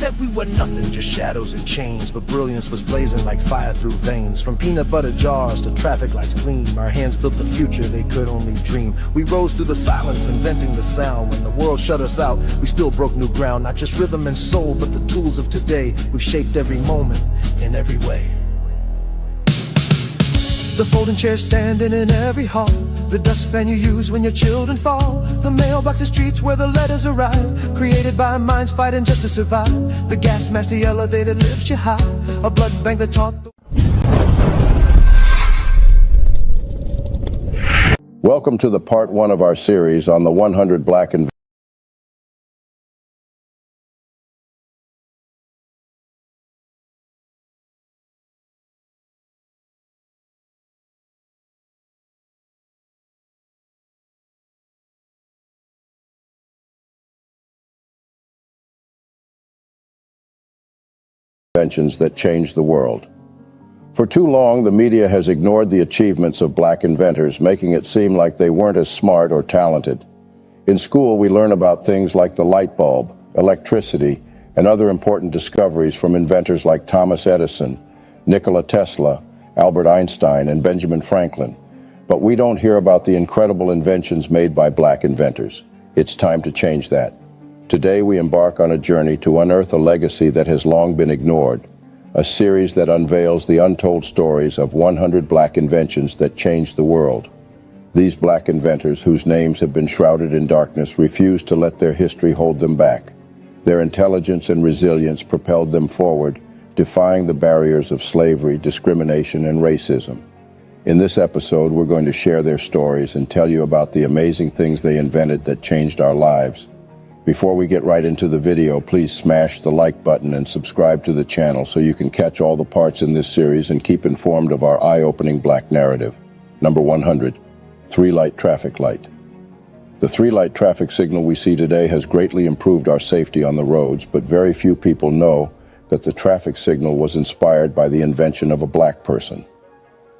said we were nothing, just shadows and chains, but brilliance was blazing like fire through veins. From peanut butter jars to traffic lights gleam, our hands built the future they could only dream. We rose through the silence, inventing the sound. When the world shut us out, we still broke new ground. Not just rhythm and soul, but the tools of today. We've shaped every moment in every way. The folding chair standing in every hall, the dustpan you use when your children fall, the mailbox and streets where the letters arrive, created by minds fighting just to survive. The gas mask, the elevator lifts you high, a blood bank that taught Welcome to the part 1 of our series on the 100 Black inventions that changed the world. For too long, the media has ignored the achievements of black inventors, making it seem like they weren't as smart or talented. In school, we learn about things like the light bulb, electricity, and other important discoveries from inventors like Thomas Edison, Nikola Tesla, Albert Einstein, and Benjamin Franklin. But we don't hear about the incredible inventions made by black inventors. It's time to change that. Today, we embark on a journey to unearth a legacy that has long been ignored, a series that unveils the untold stories of 100 black inventions that changed the world. These black inventors, whose names have been shrouded in darkness, refuse to let their history hold them back. Their intelligence and resilience propelled them forward, defying the barriers of slavery, discrimination, and racism. In this episode, we're going to share their stories and tell you about the amazing things they invented that changed our lives. Before we get right into the video, please smash the like button and subscribe to the channel so you can catch all the parts in this series and keep informed of our eye-opening black narrative. Number 100, 3-light traffic light. The 3-light traffic signal we see today has greatly improved our safety on the roads, but very few people know that the traffic signal was inspired by the invention of a black person.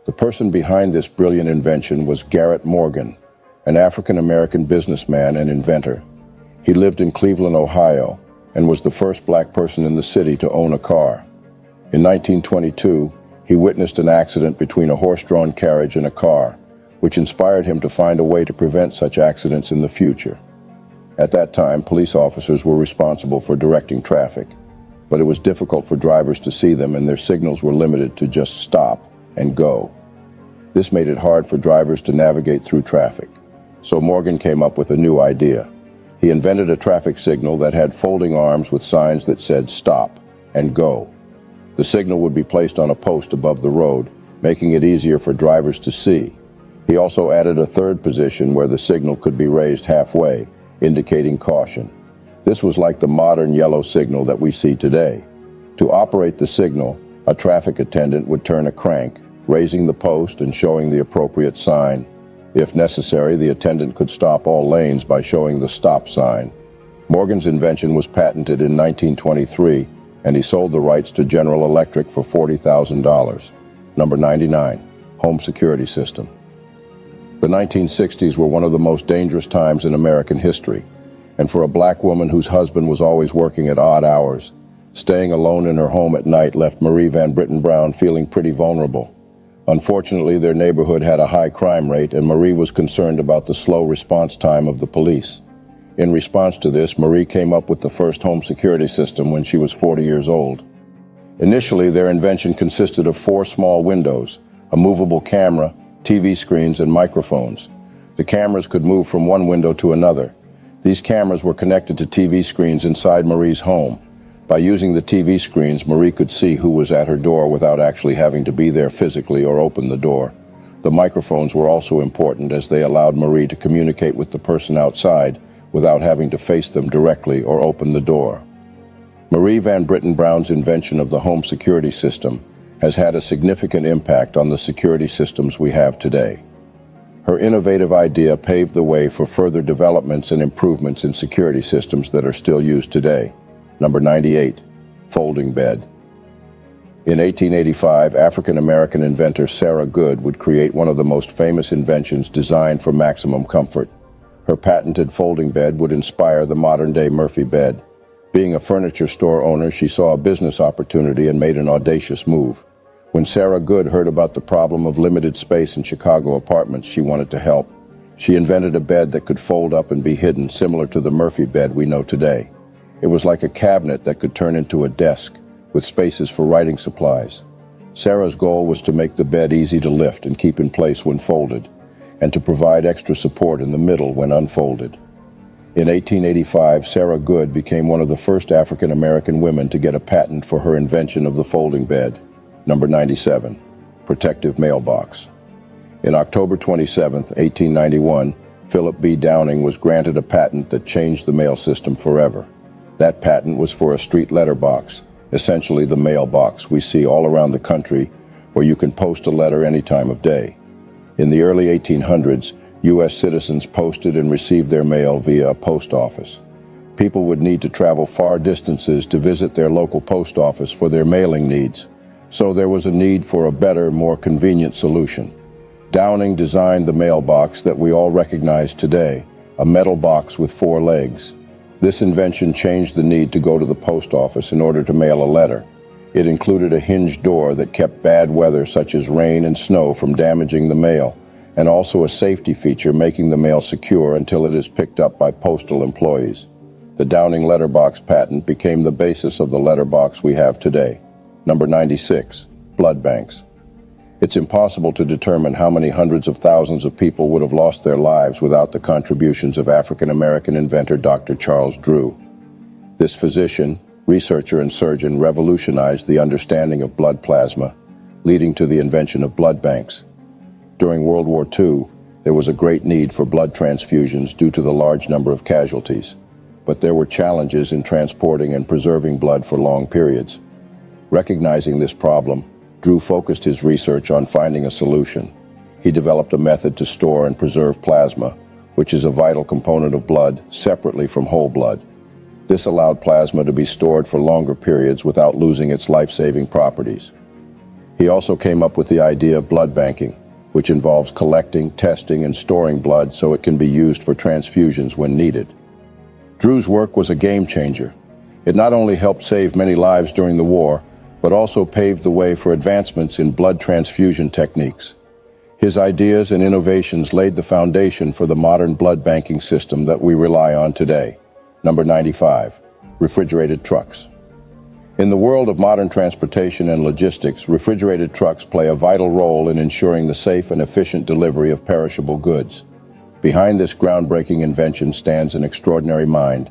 The person behind this brilliant invention was Garrett Morgan, an African-American businessman and inventor. He lived in Cleveland, Ohio, and was the first black person in the city to own a car. In 1922, he witnessed an accident between a horse-drawn carriage and a car, which inspired him to find a way to prevent such accidents in the future. At that time, police officers were responsible for directing traffic, but it was difficult for drivers to see them, and their signals were limited to just stop and go. This made it hard for drivers to navigate through traffic. So Morgan came up with a new idea. He invented a traffic signal that had folding arms with signs that said stop and go. The signal would be placed on a post above the road, making it easier for drivers to see. He also added a third position where the signal could be raised halfway, indicating caution. This was like the modern yellow signal that we see today. To operate the signal, a traffic attendant would turn a crank, raising the post and showing the appropriate sign. If necessary, the attendant could stop all lanes by showing the stop sign. Morgan's invention was patented in 1923, and he sold the rights to General Electric for $40,000. Number 99, home security system. The 1960s were one of the most dangerous times in American history, and for a black woman whose husband was always working at odd hours, staying alone in her home at night left Marie Van Britten Brown feeling pretty vulnerable. Unfortunately, their neighborhood had a high crime rate, and Marie was concerned about the slow response time of the police. In response to this, Marie came up with the first home security system when she was 40 years old. Initially, their invention consisted of 4 small windows, a movable camera, TV screens, and microphones. The cameras could move from one window to another. These cameras were connected to TV screens inside Marie's home. By using the TV screens, Marie could see who was at her door without actually having to be there physically or open the door. The microphones were also important as they allowed Marie to communicate with the person outside without having to face them directly or open the door. Marie Van Britten Brown's invention of the home security system has had a significant impact on the security systems we have today. Her innovative idea paved the way for further developments and improvements in security systems that are still used today. Number 98, folding bed. In 1885, African-American inventor Sarah Good would create one of the most famous inventions designed for maximum comfort. Her patented folding bed would inspire the modern-day Murphy bed. Being a furniture store owner, she saw a business opportunity and made an audacious move. When Sarah Good heard about the problem of limited space in Chicago apartments, she wanted to help. She invented a bed that could fold up and be hidden, similar to the Murphy bed we know today. It was like a cabinet that could turn into a desk, with spaces for writing supplies. Sarah's goal was to make the bed easy to lift and keep in place when folded, and to provide extra support in the middle when unfolded. In 1885, Sarah Good became one of the first African American women to get a patent for her invention of the folding bed. Number 97, protective mailbox. In October 27, 1891, Philip B. Downing was granted a patent that changed the mail system forever. That patent was for a street letterbox, essentially the mailbox we see all around the country, where you can post a letter any time of day. In the early 1800s, U.S. citizens posted and received their mail via a post office. People would need to travel far distances to visit their local post office for their mailing needs. So there was a need for a better, more convenient solution. Downing designed the mailbox that we all recognize today, a metal box with 4 legs. This invention changed the need to go to the post office in order to mail a letter. It included a hinged door that kept bad weather such as rain and snow from damaging the mail, and also a safety feature making the mail secure until it is picked up by postal employees. The Downing letterbox patent became the basis of the letterbox we have today. Number 96, blood banks. It's impossible to determine how many hundreds of thousands of people would have lost their lives without the contributions of African-American inventor Dr. Charles Drew. This physician, researcher, and surgeon revolutionized the understanding of blood plasma, leading to the invention of blood banks. During World War II, there was a great need for blood transfusions due to the large number of casualties, but there were challenges in transporting and preserving blood for long periods. Recognizing this problem, Drew focused his research on finding a solution. He developed a method to store and preserve plasma, which is a vital component of blood, separately from whole blood. This allowed plasma to be stored for longer periods without losing its life-saving properties. He also came up with the idea of blood banking, which involves collecting, testing, and storing blood so it can be used for transfusions when needed. Drew's work was a game changer. It not only helped save many lives during the war, but also paved the way for advancements in blood transfusion techniques. His ideas and innovations laid the foundation for the modern blood banking system that we rely on today. Number 95, refrigerated trucks. In the world of modern transportation and logistics, refrigerated trucks play a vital role in ensuring the safe and efficient delivery of perishable goods. Behind this groundbreaking invention stands an extraordinary mind,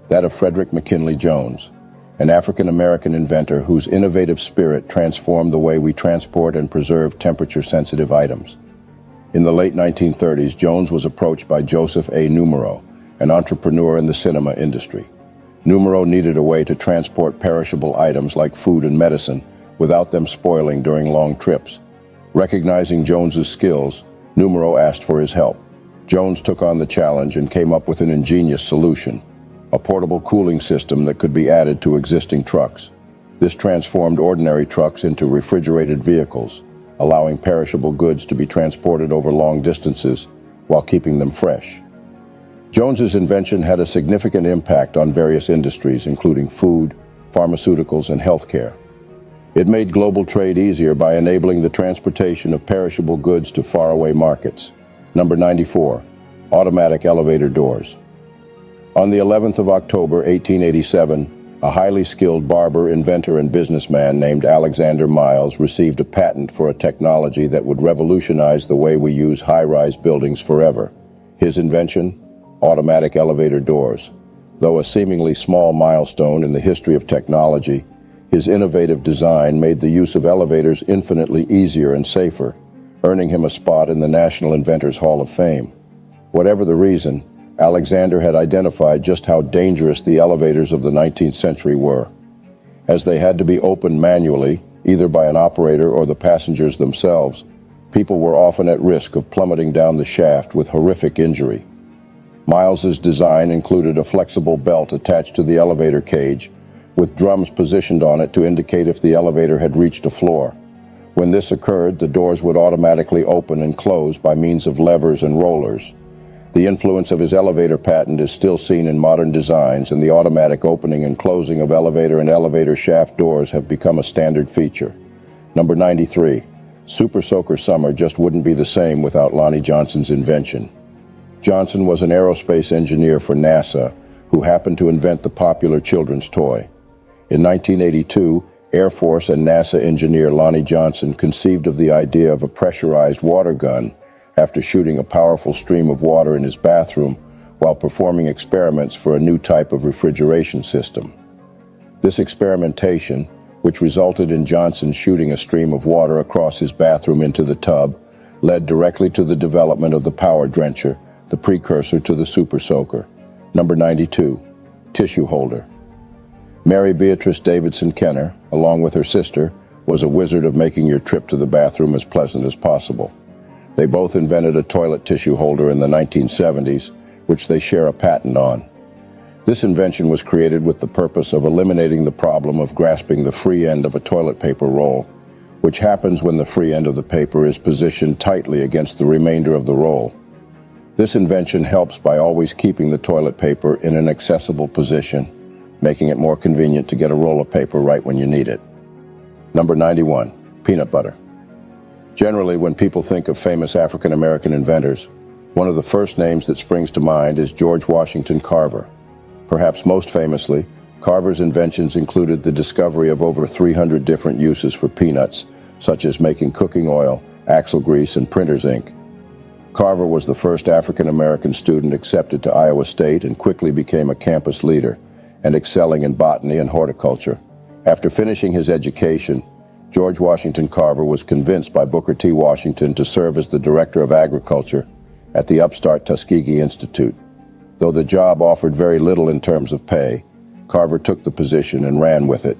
that of Frederick McKinley Jones, an African-American inventor whose innovative spirit transformed the way we transport and preserve temperature-sensitive items. In the late 1930s, Jones was approached by Joseph A. Numero, an entrepreneur in the cinema industry. Numero needed a way to transport perishable items like food and medicine without them spoiling during long trips. Recognizing Jones's skills, Numero asked for his help. Jones took on the challenge and came up with an ingenious solution: a portable cooling system that could be added to existing trucks. This transformed ordinary trucks into refrigerated vehicles, allowing perishable goods to be transported over long distances while keeping them fresh. Jones's invention had a significant impact on various industries, including food, pharmaceuticals, and healthcare. It made global trade easier by enabling the transportation of perishable goods to faraway markets. Number 94, automatic elevator doors. On the 11th of October, 1887, a highly skilled barber, inventor, and businessman named Alexander Miles received a patent for a technology that would revolutionize the way we use high-rise buildings forever. His invention? Automatic elevator doors. Though a seemingly small milestone in the history of technology, his innovative design made the use of elevators infinitely easier and safer, earning him a spot in the National Inventors Hall of Fame. Whatever the reason, Alexander had identified just how dangerous the elevators of the 19th century were. As they had to be opened manually, either by an operator or the passengers themselves, people were often at risk of plummeting down the shaft with horrific injury. Miles's design included a flexible belt attached to the elevator cage, with drums positioned on it to indicate if the elevator had reached a floor. When this occurred, the doors would automatically open and close by means of levers and rollers. The influence of his elevator patent is still seen in modern designs, and the automatic opening and closing of elevator and elevator shaft doors have become a standard feature. Number 93. Super Soaker Summer just wouldn't be the same without Lonnie Johnson's invention. Johnson was an aerospace engineer for NASA who happened to invent the popular children's toy. In 1982, Air Force and NASA engineer Lonnie Johnson conceived of the idea of a pressurized water gun after shooting a powerful stream of water in his bathroom while performing experiments for a new type of refrigeration system. This experimentation, which resulted in Johnson shooting a stream of water across his bathroom into the tub, led directly to the development of the power drencher, the precursor to the Super Soaker. Number 92. Tissue holder. Mary Beatrice Davidson Kenner, along with her sister, was a wizard of making your trip to the bathroom as pleasant as possible. They both invented a toilet tissue holder in the 1970s, which they share a patent on. This invention was created with the purpose of eliminating the problem of grasping the free end of a toilet paper roll, which happens when the free end of the paper is positioned tightly against the remainder of the roll. This invention helps by always keeping the toilet paper in an accessible position, making it more convenient to get a roll of paper right when you need it. Number 91. Peanut butter. Generally, when people think of famous African American inventors, one of the first names that springs to mind is George Washington Carver. Perhaps most famously, Carver's inventions included the discovery of over 300 different uses for peanuts, such as making cooking oil, axle grease, and printer's ink. Carver was the first African American student accepted to Iowa State and quickly became a campus leader and excelling in botany and horticulture. After finishing his education, George Washington Carver was convinced by Booker T. Washington to serve as the Director of Agriculture at the upstart Tuskegee Institute. Though the job offered very little in terms of pay, Carver took the position and ran with it.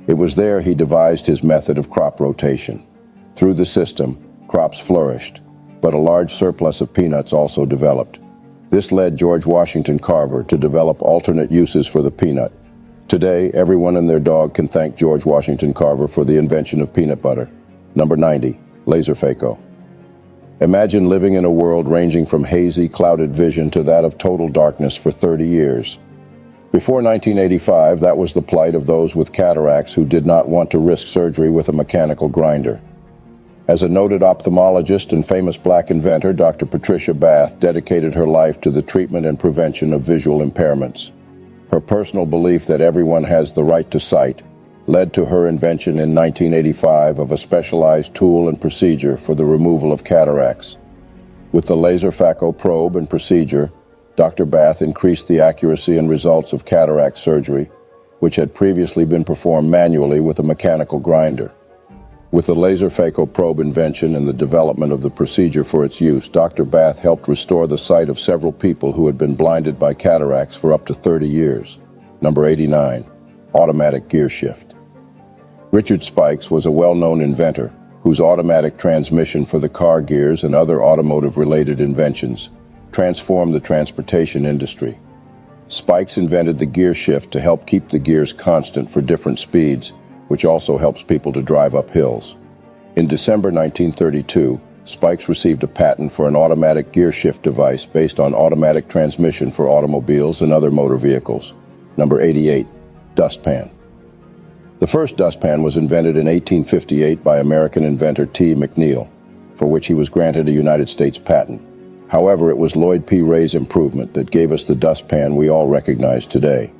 It was there he devised his method of crop rotation. Through the system, crops flourished, but a large surplus of peanuts also developed. This led George Washington Carver to develop alternate uses for the peanut. Today, everyone and their dog can thank George Washington Carver for the invention of peanut butter. Number 90. Laser phaco. Imagine living in a world ranging from hazy, clouded vision to that of total darkness for 30 years. Before 1985, that was the plight of those with cataracts who did not want to risk surgery with a mechanical grinder. As a noted ophthalmologist and famous black inventor, Dr. Patricia Bath dedicated her life to the treatment and prevention of visual impairments. Her personal belief that everyone has the right to sight led to her invention in 1985 of a specialized tool and procedure for the removal of cataracts. With the laser phaco probe and procedure, Dr. Bath increased the accuracy and results of cataract surgery, which had previously been performed manually with a mechanical grinder. With the laser phaco probe invention and the development of the procedure for its use, Dr. Bath helped restore the sight of several people who had been blinded by cataracts for up to 30 years. Number 89. Automatic gear shift. Richard Spikes was a well-known inventor whose automatic transmission for the car gears and other automotive-related inventions transformed the transportation industry. Spikes invented the gear shift to help keep the gears constant for different speeds, which also helps people to drive up hills. In December 1932, Spikes received a patent for an automatic gear shift device based on automatic transmission for automobiles and other motor vehicles. Number 88. Dustpan. The first dustpan was invented in 1858 by American inventor T. McNeil, for which he was granted a United States patent. However, it was Lloyd P. Ray's improvement that gave us the dustpan we all recognize today.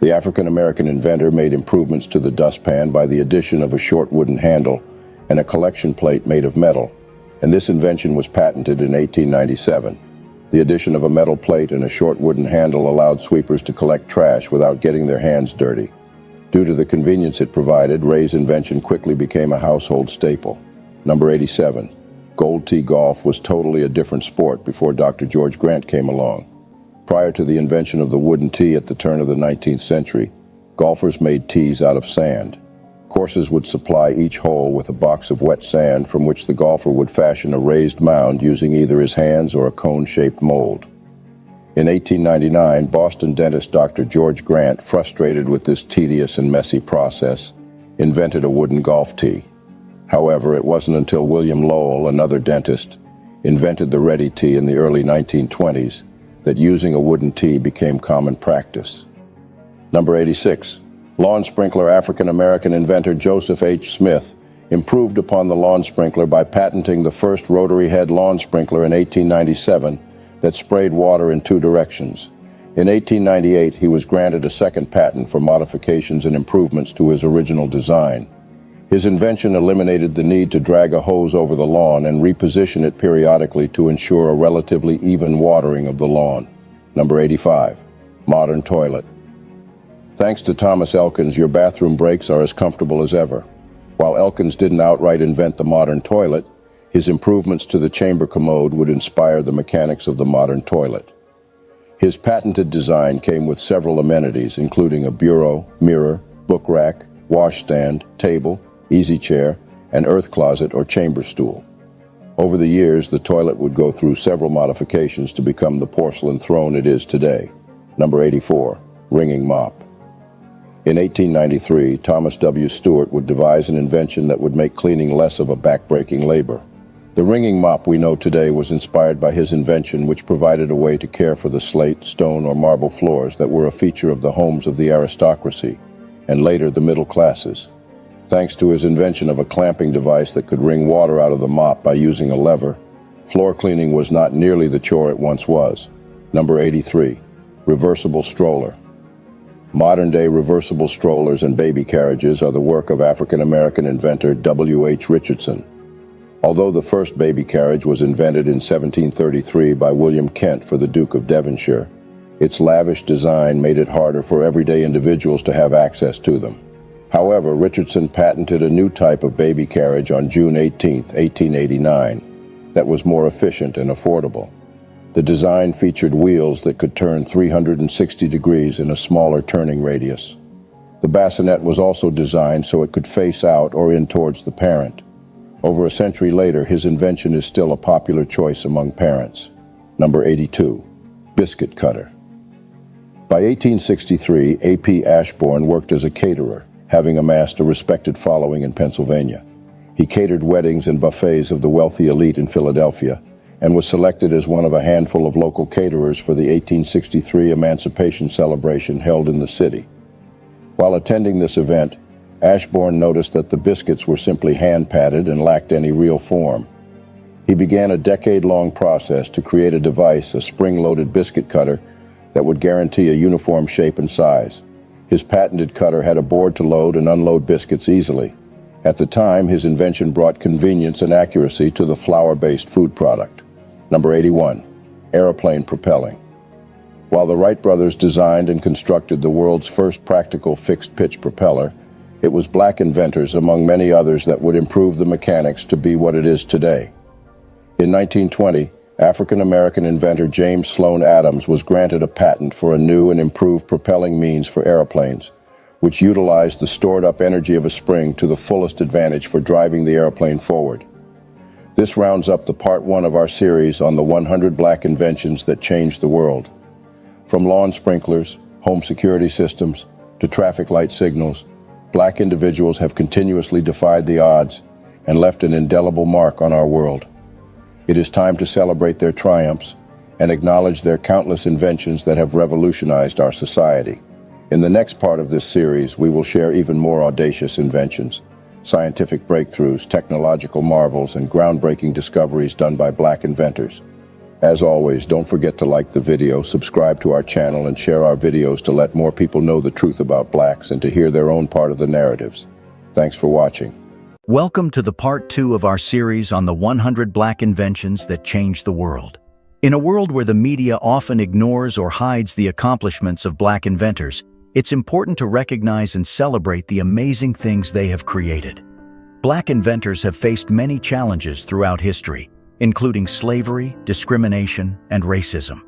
The African-American inventor made improvements to the dustpan by the addition of a short wooden handle and a collection plate made of metal, and this invention was patented in 1897. The addition of a metal plate and a short wooden handle allowed sweepers to collect trash without getting their hands dirty. Due to the convenience it provided, Ray's invention quickly became a household staple. Number 87. Gold tee golf was totally a different sport before Dr. George Grant came along. Prior to the invention of the wooden tee at the turn of the 19th century, golfers made tees out of sand. Courses would supply each hole with a box of wet sand from which the golfer would fashion a raised mound using either his hands or a cone-shaped mold. In 1899, Boston dentist Dr. George Grant, frustrated with this tedious and messy process, invented a wooden golf tee. However, it wasn't until William Lowell, another dentist, invented the ready tea in the early 1920s, that using a wooden tea became common practice. Number 86. Lawn sprinkler African-American inventor Joseph H. Smith improved upon the lawn sprinkler by patenting the first rotary head lawn sprinkler in 1897 that sprayed water in two directions. In 1898, he was granted a second patent for modifications and improvements to his original design. His invention eliminated the need to drag a hose over the lawn and reposition it periodically to ensure a relatively even watering of the lawn. Number 85. Modern toilet. Thanks to Thomas Elkins, your bathroom breaks are as comfortable as ever. While Elkins didn't outright invent the modern toilet, his improvements to the chamber commode would inspire the mechanics of the modern toilet. His patented design came with several amenities, including a bureau, mirror, book rack, washstand, table, easy chair, and earth closet or chamber stool. Over the years, the toilet would go through several modifications to become the porcelain throne it is today. Number 84. Wringing mop. In 1893, Thomas W. Stewart would devise an invention that would make cleaning less of a back-breaking labor. The wringing mop we know today was inspired by his invention, which provided a way to care for the slate, stone, or marble floors that were a feature of the homes of the aristocracy, and later the middle classes. Thanks to his invention of a clamping device that could wring water out of the mop by using a lever, floor cleaning was not nearly the chore it once was. Number 83. Reversible stroller. Modern-day reversible strollers and baby carriages are the work of African-American inventor W. H. Richardson. Although the first baby carriage was invented in 1733 by William Kent for the Duke of Devonshire, its lavish design made it harder for everyday individuals to have access to them. However, Richardson patented a new type of baby carriage on June 18, 1889, that was more efficient and affordable. The design featured wheels that could turn 360 degrees in a smaller turning radius. The bassinet was also designed so it could face out or in towards the parent. Over a century later, his invention is still a popular choice among parents. Number 82. Biscuit cutter. By 1863, A.P. Ashbourne worked as a caterer, having amassed a respected following in Pennsylvania. He catered weddings and buffets of the wealthy elite in Philadelphia, and was selected as one of a handful of local caterers for the 1863 Emancipation celebration held in the city. While attending this event, Ashbourne noticed that the biscuits were simply hand-patted and lacked any real form. He began a decade-long process to create a device, a spring-loaded biscuit cutter, that would guarantee a uniform shape and size. His patented cutter had a board to load and unload biscuits easily. At the time, his invention brought convenience and accuracy to the flour-based food product. Number 81. Airplane propelling. While the Wright brothers designed and constructed the world's first practical fixed-pitch propeller, it was black inventors, among many others, that would improve the mechanics to be what it is today. In 1920, African-American inventor James Sloan Adams was granted a patent for a new and improved propelling means for airplanes, which utilized the stored-up energy of a spring to the fullest advantage for driving the airplane forward. This rounds up the part 1 of our series on the 100 black inventions that changed the world. From lawn sprinklers, home security systems, to traffic light signals, black individuals have continuously defied the odds and left an indelible mark on our world. It is time to celebrate their triumphs and acknowledge their countless inventions that have revolutionized our society. In the next part of this series, we will share even more audacious inventions, scientific breakthroughs, technological marvels, and groundbreaking discoveries done by black inventors. As always, don't forget to like the video, subscribe to our channel, and share our videos to let more people know the truth about blacks and to hear their own part of the narratives. Thanks for watching. Welcome to the part 2 of our series on the 100 black inventions that changed the world. In a world where the media often ignores or hides the accomplishments of black inventors, it's important to recognize and celebrate the amazing things they have created. Black inventors have faced many challenges throughout history, including slavery, discrimination, and racism.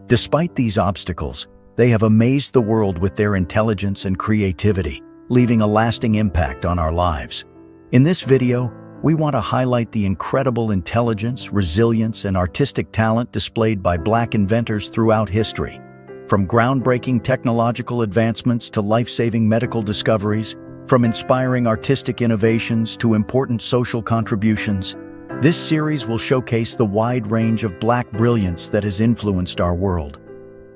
Despite these obstacles, they have amazed the world with their intelligence and creativity, leaving a lasting impact on our lives. In this video, we want to highlight the incredible intelligence, resilience, and artistic talent displayed by black inventors throughout history. From groundbreaking technological advancements to life-saving medical discoveries, from inspiring artistic innovations to important social contributions, This series will showcase the wide range of black brilliance that has influenced our world.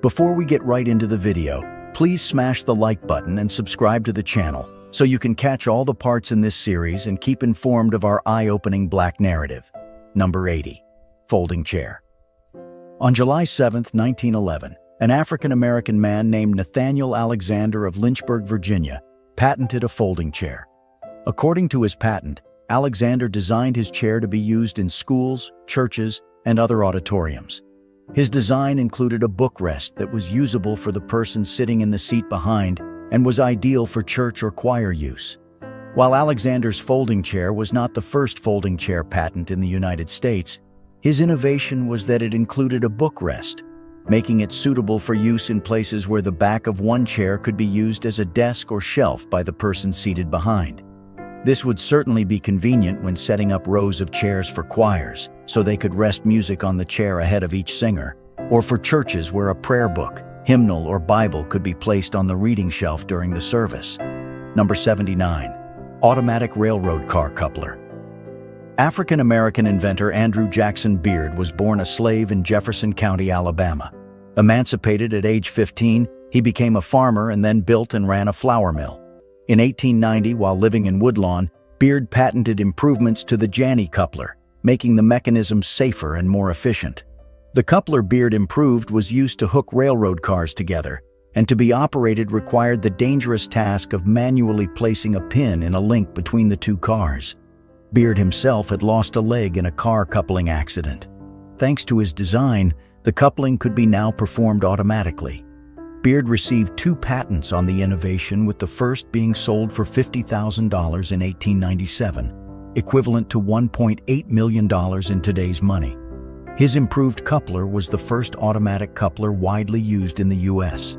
Before we get right into the video, please smash the like button and subscribe to the channel so you can catch all the parts in this series and keep informed of our eye-opening black narrative. Number 80. Folding chair. On July 7, 1911, an African-American man named Nathaniel Alexander of Lynchburg, Virginia, patented a folding chair. According to his patent, Alexander designed his chair to be used in schools, churches, and other auditoriums. His design included a bookrest that was usable for the person sitting in the seat behind and was ideal for church or choir use. While Alexander's folding chair was not the first folding chair patent in the United States, his innovation was that it included a bookrest, making it suitable for use in places where the back of one chair could be used as a desk or shelf by the person seated behind. This would certainly be convenient when setting up rows of chairs for choirs, so they could rest music on the chair ahead of each singer, or for churches where a prayer book, hymnal, or Bible could be placed on the reading shelf during the service. Number 79. Automatic railroad car coupler. African-American inventor Andrew Jackson Beard was born a slave in Jefferson County, Alabama. Emancipated at age 15, he became a farmer and then built and ran a flour mill. In 1890, while living in Woodlawn, Beard patented improvements to the Janney coupler, making the mechanism safer and more efficient. The coupler Beard improved was used to hook railroad cars together, and to be operated required the dangerous task of manually placing a pin in a link between the two cars. Beard himself had lost a leg in a car coupling accident. Thanks to his design, the coupling could be now performed automatically. Beard received 2 patents on the innovation, with the first being sold for $50,000 in 1897, equivalent to $1.8 million in today's money. His improved coupler was the first automatic coupler widely used in the U.S.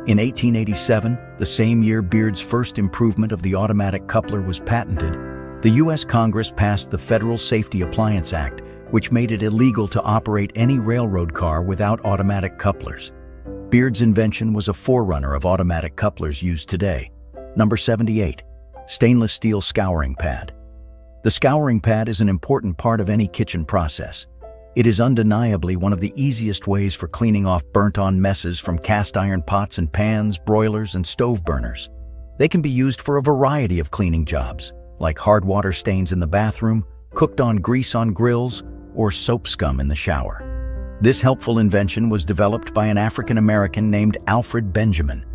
In 1887, the same year Beard's first improvement of the automatic coupler was patented, the U.S. Congress passed the Federal Safety Appliance Act, which made it illegal to operate any railroad car without automatic couplers. Beard's invention was a forerunner of automatic couplers used today. Number 78. Stainless steel scouring pad. The scouring pad is an important part of any kitchen process. It is undeniably one of the easiest ways for cleaning off burnt-on messes from cast iron pots and pans, broilers, and stove burners. They can be used for a variety of cleaning jobs, like hard water stains in the bathroom, cooked-on grease on grills, or soap scum in the shower. This helpful invention was developed by an African-American named Alfred Benjamin.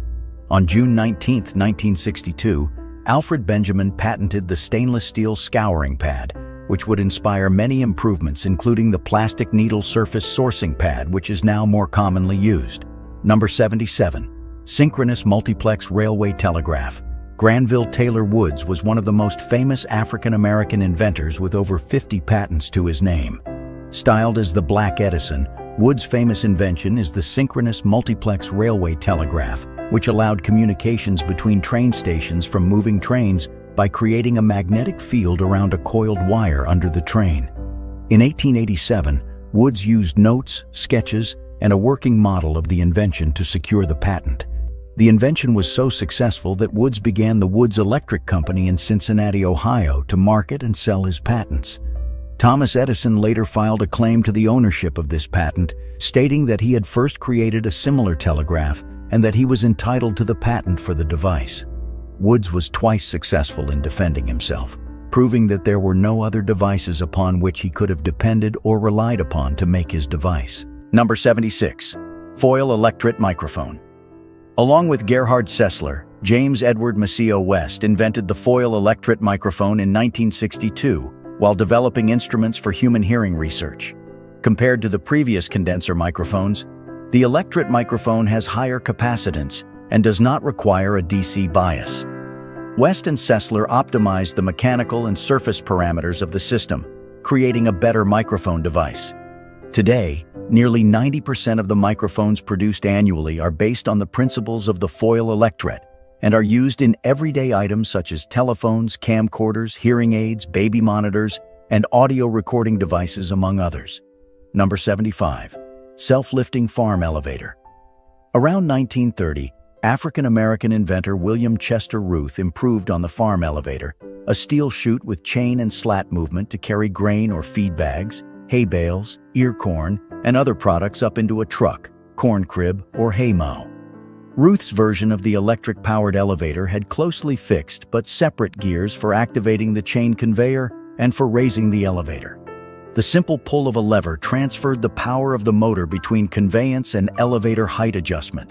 On June 19, 1962, Alfred Benjamin patented the stainless steel scouring pad, which would inspire many improvements, including the plastic needle surface sourcing pad, which is now more commonly used. Number 77. Synchronous multiplex railway telegraph. Granville Taylor Woods was one of the most famous African-American inventors with over 50 patents to his name. Styled as the Black Edison, Wood's famous invention is the synchronous multiplex railway telegraph, which allowed communications between train stations from moving trains by creating a magnetic field around a coiled wire under the train. In 1887, Woods used notes, sketches, and a working model of the invention to secure the patent. The invention was so successful that Woods began the Woods Electric Company in Cincinnati, Ohio, to market and sell his patents. Thomas Edison later filed a claim to the ownership of this patent, stating that he had first created a similar telegraph and that he was entitled to the patent for the device. Woods was twice successful in defending himself, proving that there were no other devices upon which he could have depended or relied upon to make his device. Number 76. Foil electret microphone. Along with Gerhard Sessler, James Edward Maceo West invented the foil electret microphone in 1962, while developing instruments for human hearing research. Compared to the previous condenser microphones, the electret microphone has higher capacitance and does not require a DC bias. West and Sessler optimized the mechanical and surface parameters of the system, creating a better microphone device. Today, nearly 90% of the microphones produced annually are based on the principles of the foil electret, and are used in everyday items such as telephones, camcorders, hearing aids, baby monitors, and audio recording devices, among others. Number 75. Self-lifting farm elevator. Around 1930, African-American inventor William Chester Ruth improved on the farm elevator, a steel chute with chain and slat movement to carry grain or feed bags, hay bales, ear corn, and other products up into a truck, corn crib, or hay mow. Ruth's version of the electric-powered elevator had closely fixed but separate gears for activating the chain conveyor and for raising the elevator. The simple pull of a lever transferred the power of the motor between conveyance and elevator height adjustment.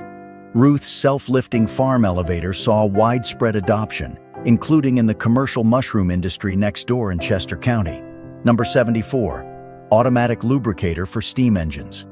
Ruth's self-lifting farm elevator saw widespread adoption, including in the commercial mushroom industry next door in Chester County. Number 74. Automatic lubricator for steam engines.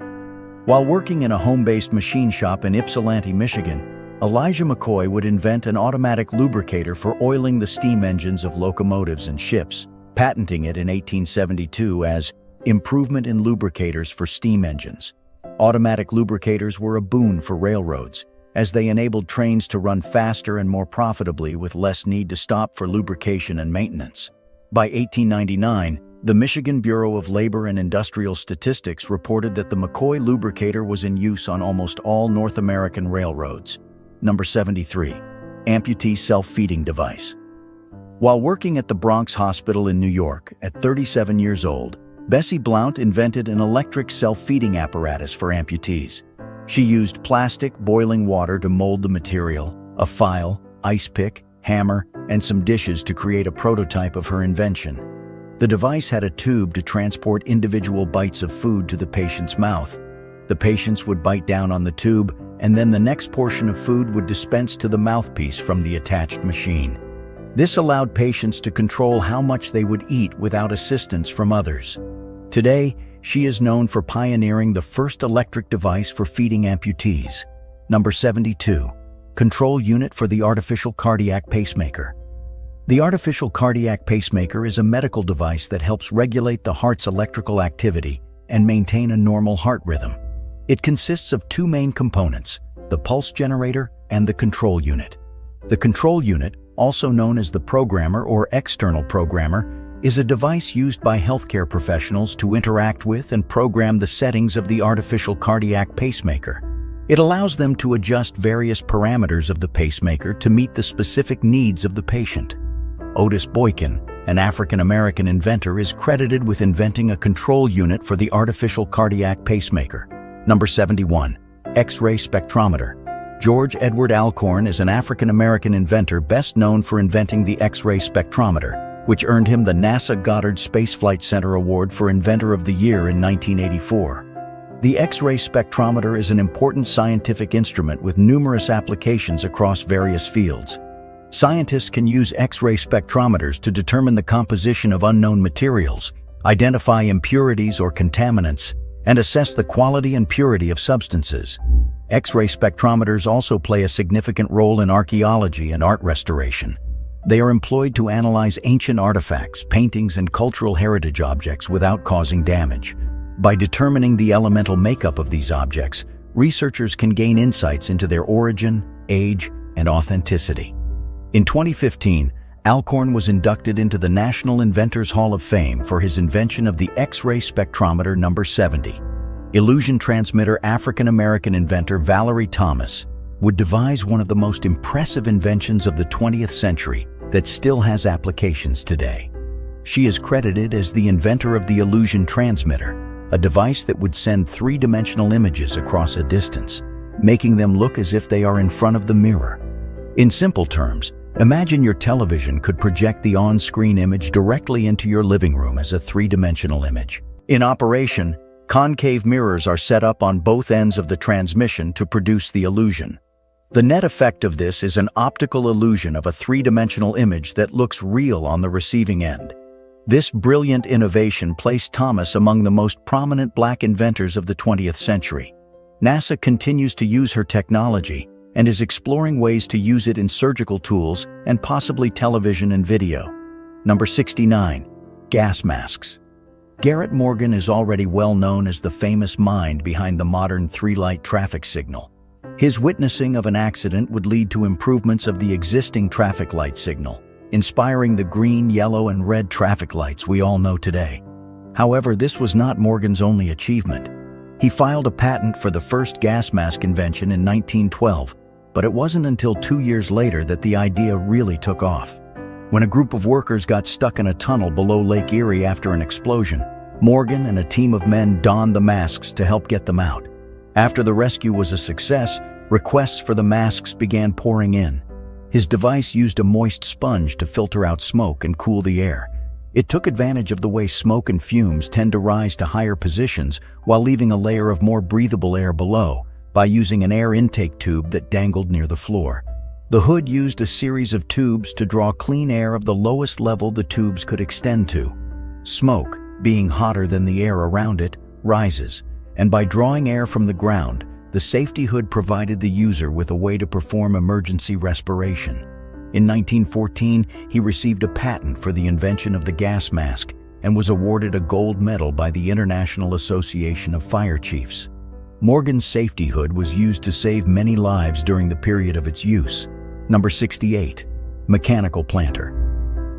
While working in a home-based machine shop in Ypsilanti, Michigan, Elijah McCoy would invent an automatic lubricator for oiling the steam engines of locomotives and ships, patenting it in 1872 as improvement in lubricators for steam engines. Automatic lubricators were a boon for railroads, as they enabled trains to run faster and more profitably with less need to stop for lubrication and maintenance. By 1899, the Michigan Bureau of Labor and Industrial Statistics reported that the McCoy lubricator was in use on almost all North American railroads. Number 73. Amputee self-feeding device. While working at the Bronx Hospital in New York at 37 years old, Bessie Blount invented an electric self-feeding apparatus for amputees. She used plastic boiling water to mold the material, a file, ice pick, hammer, and some dishes to create a prototype of her invention. The device had a tube to transport individual bites of food to the patient's mouth. The patients would bite down on the tube, and then the next portion of food would dispense to the mouthpiece from the attached machine. This allowed patients to control how much they would eat without assistance from others. Today, she is known for pioneering the first electric device for feeding amputees. Number 72. Control unit for the artificial cardiac pacemaker. The artificial cardiac pacemaker is a medical device that helps regulate the heart's electrical activity and maintain a normal heart rhythm. It consists of two main components, the pulse generator and the control unit. The control unit, also known as the programmer or external programmer, is a device used by healthcare professionals to interact with and program the settings of the artificial cardiac pacemaker. It allows them to adjust various parameters of the pacemaker to meet the specific needs of the patient. Otis Boykin, an African-American inventor, is credited with inventing a control unit for the artificial cardiac pacemaker. Number 71. X-ray spectrometer. George Edward Alcorn is an African-American inventor best known for inventing the X-ray spectrometer, which earned him the NASA Goddard Space Flight Center Award for Inventor of the Year in 1984. The X-ray spectrometer is an important scientific instrument with numerous applications across various fields. Scientists can use X-ray spectrometers to determine the composition of unknown materials, identify impurities or contaminants, and assess the quality and purity of substances. X-ray spectrometers also play a significant role in archaeology and art restoration. They are employed to analyze ancient artifacts, paintings, and cultural heritage objects without causing damage. By determining the elemental makeup of these objects, researchers can gain insights into their origin, age, and authenticity. In 2015, Alcorn was inducted into the National Inventors Hall of Fame for his invention of the X-ray spectrometer number 70. Illusion transmitter African-American inventor Valerie Thomas would devise one of the most impressive inventions of the 20th century that still has applications today. She is credited as the inventor of the illusion transmitter, a device that would send three-dimensional images across a distance, making them look as if they are in front of the mirror. In simple terms, imagine your television could project the on-screen image directly into your living room as a three-dimensional image. In operation, concave mirrors are set up on both ends of the transmission to produce the illusion. The net effect of this is an optical illusion of a three-dimensional image that looks real on the receiving end. This brilliant innovation placed Thomas among the most prominent Black inventors of the 20th century. NASA continues to use her technology and is exploring ways to use it in surgical tools and possibly television and video. Number 69. Gas masks. Garrett Morgan is already well known as the famous mind behind the modern three-light traffic signal. His witnessing of an accident would lead to improvements of the existing traffic light signal, inspiring the green, yellow, and red traffic lights we all know today. However, this was not Morgan's only achievement. He filed a patent for the first gas mask invention in 1912. but it wasn't until 2 years later that the idea really took off. When a group of workers got stuck in a tunnel below Lake Erie after an explosion, Morgan and a team of men donned the masks to help get them out. After the rescue was a success, requests for the masks began pouring in. His device used a moist sponge to filter out smoke and cool the air. It took advantage of the way smoke and fumes tend to rise to higher positions while leaving a layer of more breathable air below by using an air intake tube that dangled near the floor. The hood used a series of tubes to draw clean air of the lowest level the tubes could extend to. Smoke, being hotter than the air around it, rises, and by drawing air from the ground, the safety hood provided the user with a way to perform emergency respiration. In 1914, he received a patent for the invention of the gas mask and was awarded a gold medal by the International Association of Fire Chiefs. Morgan's safety hood was used to save many lives during the period of its use. Number 68. Mechanical planter.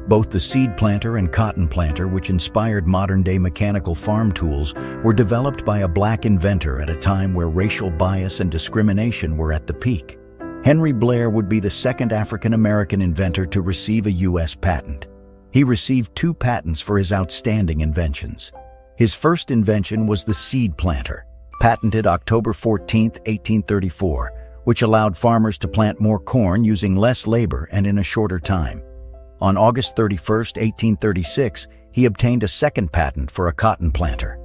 Both the seed planter and cotton planter, which inspired modern-day mechanical farm tools, were developed by a black inventor at a time where racial bias and discrimination were at the peak. Henry Blair would be the second African-American inventor to receive a U.S. patent. He received 2 patents for his outstanding inventions. His first invention was the seed planter, patented October 14, 1834, which allowed farmers to plant more corn using less labor and in a shorter time. On August 31, 1836, he obtained a second patent for a cotton planter.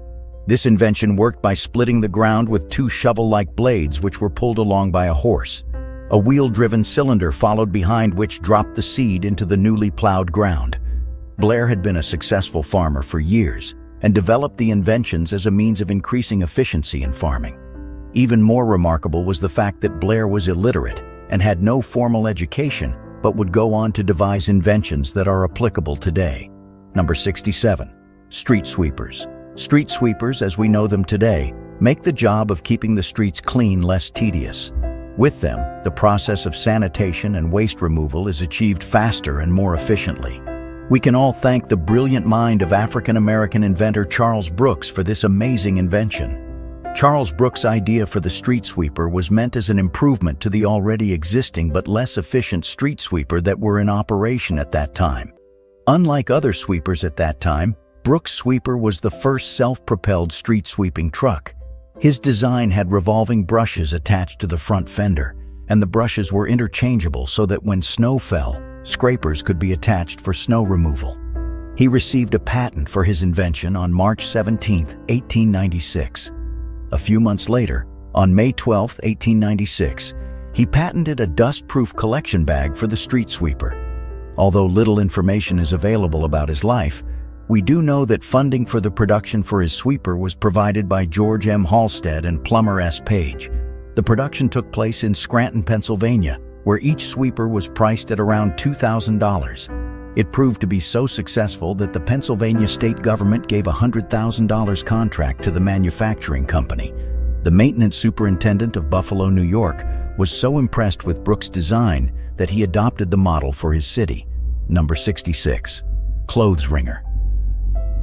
This invention worked by splitting the ground with 2 shovel-like blades which were pulled along by a horse. A wheel-driven cylinder followed behind which dropped the seed into the newly plowed ground. Blair had been a successful farmer for years and developed the inventions as a means of increasing efficiency in farming. Even more remarkable was the fact that Blair was illiterate and had no formal education, but would go on to devise inventions that are applicable today. Number 67. Street sweepers. Street sweepers, as we know them today, make the job of keeping the streets clean less tedious. With them, the process of sanitation and waste removal is achieved faster and more efficiently. We can all thank the brilliant mind of African-American inventor Charles Brooks for this amazing invention. Charles Brooks' idea for the street sweeper was meant as an improvement to the already existing but less efficient street sweeper that were in operation at that time. Unlike other sweepers at that time, Brooks' sweeper was the first self-propelled street sweeping truck. His design had revolving brushes attached to the front fender, and the brushes were interchangeable so that when snow fell, scrapers could be attached for snow removal. He received a patent for his invention on March 17, 1896. A few months later, on May 12, 1896, he patented a dust-proof collection bag for the street sweeper. Although little information is available about his life, we do know that funding for the production for his sweeper was provided by George M. Halstead and Plummer S. Page. The production took place in Scranton, Pennsylvania, where each sweeper was priced at around $2,000. It proved to be so successful that the Pennsylvania state government gave a $100,000 contract to the manufacturing company. The maintenance superintendent of Buffalo, New York, was so impressed with Brooks' design that he adopted the model for his city. Number 66. Clothes wringer.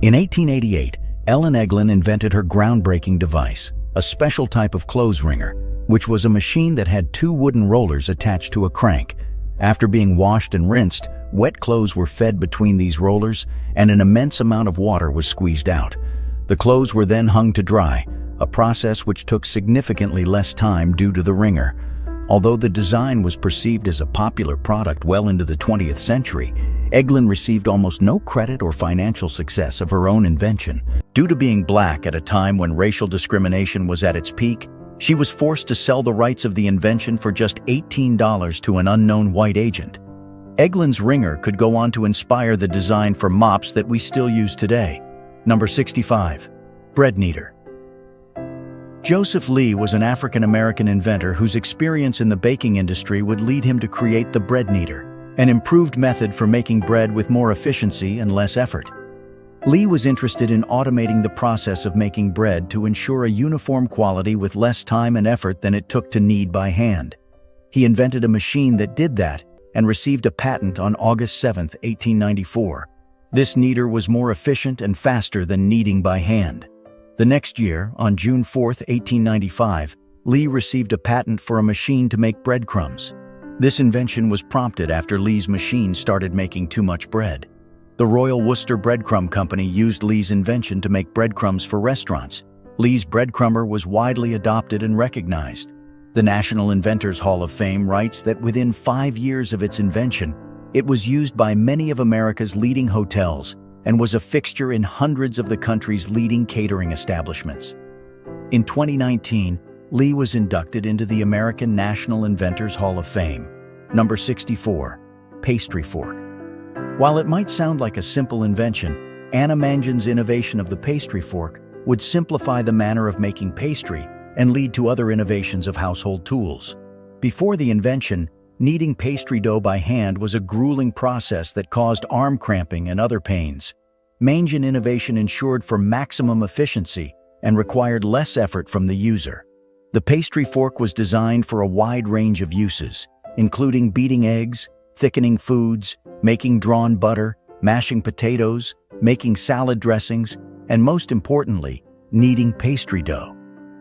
In 1888, Ellen Eglin invented her groundbreaking device, a special type of clothes wringer, which was a machine that had 2 wooden rollers attached to a crank. After being washed and rinsed, wet clothes were fed between these rollers, and an immense amount of water was squeezed out. The clothes were then hung to dry, a process which took significantly less time due to the wringer. Although the design was perceived as a popular product well into the 20th century, Eglin received almost no credit or financial success of her own invention. Due to being black at a time when racial discrimination was at its peak, she was forced to sell the rights of the invention for just $18 to an unknown white agent. Eglin's wringer could go on to inspire the design for mops that we still use today. Number 65. Bread kneader. Joseph Lee was an African-American inventor whose experience in the baking industry would lead him to create the bread kneader, an improved method for making bread with more efficiency and less effort. Lee was interested in automating the process of making bread to ensure a uniform quality with less time and effort than it took to knead by hand. He invented a machine that did that and received a patent on August 7, 1894. This kneader was more efficient and faster than kneading by hand. The next year, on June 4, 1895, Lee received a patent for a machine to make breadcrumbs. This invention was prompted after Lee's machine started making too much bread. The Royal Worcester Breadcrumb Company used Lee's invention to make breadcrumbs for restaurants. Lee's breadcrumber was widely adopted and recognized. The National Inventors Hall of Fame writes that within 5 years of its invention, it was used by many of America's leading hotels and was a fixture in hundreds of the country's leading catering establishments. In 2019, Lee was inducted into the American National Inventors Hall of Fame. Number 64, pastry fork. While it might sound like a simple invention, Anna Mansion's innovation of the pastry fork would simplify the manner of making pastry and lead to other innovations of household tools. Before the invention, kneading pastry dough by hand was a grueling process that caused arm cramping and other pains. Mansion innovation ensured for maximum efficiency and required less effort from the user. The pastry fork was designed for a wide range of uses, including beating eggs, thickening foods, making drawn butter, mashing potatoes, making salad dressings, and most importantly, kneading pastry dough.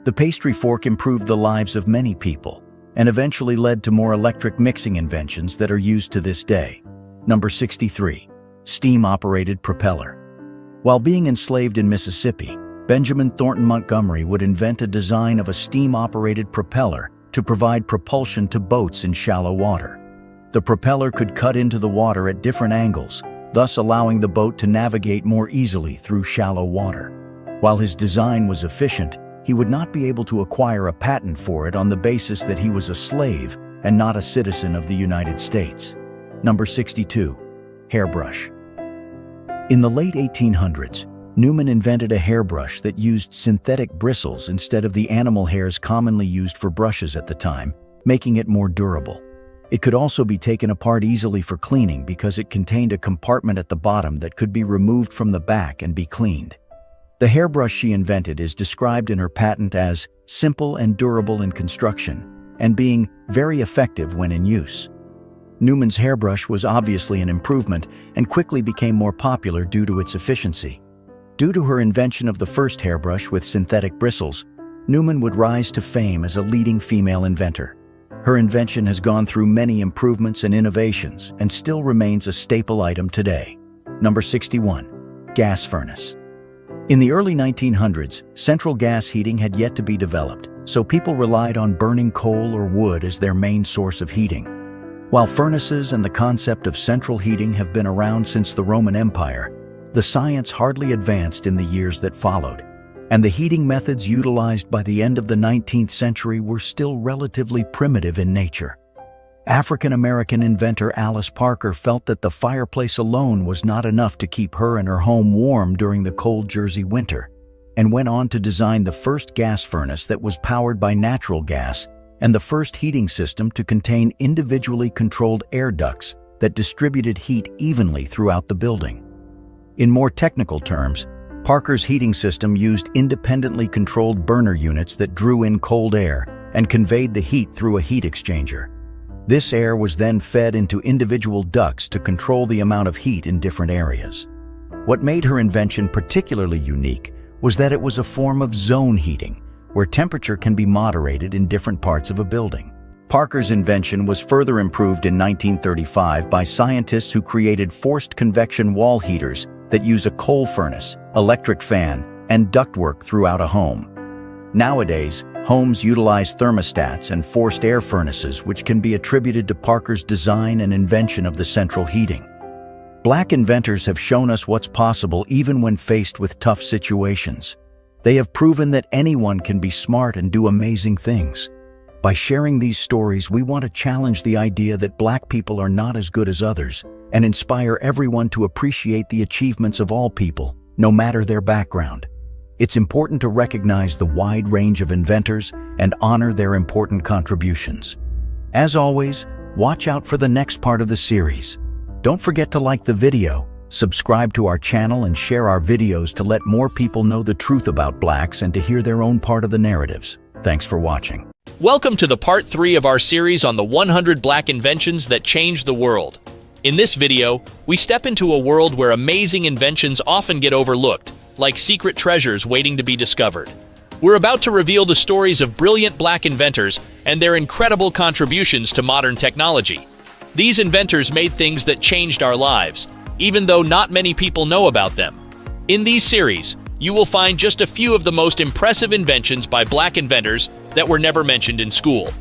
The pastry fork improved the lives of many people and eventually led to more electric mixing inventions that are used to this day. Number 63, steam-operated propeller. While being enslaved in Mississippi, Benjamin Thornton Montgomery would invent a design of a steam-operated propeller to provide propulsion to boats in shallow water. The propeller could cut into the water at different angles, thus allowing the boat to navigate more easily through shallow water. While his design was efficient, he would not be able to acquire a patent for it on the basis that he was a slave and not a citizen of the United States. Number 62, hairbrush. In the late 1800s, Newman invented a hairbrush that used synthetic bristles instead of the animal hairs commonly used for brushes at the time, making it more durable. It could also be taken apart easily for cleaning because it contained a compartment at the bottom that could be removed from the back and be cleaned. The hairbrush she invented is described in her patent as simple and durable in construction, and being very effective when in use. Newman's hairbrush was obviously an improvement and quickly became more popular due to its efficiency. Due to her invention of the first hairbrush with synthetic bristles, Newman would rise to fame as a leading female inventor. Her invention has gone through many improvements and innovations and still remains a staple item today. Number 61, gas furnace. In the early 1900s, central gas heating had yet to be developed, so people relied on burning coal or wood as their main source of heating. While furnaces and the concept of central heating have been around since the Roman Empire, the science hardly advanced in the years that followed, and the heating methods utilized by the end of the 19th century were still relatively primitive in nature. African-American inventor Alice Parker felt that the fireplace alone was not enough to keep her and her home warm during the cold Jersey winter, and went on to design the first gas furnace that was powered by natural gas and the first heating system to contain individually controlled air ducts that distributed heat evenly throughout the building. In more technical terms, Parker's heating system used independently controlled burner units that drew in cold air and conveyed the heat through a heat exchanger. This air was then fed into individual ducts to control the amount of heat in different areas. What made her invention particularly unique was that it was a form of zone heating, where temperature can be moderated in different parts of a building. Parker's invention was further improved in 1935 by scientists who created forced convection wall heaters that use a coal furnace, electric fan, and ductwork throughout a home. Nowadays, homes utilize thermostats and forced air furnaces, which can be attributed to Parker's design and invention of the central heating. Black inventors have shown us what's possible even when faced with tough situations. They have proven that anyone can be smart and do amazing things. By sharing these stories, we want to challenge the idea that Black people are not as good as others and inspire everyone to appreciate the achievements of all people, no matter their background. It's important to recognize the wide range of inventors and honor their important contributions. As always, watch out for the next part of the series. Don't forget to like the video, subscribe to our channel, and share our videos to let more people know the truth about Blacks and to hear their own part of the narratives. Thanks for watching. Welcome to the part 3 of our series on the 100 Black inventions that changed the world. In this video, we step into a world where amazing inventions often get overlooked, like secret treasures waiting to be discovered. We're about to reveal the stories of brilliant black inventors and their incredible contributions to modern technology. These inventors made things that changed our lives, even though not many people know about them. In these series, you will find just a few of the most impressive inventions by black inventors that were never mentioned in school.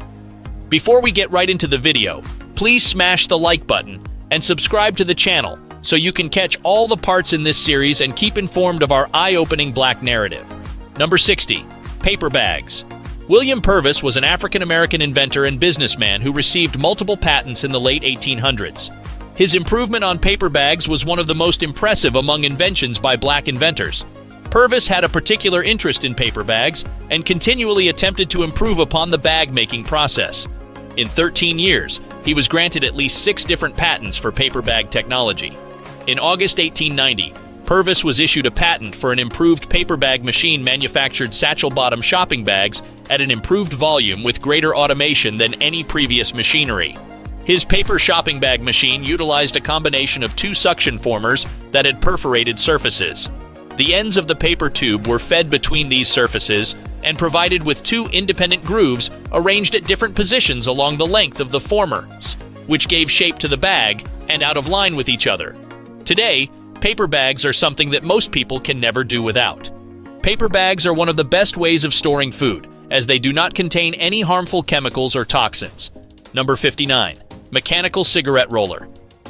Before we get right into the video, please smash the like button and subscribe to the channel so you can catch all the parts in this series and keep informed of our eye-opening black narrative. Number 60. Paper bags. William Purvis was an African-American inventor and businessman who received multiple patents in the late 1800s. His improvement on paper bags was one of the most impressive among inventions by black inventors. Purvis had a particular interest in paper bags and continually attempted to improve upon the bag-making process. In 13 years, he was granted at least 6 different patents for paper bag technology. In August 1890, Purvis was issued a patent for an improved paper bag machine manufactured satchel-bottom shopping bags at an improved volume with greater automation than any previous machinery. His paper shopping bag machine utilized a combination of 2 suction formers that had perforated surfaces. The ends of the paper tube were fed between these surfaces and provided with 2 independent grooves arranged at different positions along the length of the formers, which gave shape to the bag and out of line with each other. Today, paper bags are something that most people can never do without. Paper bags are one of the best ways of storing food, as they do not contain any harmful chemicals or toxins. Number 59. Mechanical cigarette roller.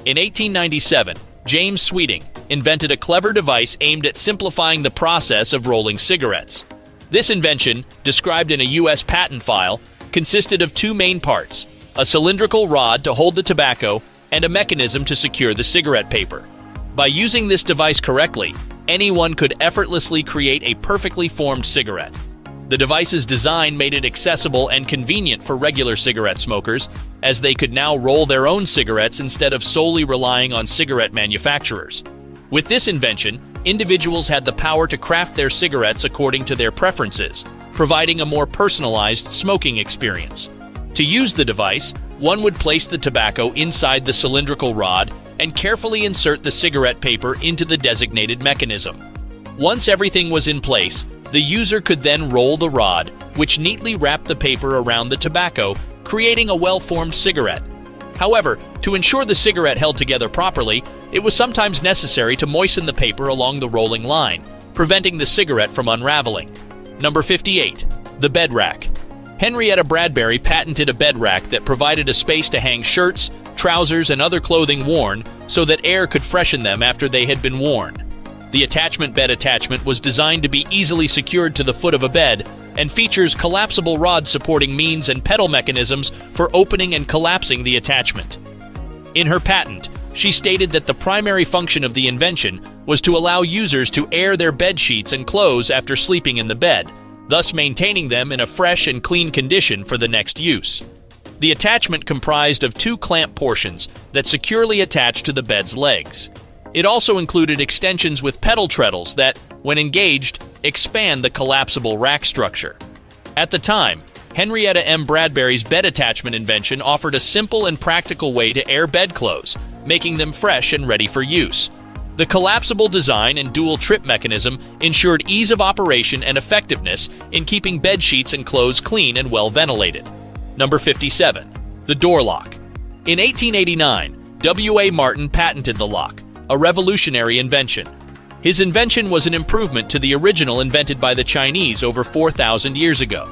In 1897, James Sweeting invented a clever device aimed at simplifying the process of rolling cigarettes. This invention, described in a U.S. patent file, consisted of 2 main parts: a cylindrical rod to hold the tobacco and a mechanism to secure the cigarette paper. By using this device correctly, anyone could effortlessly create a perfectly formed cigarette. The device's design made it accessible and convenient for regular cigarette smokers, as they could now roll their own cigarettes instead of solely relying on cigarette manufacturers. With this invention, individuals had the power to craft their cigarettes according to their preferences, providing a more personalized smoking experience. To use the device, one would place the tobacco inside the cylindrical rod and carefully insert the cigarette paper into the designated mechanism. Once everything was in place, the user could then roll the rod, which neatly wrapped the paper around the tobacco, creating a well-formed cigarette. However, to ensure the cigarette held together properly, it was sometimes necessary to moisten the paper along the rolling line, preventing the cigarette from unraveling. Number 58. The bed rack. Henrietta Bradbury patented a bed rack that provided a space to hang shirts, trousers, and other clothing worn so that air could freshen them after they had been worn. The attachment bed attachment was designed to be easily secured to the foot of a bed and features collapsible rod supporting means and pedal mechanisms for opening and collapsing the attachment. In her patent, she stated that the primary function of the invention was to allow users to air their bed sheets and clothes after sleeping in the bed, thus maintaining them in a fresh and clean condition for the next use. The attachment comprised of 2 clamp portions that securely attached to the bed's legs. It also included extensions with pedal treadles that, when engaged, expand the collapsible rack structure. At the time, Henrietta M. Bradbury's bed attachment invention offered a simple and practical way to air bedclothes, making them fresh and ready for use. The collapsible design and dual trip mechanism ensured ease of operation and effectiveness in keeping bed sheets and clothes clean and well ventilated. Number 57. The door lock. In 1889, W.A. Martin patented the lock, a revolutionary invention. His invention was an improvement to the original invented by the Chinese over 4,000 years ago.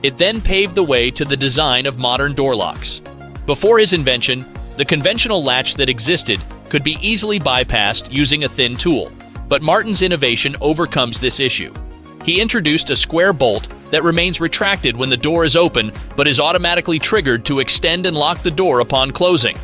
It then paved the way to the design of modern door locks. Before his invention, the conventional latch that existed could be easily bypassed using a thin tool, but Martin's innovation overcomes this issue. He introduced a square bolt that remains retracted when the door is open but is automatically triggered to extend and lock the door upon closing.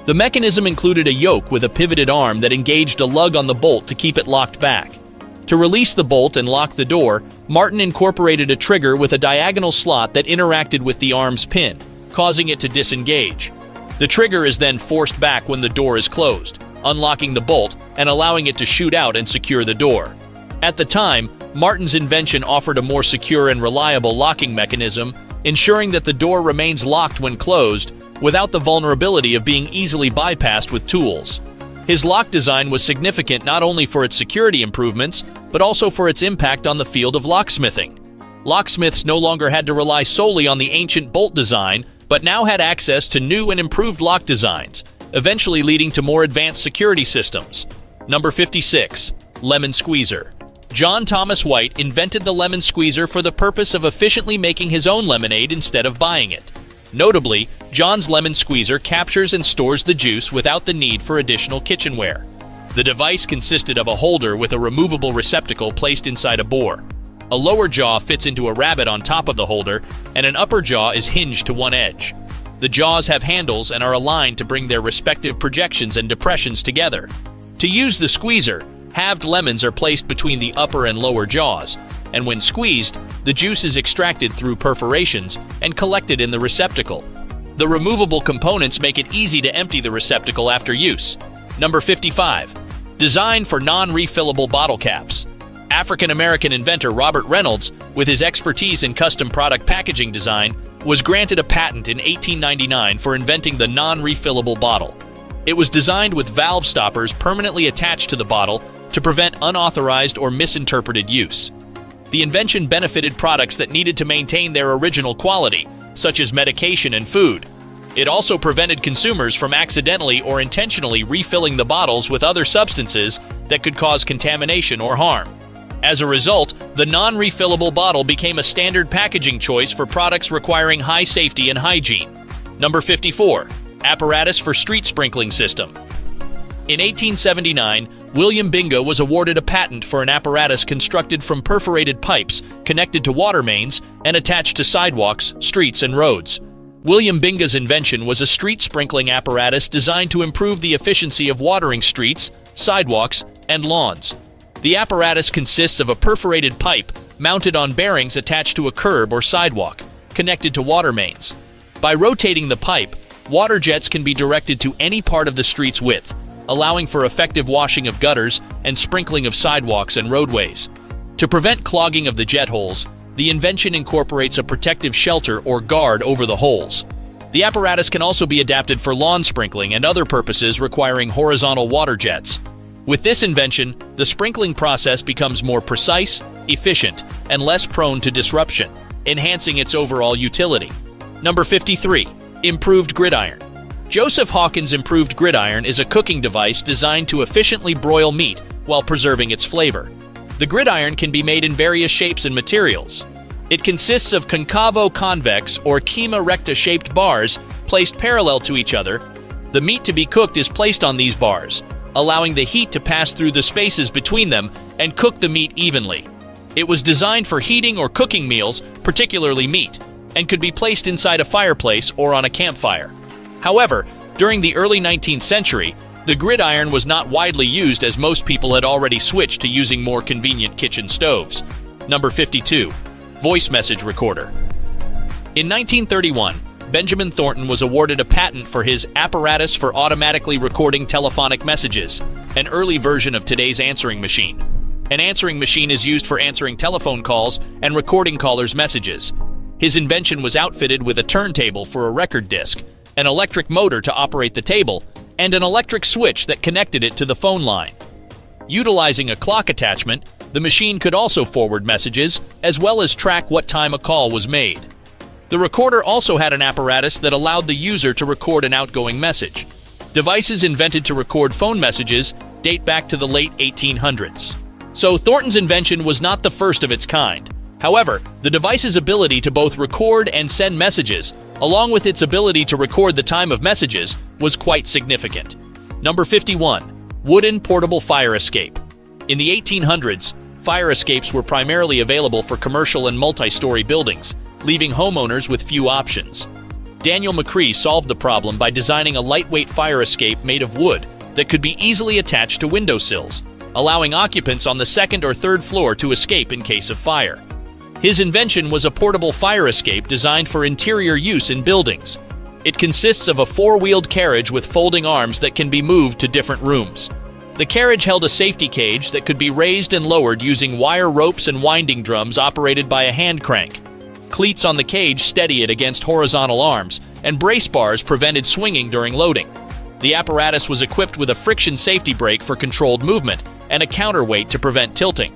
The mechanism included a yoke with a pivoted arm that engaged a lug on the bolt to keep it locked back. To release the bolt and lock the door, Martin incorporated a trigger with a diagonal slot that interacted with the arm's pin, causing it to disengage. The trigger is then forced back when the door is closed, unlocking the bolt and allowing it to shoot out and secure the door. At the time, Martin's invention offered a more secure and reliable locking mechanism, ensuring that the door remains locked when closed, without the vulnerability of being easily bypassed with tools. His lock design was significant not only for its security improvements, but also for its impact on the field of locksmithing. Locksmiths no longer had to rely solely on the ancient bolt design, but now had access to new and improved lock designs, eventually leading to more advanced security systems. Number 56. Lemon Squeezer. John Thomas White invented the lemon squeezer for the purpose of efficiently making his own lemonade instead of buying it. Notably, John's lemon squeezer captures and stores the juice without the need for additional kitchenware. The device consisted of a holder with a removable receptacle placed inside a bore. A lower jaw fits into a rabbet on top of the holder, and an upper jaw is hinged to one edge. The jaws have handles and are aligned to bring their respective projections and depressions together. To use the squeezer, halved lemons are placed between the upper and lower jaws, and when squeezed, the juice is extracted through perforations and collected in the receptacle. The removable components make it easy to empty the receptacle after use. Number 55. Designed for non-refillable bottle caps. African-American inventor Robert Reynolds, with his expertise in custom product packaging design, was granted a patent in 1899 for inventing the non-refillable bottle. It was designed with valve stoppers permanently attached to the bottle to prevent unauthorized or misinterpreted use. The invention benefited products that needed to maintain their original quality, such as medication and food. It also prevented consumers from accidentally or intentionally refilling the bottles with other substances that could cause contamination or harm. As a result, the non-refillable bottle became a standard packaging choice for products requiring high safety and hygiene. Number 54. Apparatus for street sprinkling system. In 1879, William Binga was awarded a patent for an apparatus constructed from perforated pipes connected to water mains and attached to sidewalks, streets, and roads. William Binga's invention was a street sprinkling apparatus designed to improve the efficiency of watering streets, sidewalks, and lawns. The apparatus consists of a perforated pipe mounted on bearings attached to a curb or sidewalk, connected to water mains. By rotating the pipe, water jets can be directed to any part of the street's width, allowing for effective washing of gutters and sprinkling of sidewalks and roadways. To prevent clogging of the jet holes, the invention incorporates a protective shelter or guard over the holes. The apparatus can also be adapted for lawn sprinkling and other purposes requiring horizontal water jets. With this invention, the sprinkling process becomes more precise, efficient, and less prone to disruption, enhancing its overall utility. Number 53. Improved gridiron. Joseph Hawkins' improved gridiron is a cooking device designed to efficiently broil meat while preserving its flavor. The gridiron can be made in various shapes and materials. It consists of concavo-convex or chima recta-shaped bars placed parallel to each other. The meat to be cooked is placed on these bars, allowing the heat to pass through the spaces between them and cook the meat evenly. It was designed for heating or cooking meals, particularly meat, and could be placed inside a fireplace or on a campfire. However, during the early 19th century, the gridiron was not widely used as most people had already switched to using more convenient kitchen stoves. Number 52. Voice message recorder. In 1931, Benjamin Thornton was awarded a patent for his apparatus for automatically recording telephonic messages, an early version of today's answering machine. An answering machine is used for answering telephone calls and recording callers' messages. His invention was outfitted with a turntable for a record disc, an electric motor to operate the table, and an electric switch that connected it to the phone line. Utilizing a clock attachment, the machine could also forward messages, as well as track what time a call was made. The recorder also had an apparatus that allowed the user to record an outgoing message. Devices invented to record phone messages date back to the late 1800s. So Thornton's invention was not the first of its kind. However, the device's ability to both record and send messages, along with its ability to record the time of messages, was quite significant. Number 51. Wooden portable fire escape. In the 1800s, fire escapes were primarily available for commercial and multi-story buildings, leaving homeowners with few options. Daniel McCree solved the problem by designing a lightweight fire escape made of wood that could be easily attached to windowsills, allowing occupants on the second or third floor to escape in case of fire. His invention was a portable fire escape designed for interior use in buildings. It consists of a four-wheeled carriage with folding arms that can be moved to different rooms. The carriage held a safety cage that could be raised and lowered using wire ropes and winding drums operated by a hand crank. Cleats on the cage steady it against horizontal arms, and brace bars prevented swinging during loading. The apparatus was equipped with a friction safety brake for controlled movement and a counterweight to prevent tilting.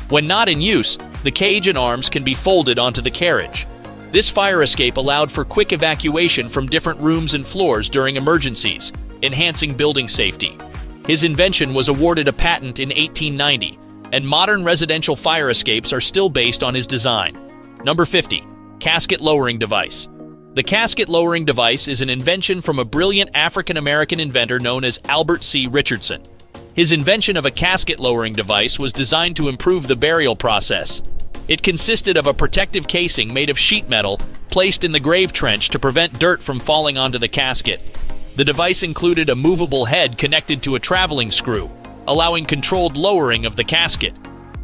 When not in use, the cage and arms can be folded onto the carriage. This fire escape allowed for quick evacuation from different rooms and floors during emergencies, enhancing building safety. His invention was awarded a patent in 1890, and modern residential fire escapes are still based on his design. Number 50. Casket lowering device. The casket lowering device is an invention from a brilliant African-American inventor known as Albert C. Richardson. His invention of a casket lowering device was designed to improve the burial process. It consisted of a protective casing made of sheet metal placed in the grave trench to prevent dirt from falling onto the casket. The device included a movable head connected to a traveling screw, allowing controlled lowering of the casket.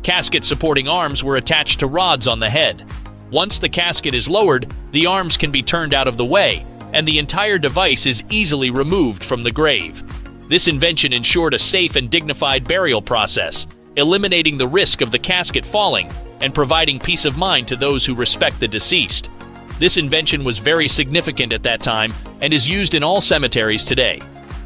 Casket supporting arms were attached to rods on the head. Once the casket is lowered, the arms can be turned out of the way, and the entire device is easily removed from the grave. This invention ensured a safe and dignified burial process, eliminating the risk of the casket falling and providing peace of mind to those who respect the deceased. This invention was very significant at that time and is used in all cemeteries today.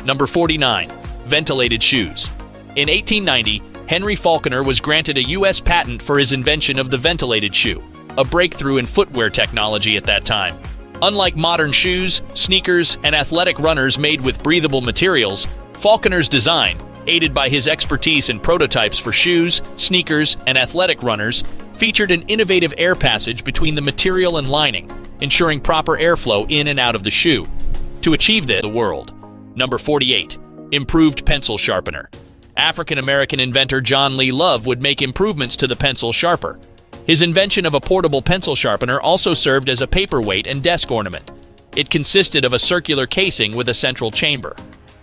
Number 49. Ventilated shoes. In 1890, Henry Falconer was granted a U.S. patent for his invention of the ventilated shoe, a breakthrough in footwear technology at that time. Unlike modern shoes, sneakers, and athletic runners made with breathable materials, Falconer's design, aided by his expertise in prototypes for shoes, sneakers, and athletic runners, featured an innovative air passage between the material and lining, ensuring proper airflow in and out of the shoe. To achieve this, the world. Number 48. Improved pencil sharpener. African-American inventor John Lee Love would make improvements to the pencil sharper. His invention of a portable pencil sharpener also served as a paperweight and desk ornament. It consisted of a circular casing with a central chamber.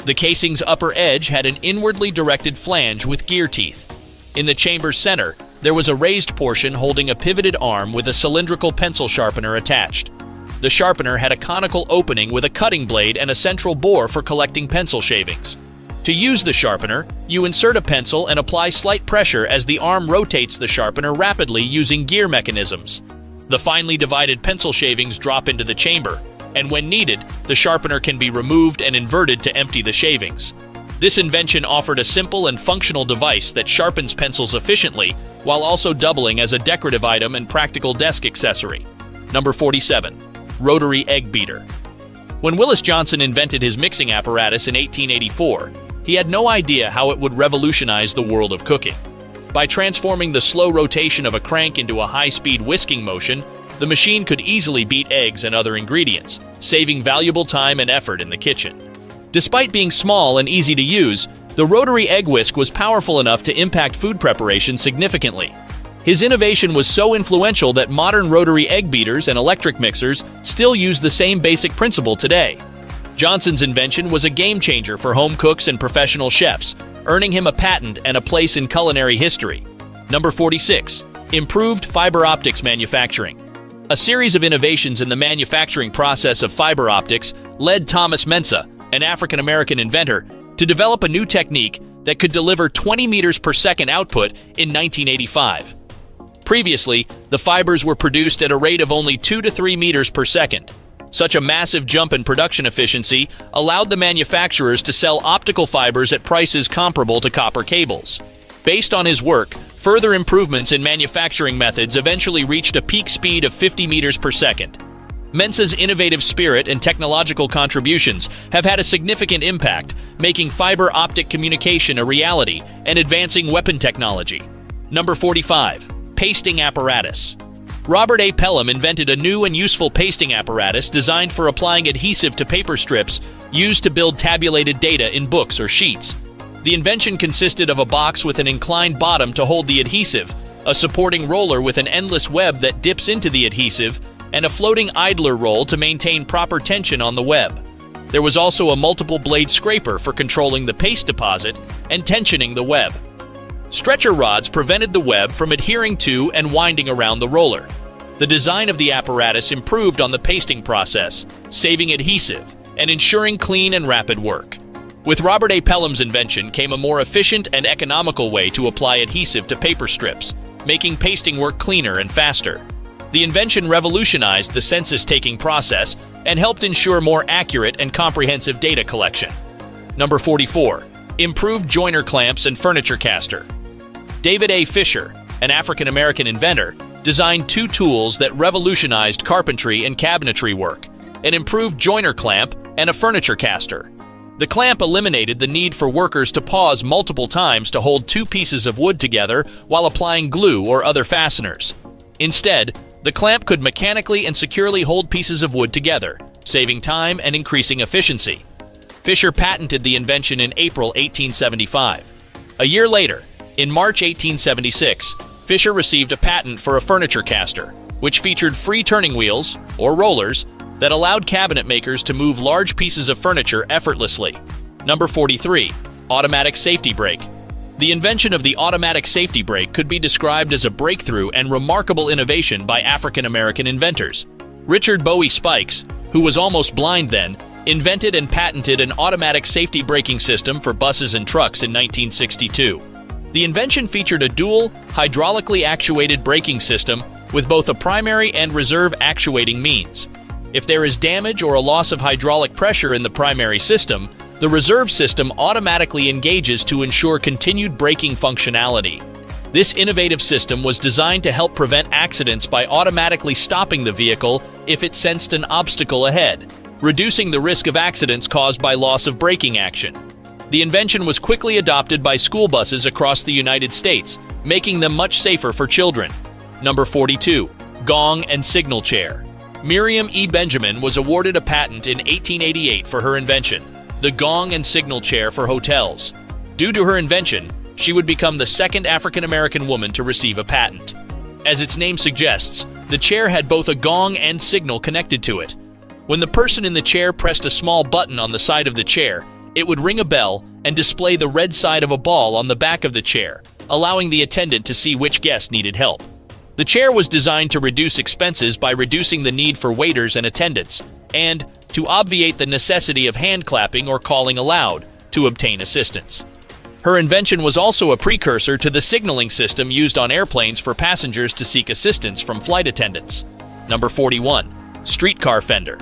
The casing's upper edge had an inwardly directed flange with gear teeth. In the chamber's center, there was a raised portion holding a pivoted arm with a cylindrical pencil sharpener attached. The sharpener had a conical opening with a cutting blade and a central bore for collecting pencil shavings. To use the sharpener, you insert a pencil and apply slight pressure as the arm rotates the sharpener rapidly using gear mechanisms. The finely divided pencil shavings drop into the chamber, and when needed, the sharpener can be removed and inverted to empty the shavings. This invention offered a simple and functional device that sharpens pencils efficiently while also doubling as a decorative item and practical desk accessory. Number 47. Rotary egg beater. When Willis Johnson invented his mixing apparatus in 1884, he had no idea how it would revolutionize the world of cooking. By transforming the slow rotation of a crank into a high-speed whisking motion, the machine could easily beat eggs and other ingredients, saving valuable time and effort in the kitchen. Despite being small and easy to use, the rotary egg whisk was powerful enough to impact food preparation significantly. His innovation was so influential that modern rotary egg beaters and electric mixers still use the same basic principle today. Johnson's invention was a game-changer for home cooks and professional chefs, earning him a patent and a place in culinary history. Number 46. Improved fiber optics manufacturing. A series of innovations in the manufacturing process of fiber optics led Thomas Mensa, an African-American inventor, to develop a new technique that could deliver 20 meters per second output in 1985. Previously, the fibers were produced at a rate of only 2 to 3 meters per second. Such a massive jump in production efficiency allowed the manufacturers to sell optical fibers at prices comparable to copper cables. Based on his work, further improvements in manufacturing methods eventually reached a peak speed of 50 meters per second. Mensa's innovative spirit and technological contributions have had a significant impact, making fiber optic communication a reality and advancing weapon technology. Number 45. Pasting apparatus. Robert A. Pelham invented a new and useful pasting apparatus designed for applying adhesive to paper strips used to build tabulated data in books or sheets. The invention consisted of a box with an inclined bottom to hold the adhesive, a supporting roller with an endless web that dips into the adhesive, and a floating idler roll to maintain proper tension on the web. There was also a multiple blade scraper for controlling the paste deposit and tensioning the web. Stretcher rods prevented the web from adhering to and winding around the roller. The design of the apparatus improved on the pasting process, saving adhesive and ensuring clean and rapid work. With Robert A. Pelham's invention came a more efficient and economical way to apply adhesive to paper strips, making pasting work cleaner and faster. The invention revolutionized the census-taking process and helped ensure more accurate and comprehensive data collection. Number 44. Improved joiner clamps and furniture caster. David A. Fisher, an African-American inventor, designed two tools that revolutionized carpentry and cabinetry work: an improved joiner clamp and a furniture caster. The clamp eliminated the need for workers to pause multiple times to hold two pieces of wood together while applying glue or other fasteners. Instead, the clamp could mechanically and securely hold pieces of wood together, saving time and increasing efficiency. Fisher patented the invention in April 1875. A year later, in March 1876, Fisher received a patent for a furniture caster, which featured free turning wheels, or rollers, that allowed cabinet makers to move large pieces of furniture effortlessly. Number 43. Automatic safety brake. The invention of the automatic safety brake could be described as a breakthrough and remarkable innovation by African-American inventors. Richard Bowie Spikes, who was almost blind then, invented and patented an automatic safety braking system for buses and trucks in 1962. The invention featured a dual, hydraulically actuated braking system with both a primary and reserve actuating means. If there is damage or a loss of hydraulic pressure in the primary system, the reserve system automatically engages to ensure continued braking functionality. This innovative system was designed to help prevent accidents by automatically stopping the vehicle if it sensed an obstacle ahead, reducing the risk of accidents caused by loss of braking action. The invention was quickly adopted by school buses across the United States, making them much safer for children. Number 42. Gong and signal chair. Miriam E. Benjamin was awarded a patent in 1888 for her invention, the gong and signal chair for hotels. Due to her invention, she would become the second African-American woman to receive a patent. As its name suggests, the chair had both a gong and signal connected to it. When the person in the chair pressed a small button on the side of the chair, it would ring a bell and display the red side of a ball on the back of the chair, allowing the attendant to see which guest needed help. The chair was designed to reduce expenses by reducing the need for waiters and attendants, and to obviate the necessity of hand clapping or calling aloud to obtain assistance. Her invention was also a precursor to the signaling system used on airplanes for passengers to seek assistance from flight attendants. Number 41. Streetcar fender.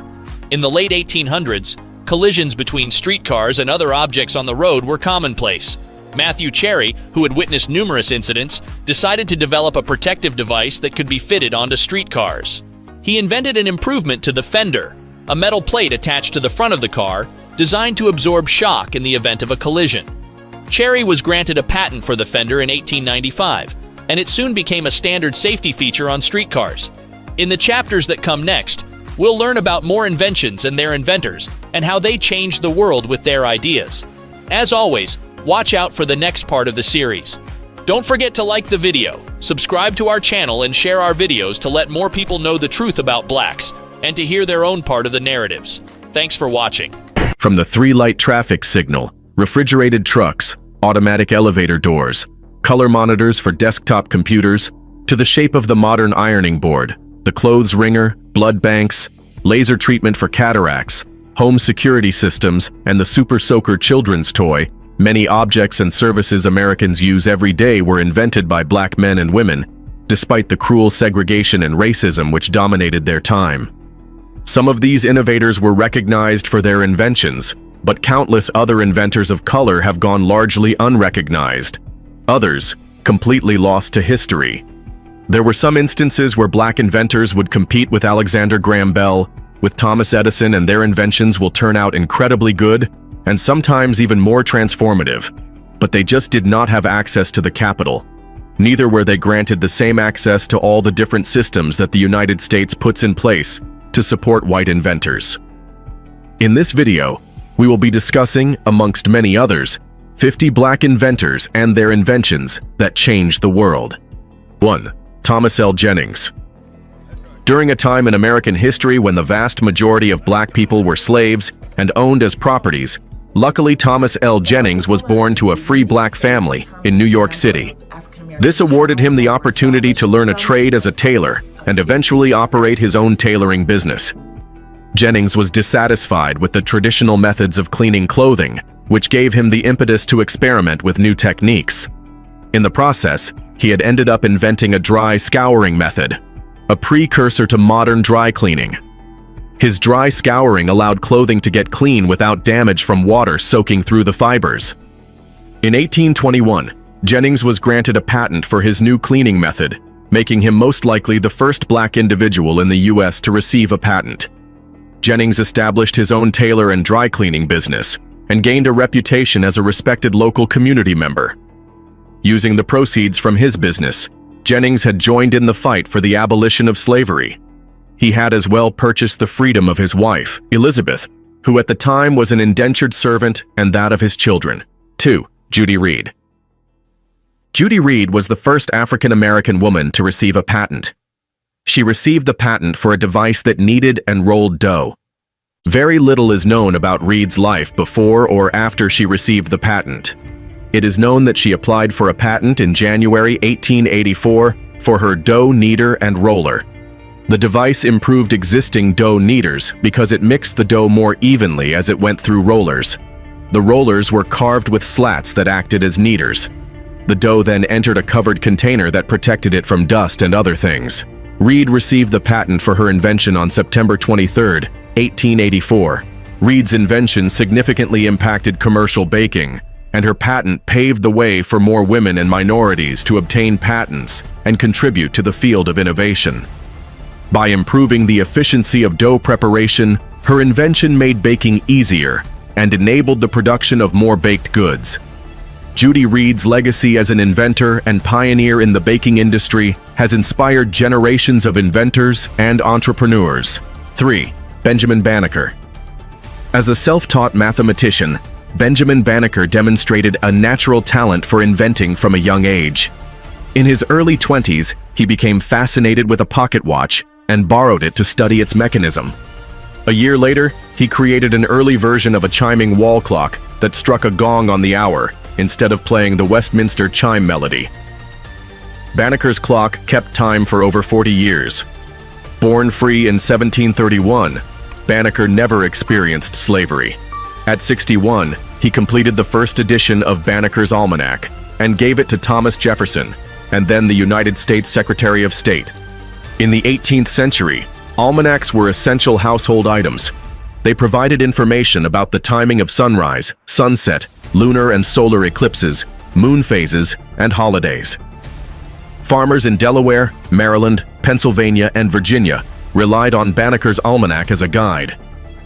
In the late 1800s, collisions between streetcars and other objects on the road were commonplace. Matthew Cherry, who had witnessed numerous incidents, decided to develop a protective device that could be fitted onto streetcars. He invented an improvement to the fender, a metal plate attached to the front of the car, designed to absorb shock in the event of a collision. Cherry was granted a patent for the fender in 1895, and it soon became a standard safety feature on streetcars. In the chapters that come next, we'll learn about more inventions and their inventors, and how they changed the world with their ideas. As always, watch out for the next part of the series. Don't forget to like the video, subscribe to our channel, and share our videos to let more people know the truth about blacks and to hear their own part of the narratives. Thanks for watching. From the 3-light traffic signal, refrigerated trucks, automatic elevator doors, color monitors for desktop computers, to the shape of the modern ironing board, the clothes wringer, blood banks, laser treatment for cataracts, home security systems, and the Super Soaker children's toy, many objects and services Americans use every day were invented by black men and women, despite the cruel segregation and racism which dominated their time. Some of these innovators were recognized for their inventions, but countless other inventors of color have gone largely unrecognized. Others, completely lost to history. There were some instances where black inventors would compete with Alexander Graham Bell, with Thomas Edison, and their inventions will turn out incredibly good, and sometimes even more transformative, but they just did not have access to the capital. Neither were they granted the same access to all the different systems that the United States puts in place to support white inventors. In this video, we will be discussing, amongst many others, 50 black inventors and their inventions that changed the world. 1. Thomas L. Jennings. During a time in American history when the vast majority of black people were slaves and owned as properties, luckily Thomas L. Jennings was born to a free black family in New York City. This awarded him the opportunity to learn a trade as a tailor and eventually operate his own tailoring business. Jennings was dissatisfied with the traditional methods of cleaning clothing, which gave him the impetus to experiment with new techniques. In the process, he had ended up inventing a dry scouring method, a precursor to modern dry cleaning. His dry scouring allowed clothing to get clean without damage from water soaking through the fibers. In 1821, Jennings was granted a patent for his new cleaning method, making him most likely the first black individual in the U.S. to receive a patent. Jennings established his own tailor and dry cleaning business and gained a reputation as a respected local community member. Using the proceeds from his business, Jennings had joined in the fight for the abolition of slavery. He had as well purchased the freedom of his wife, Elizabeth, who at the time was an indentured servant, and that of his children. 2. Judy Reed. Judy Reed was the first African-American woman to receive a patent. She received the patent for a device that kneaded and rolled dough. Very little is known about Reed's life before or after she received the patent. It is known that she applied for a patent in January 1884 for her dough kneader and roller. The device improved existing dough kneaders because it mixed the dough more evenly as it went through rollers. The rollers were carved with slats that acted as kneaders. The dough then entered a covered container that protected it from dust and other things. Reed received the patent for her invention on September 23, 1884. Reed's invention significantly impacted commercial baking, and her patent paved the way for more women and minorities to obtain patents and contribute to the field of innovation. By improving the efficiency of dough preparation, her invention made baking easier and enabled the production of more baked goods. Judy Reed's legacy as an inventor and pioneer in the baking industry has inspired generations of inventors and entrepreneurs. 3. Benjamin Banneker. As a self-taught mathematician, Benjamin Banneker demonstrated a natural talent for inventing from a young age. In his early 20s, he became fascinated with a pocket watch and borrowed it to study its mechanism. A year later, he created an early version of a chiming wall clock that struck a gong on the hour instead of playing the Westminster chime melody. Banneker's clock kept time for over 40 years. Born free in 1731, Banneker never experienced slavery. At 61, he completed the first edition of Banneker's Almanac and gave it to Thomas Jefferson, and then the United States Secretary of State. In the 18th century, almanacs were essential household items. They provided information about the timing of sunrise, sunset, lunar and solar eclipses, moon phases, and holidays. Farmers in Delaware, Maryland, Pennsylvania, and Virginia relied on Banneker's Almanac as a guide.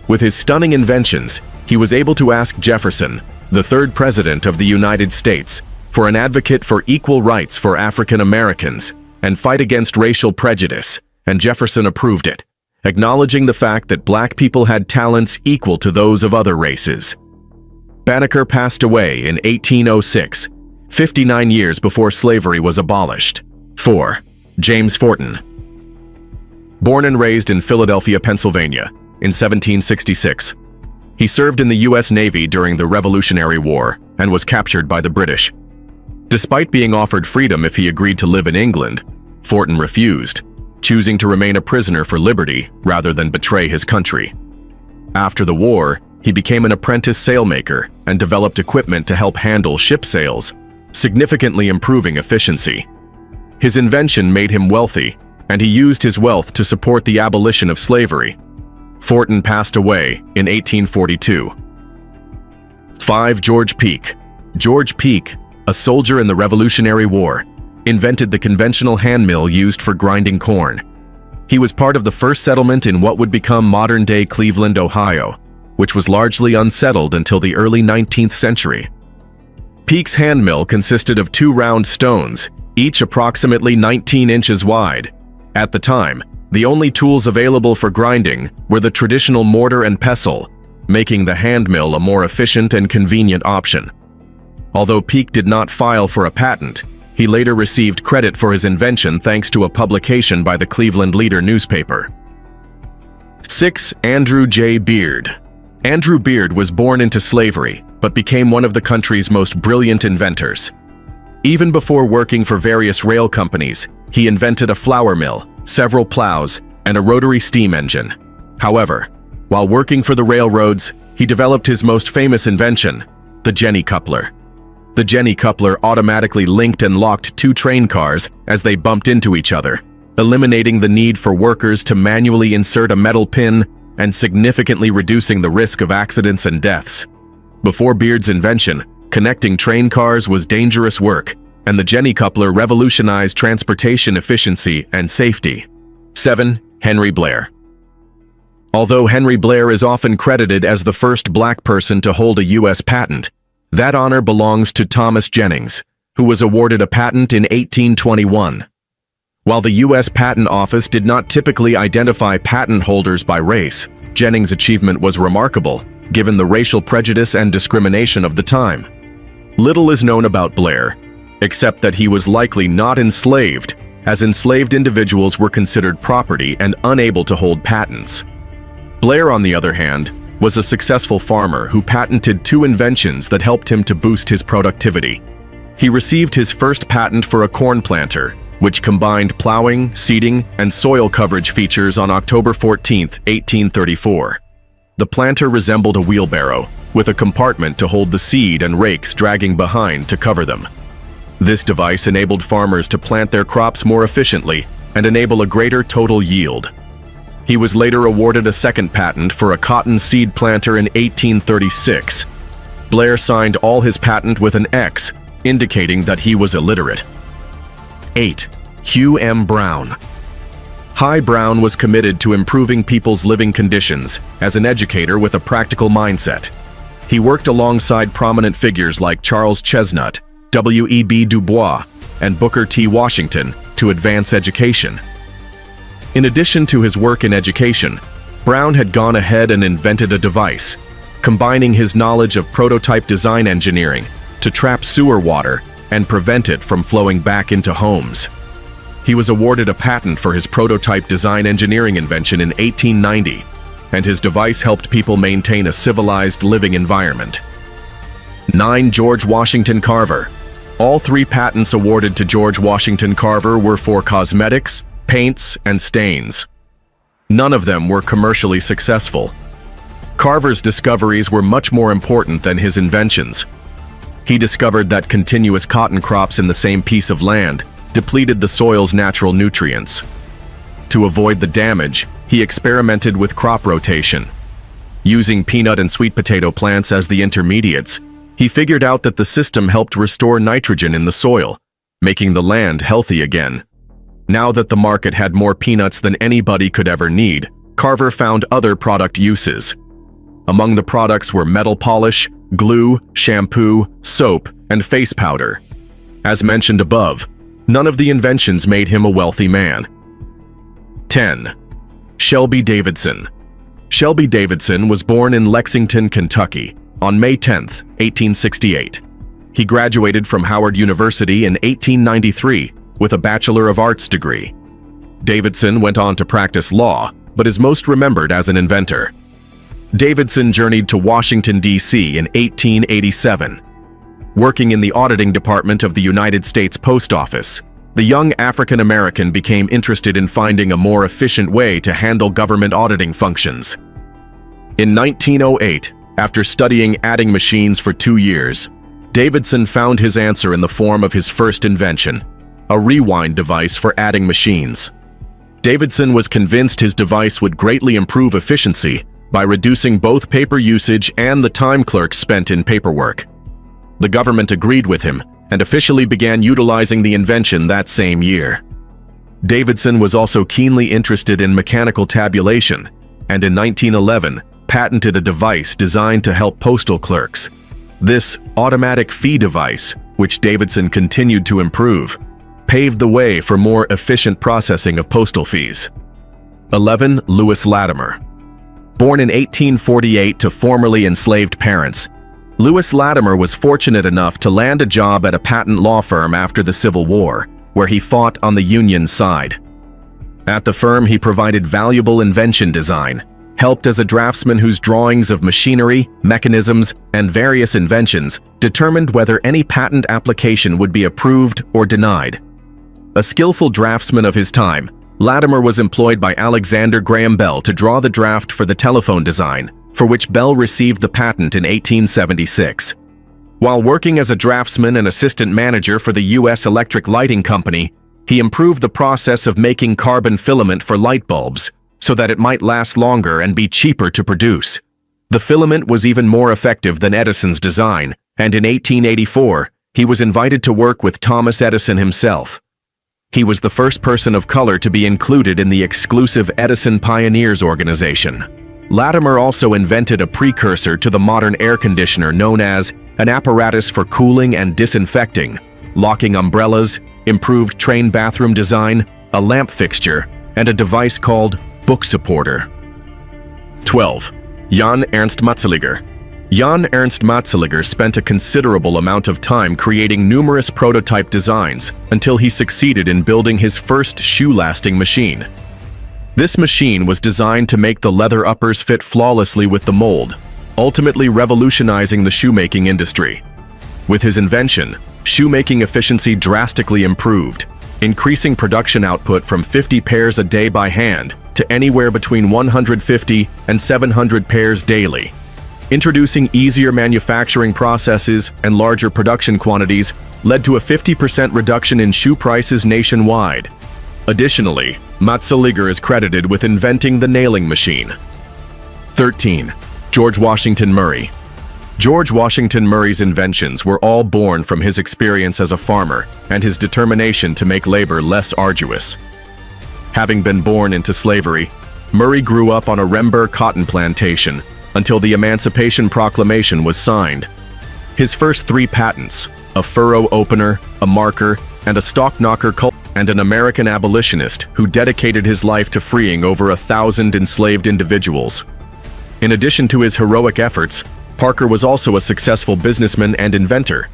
With his stunning inventions, he was able to ask Jefferson, the third president of the United States, for an advocate for equal rights for African Americans and fight against racial prejudice, and Jefferson approved it, acknowledging the fact that black people had talents equal to those of other races. Banneker passed away in 1806, 59 years before slavery was abolished. 4. James Forten. Born and raised in Philadelphia, Pennsylvania, in 1766. He served in the U.S. Navy during the Revolutionary War and was captured by the British. Despite being offered freedom if he agreed to live in England, Forten refused, choosing to remain a prisoner for liberty rather than betray his country. After the war, he became an apprentice sailmaker and developed equipment to help handle ship sails, significantly improving efficiency. His invention made him wealthy, and he used his wealth to support the abolition of slavery. Forten passed away in 1842. 5. George Peake. George Peake, a soldier in the Revolutionary War, invented the conventional hand mill used for grinding corn. He was part of the first settlement in what would become modern-day Cleveland, Ohio, which was largely unsettled until the early 19th century. Peake's hand mill consisted of 2 round stones, each approximately 19 inches wide. At the time, the only tools available for grinding were the traditional mortar and pestle, making the hand mill a more efficient and convenient option. Although Peake did not file for a patent, he later received credit for his invention thanks to a publication by the Cleveland Leader newspaper. 6. Andrew J. Beard. Andrew Beard was born into slavery, but became one of the country's most brilliant inventors. Even before working for various rail companies, he invented a flour mill, several plows, and a rotary steam engine. However, while working for the railroads, he developed his most famous invention, the Jenny coupler. The Jenny coupler automatically linked and locked 2 train cars as they bumped into each other, eliminating the need for workers to manually insert a metal pin and significantly reducing the risk of accidents and deaths. Before Beard's invention, connecting train cars was dangerous work, and the Jenny coupler revolutionized transportation efficiency and safety. 7. Henry Blair. Although Henry Blair is often credited as the first black person to hold a U.S. patent, that honor belongs to Thomas Jennings, who was awarded a patent in 1821. While the U.S. Patent Office did not typically identify patent holders by race, Jennings' achievement was remarkable, given the racial prejudice and discrimination of the time. Little is known about Blair, except that he was likely not enslaved, as enslaved individuals were considered property and unable to hold patents. Blair, on the other hand, was a successful farmer who patented 2 inventions that helped him to boost his productivity. He received his first patent for a corn planter, which combined plowing, seeding, and soil coverage features on October 14, 1834. The planter resembled a wheelbarrow, with a compartment to hold the seed and rakes dragging behind to cover them. This device enabled farmers to plant their crops more efficiently and enable a greater total yield. He was later awarded a second patent for a cotton seed planter in 1836. Blair signed all his patent with an X, indicating that he was illiterate. 8. Hugh M. Brown. High Brown was committed to improving people's living conditions as an educator with a practical mindset. He worked alongside prominent figures like Charles Chesnut, W.E.B. Du Bois, and Booker T. Washington to advance education. In addition to his work in education, Brown had gone ahead and invented a device, combining his knowledge of prototype design engineering to trap sewer water and prevent it from flowing back into homes. He was awarded a patent for his prototype design engineering invention in 1890, and his device helped people maintain a civilized living environment. 9. George Washington Carver. All 3 patents awarded to George Washington Carver were for cosmetics, paints, and stains. None of them were commercially successful. Carver's discoveries were much more important than his inventions. He discovered that continuous cotton crops in the same piece of land depleted the soil's natural nutrients. To avoid the damage, he experimented with crop rotation. Using peanut and sweet potato plants as the intermediates, he figured out that the system helped restore nitrogen in the soil, making the land healthy again. Now that the market had more peanuts than anybody could ever need, Carver found other product uses. Among the products were metal polish, glue, shampoo, soap, and face powder. As mentioned above, none of the inventions made him a wealthy man. 10. Shelby Davidson. Shelby Davidson was born in Lexington, Kentucky, on May 10, 1868. He graduated from Howard University in 1893 with a Bachelor of Arts degree. Davidson went on to practice law, but is most remembered as an inventor. Davidson journeyed to Washington, D.C. in 1887. Working in the auditing department of the United States Post Office, the young African-American became interested in finding a more efficient way to handle government auditing functions. In 1908, after studying adding machines for 2 years, Davidson found his answer in the form of his first invention, a rewind device for adding machines. Davidson was convinced his device would greatly improve efficiency by reducing both paper usage and the time clerks spent in paperwork. The government agreed with him and officially began utilizing the invention that same year. Davidson was also keenly interested in mechanical tabulation, and in 1911 patented a device designed to help postal clerks. This automatic fee device, which Davidson continued to improve, paved the way for more efficient processing of postal fees. 11. Lewis Latimer. Born in 1848 to formerly enslaved parents, Lewis Latimer was fortunate enough to land a job at a patent law firm after the Civil War, where he fought on the Union side. At the firm, he provided valuable invention design, helped as a draftsman whose drawings of machinery, mechanisms, and various inventions determined whether any patent application would be approved or denied. A skillful draftsman of his time, Latimer was employed by Alexander Graham Bell to draw the draft for the telephone design, for which Bell received the patent in 1876. While working as a draftsman and assistant manager for the U.S. Electric Lighting Company, he improved the process of making carbon filament for light bulbs so that it might last longer and be cheaper to produce. The filament was even more effective than Edison's design, and in 1884, he was invited to work with Thomas Edison himself. He was the first person of color to be included in the exclusive Edison Pioneers organization. Latimer also invented a precursor to the modern air conditioner known as an apparatus for cooling and disinfecting, locking umbrellas, improved train bathroom design, a lamp fixture, and a device called book supporter. 12. Jan Ernst Matzeliger. Jan Ernst Matzeliger spent a considerable amount of time creating numerous prototype designs until he succeeded in building his first shoe-lasting machine. This machine was designed to make the leather uppers fit flawlessly with the mold, ultimately revolutionizing the shoemaking industry. With his invention, shoemaking efficiency drastically improved, increasing production output from 50 pairs a day by hand to anywhere between 150 and 700 pairs daily. Introducing easier manufacturing processes and larger production quantities led to a 50% reduction in shoe prices nationwide. Additionally, Matzeliger is credited with inventing the nailing machine. 13. George Washington Murray. George Washington Murray's inventions were all born from his experience as a farmer and his determination to make labor less arduous. Having been born into slavery, Murray grew up on a Rember cotton plantation until the Emancipation Proclamation was signed. His first 3 patents, a furrow opener, a marker, and a stock knocker, and an American abolitionist who dedicated his life to freeing over 1,000 enslaved individuals. In addition to his heroic efforts, Parker was also a successful businessman and inventor.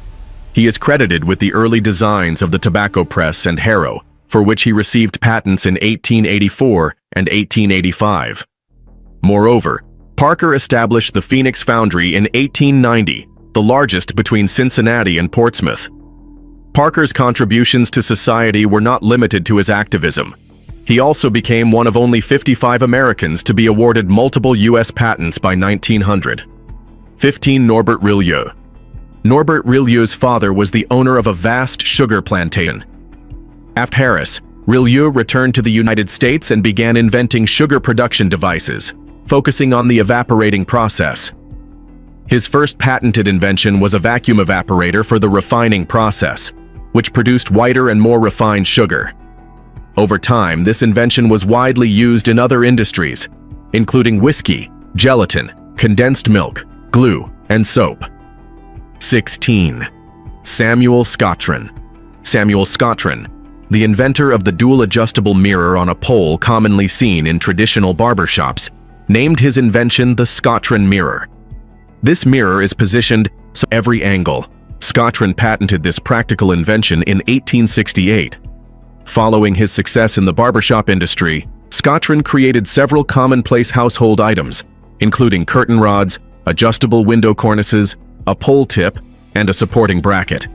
He is credited with the early designs of the tobacco press and harrow, for which he received patents in 1884 and 1885. Moreover, Parker established the Phoenix Foundry in 1890, the largest between Cincinnati and Portsmouth. Parker's contributions to society were not limited to his activism. He also became one of only 55 Americans to be awarded multiple U.S. patents by 1900. 15. Norbert Rillieux. Norbert Rillieux's father was the owner of a vast sugar plantation. After Paris, Rillieux returned to the United States and began inventing sugar production devices, focusing on the evaporating process. His first patented invention was a vacuum evaporator for the refining process, which produced whiter and more refined sugar. Over time, this invention was widely used in other industries, including whiskey, gelatin, condensed milk, glue, and soap. 16. Samuel Scottron. Samuel Scottron, the inventor of the dual adjustable mirror on a pole commonly seen in traditional barbershops, named his invention the Scottron mirror. This mirror is positioned so every angle. Scottron patented this practical invention in 1868. Following his success in the barbershop industry, Scottron created several commonplace household items, including curtain rods, adjustable window cornices, a pole tip, and a supporting bracket.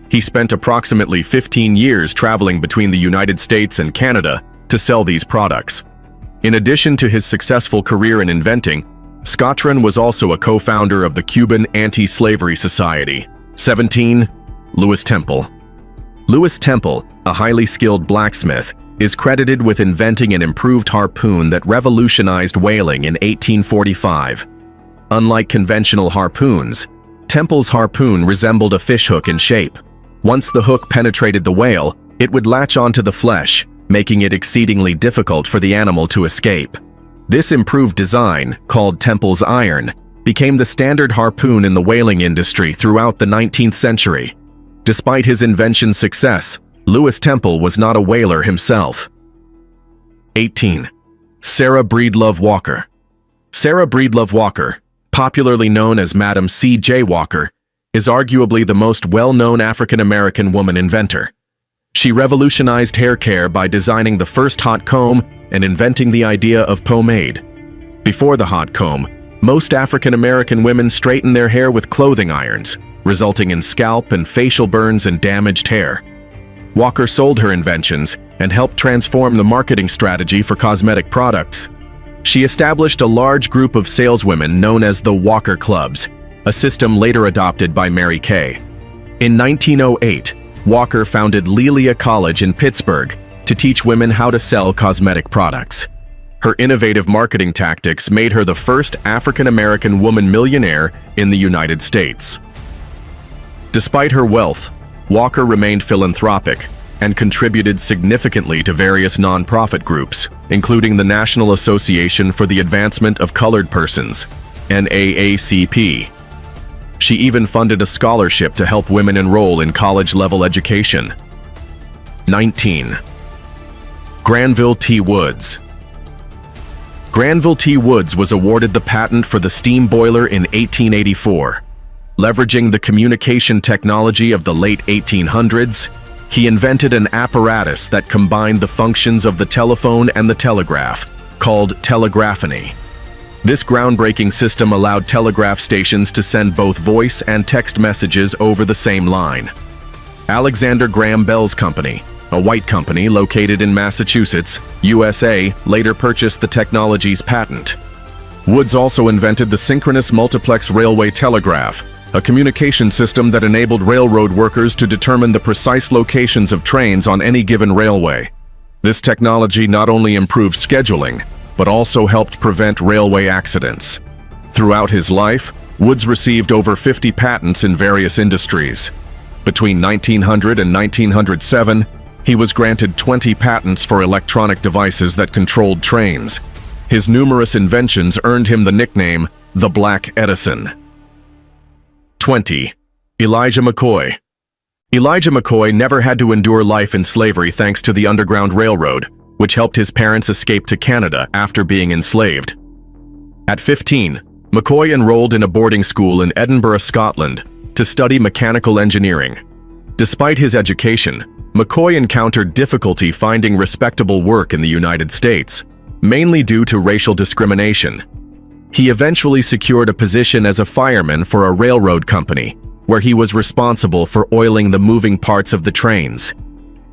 He spent approximately 15 years traveling between the United States and Canada to sell these products. In addition to his successful career in inventing, Scottron was also a co-founder of the Cuban Anti-Slavery Society. 17. Lewis Temple. Lewis Temple, a highly skilled blacksmith, is credited with inventing an improved harpoon that revolutionized whaling in 1845. Unlike conventional harpoons, Temple's harpoon resembled a fishhook in shape. Once the hook penetrated the whale, it would latch onto the flesh, making it exceedingly difficult for the animal to escape. This improved design, called Temple's iron, became the standard harpoon in the whaling industry throughout the 19th century. Despite his invention's success, Lewis Temple was not a whaler himself. 18. Sarah Breedlove Walker. Sarah Breedlove Walker, popularly known as Madam C.J. Walker, is arguably the most well-known African-American woman inventor. She revolutionized hair care by designing the first hot comb and inventing the idea of pomade. Before the hot comb, most African-American women straightened their hair with clothing irons, resulting in scalp and facial burns and damaged hair. Walker sold her inventions and helped transform the marketing strategy for cosmetic products. She established a large group of saleswomen known as the Walker Clubs, a system later adopted by Mary Kay. In 1908, Walker founded Lelia College in Pittsburgh to teach women how to sell cosmetic products. Her innovative marketing tactics made her the first African-American woman millionaire in the United States. Despite her wealth, Walker remained philanthropic and contributed significantly to various non-profit groups, including the National Association for the Advancement of Colored Persons, NAACP. She even funded a scholarship to help women enroll in college-level education. 19. Granville T. Woods. Granville T. Woods was awarded the patent for the steam boiler in 1884. Leveraging the communication technology of the late 1800s, he invented an apparatus that combined the functions of the telephone and the telegraph, called telegraphony. This groundbreaking system allowed telegraph stations to send both voice and text messages over the same line. Alexander Graham Bell's company, a white company located in Massachusetts, USA, later purchased the technology's patent. Woods also invented the synchronous multiplex railway telegraph, a communication system that enabled railroad workers to determine the precise locations of trains on any given railway. This technology not only improved scheduling, but also helped prevent railway accidents. Throughout his life, Woods received over 50 patents in various industries. Between 1900 and 1907, he was granted 20 patents for electronic devices that controlled trains. His numerous inventions earned him the nickname, the Black Edison. 20. Elijah McCoy. Elijah McCoy never had to endure life in slavery thanks to the Underground Railroad, which helped his parents escape to Canada after being enslaved. At 15, McCoy enrolled in a boarding school in Edinburgh, Scotland, to study mechanical engineering. Despite his education, McCoy encountered difficulty finding respectable work in the United States, mainly due to racial discrimination. He eventually secured a position as a fireman for a railroad company, where he was responsible for oiling the moving parts of the trains.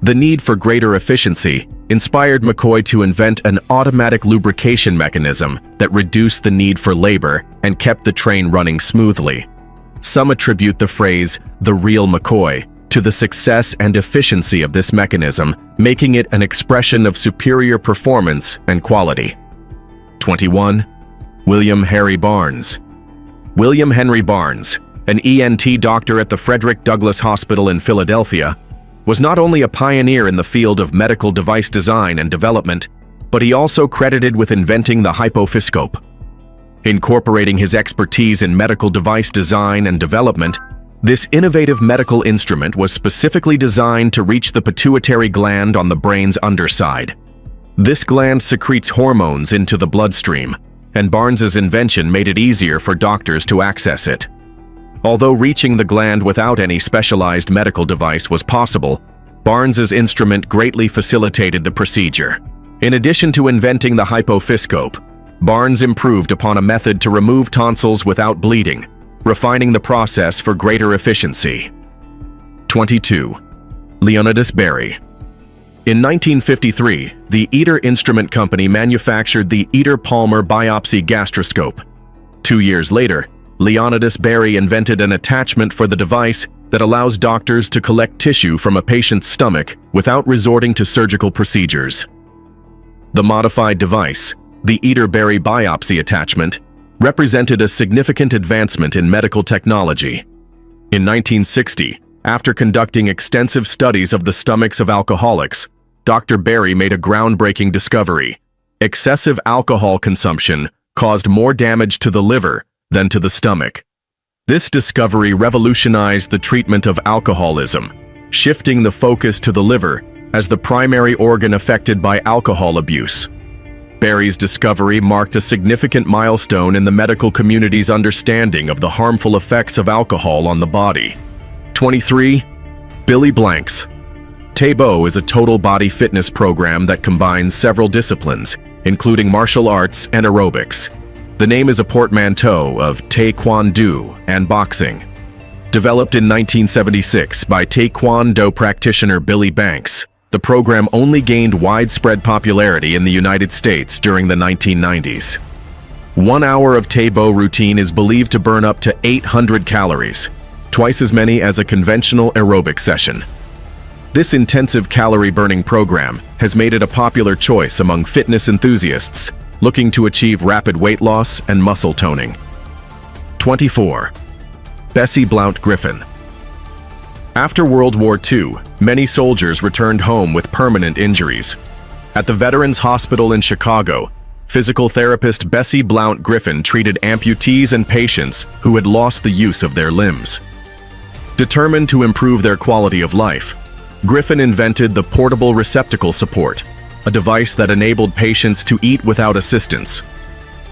The need for greater efficiency inspired McCoy to invent an automatic lubrication mechanism that reduced the need for labor and kept the train running smoothly. Some attribute the phrase, "the real McCoy," to the success and efficiency of this mechanism, making it an expression of superior performance and quality. 21. William Henry Barnes. William Henry Barnes, an ENT doctor at the Frederick Douglass Hospital in Philadelphia, was not only a pioneer in the field of medical device design and development, but he also credited with inventing the hypophiscope. Incorporating his expertise in medical device design and development, this innovative medical instrument was specifically designed to reach the pituitary gland on the brain's underside. This gland secretes hormones into the bloodstream, and Barnes's invention made it easier for doctors to access it. Although reaching the gland without any specialized medical device was possible, Barnes's instrument greatly facilitated the procedure. In addition to inventing the hypophiscope, Barnes improved upon a method to remove tonsils without bleeding, refining the process for greater efficiency. 22. Leonidas Berry. In 1953, the Eater Instrument Company manufactured the Eater-Palmer biopsy gastroscope. 2 years later, Leonidas Berry invented an attachment for the device that allows doctors to collect tissue from a patient's stomach without resorting to surgical procedures. The modified device, the Eater-Berry biopsy attachment, represented a significant advancement in medical technology. In 1960, after conducting extensive studies of the stomachs of alcoholics, Dr. Berry made a groundbreaking discovery. Excessive alcohol consumption caused more damage to the liver than to the stomach. This discovery revolutionized the treatment of alcoholism, shifting the focus to the liver as the primary organ affected by alcohol abuse. Berry's discovery marked a significant milestone in the medical community's understanding of the harmful effects of alcohol on the body. 23. Billy Blanks. Taebo is a total body fitness program that combines several disciplines, including martial arts and aerobics. The name is a portmanteau of Taekwondo and boxing. Developed in 1976 by Taekwondo practitioner Billy Blanks, the program only gained widespread popularity in the United States during the 1990s. 1 hour of Taebo routine is believed to burn up to 800 calories, twice as many as a conventional aerobic session. This intensive calorie-burning program has made it a popular choice among fitness enthusiasts looking to achieve rapid weight loss and muscle toning. 24. Bessie Blount Griffin. After World War II, many soldiers returned home with permanent injuries. At the Veterans Hospital in Chicago, physical therapist Bessie Blount Griffin treated amputees and patients who had lost the use of their limbs. Determined to improve their quality of life, Griffin invented the portable receptacle support, a device that enabled patients to eat without assistance.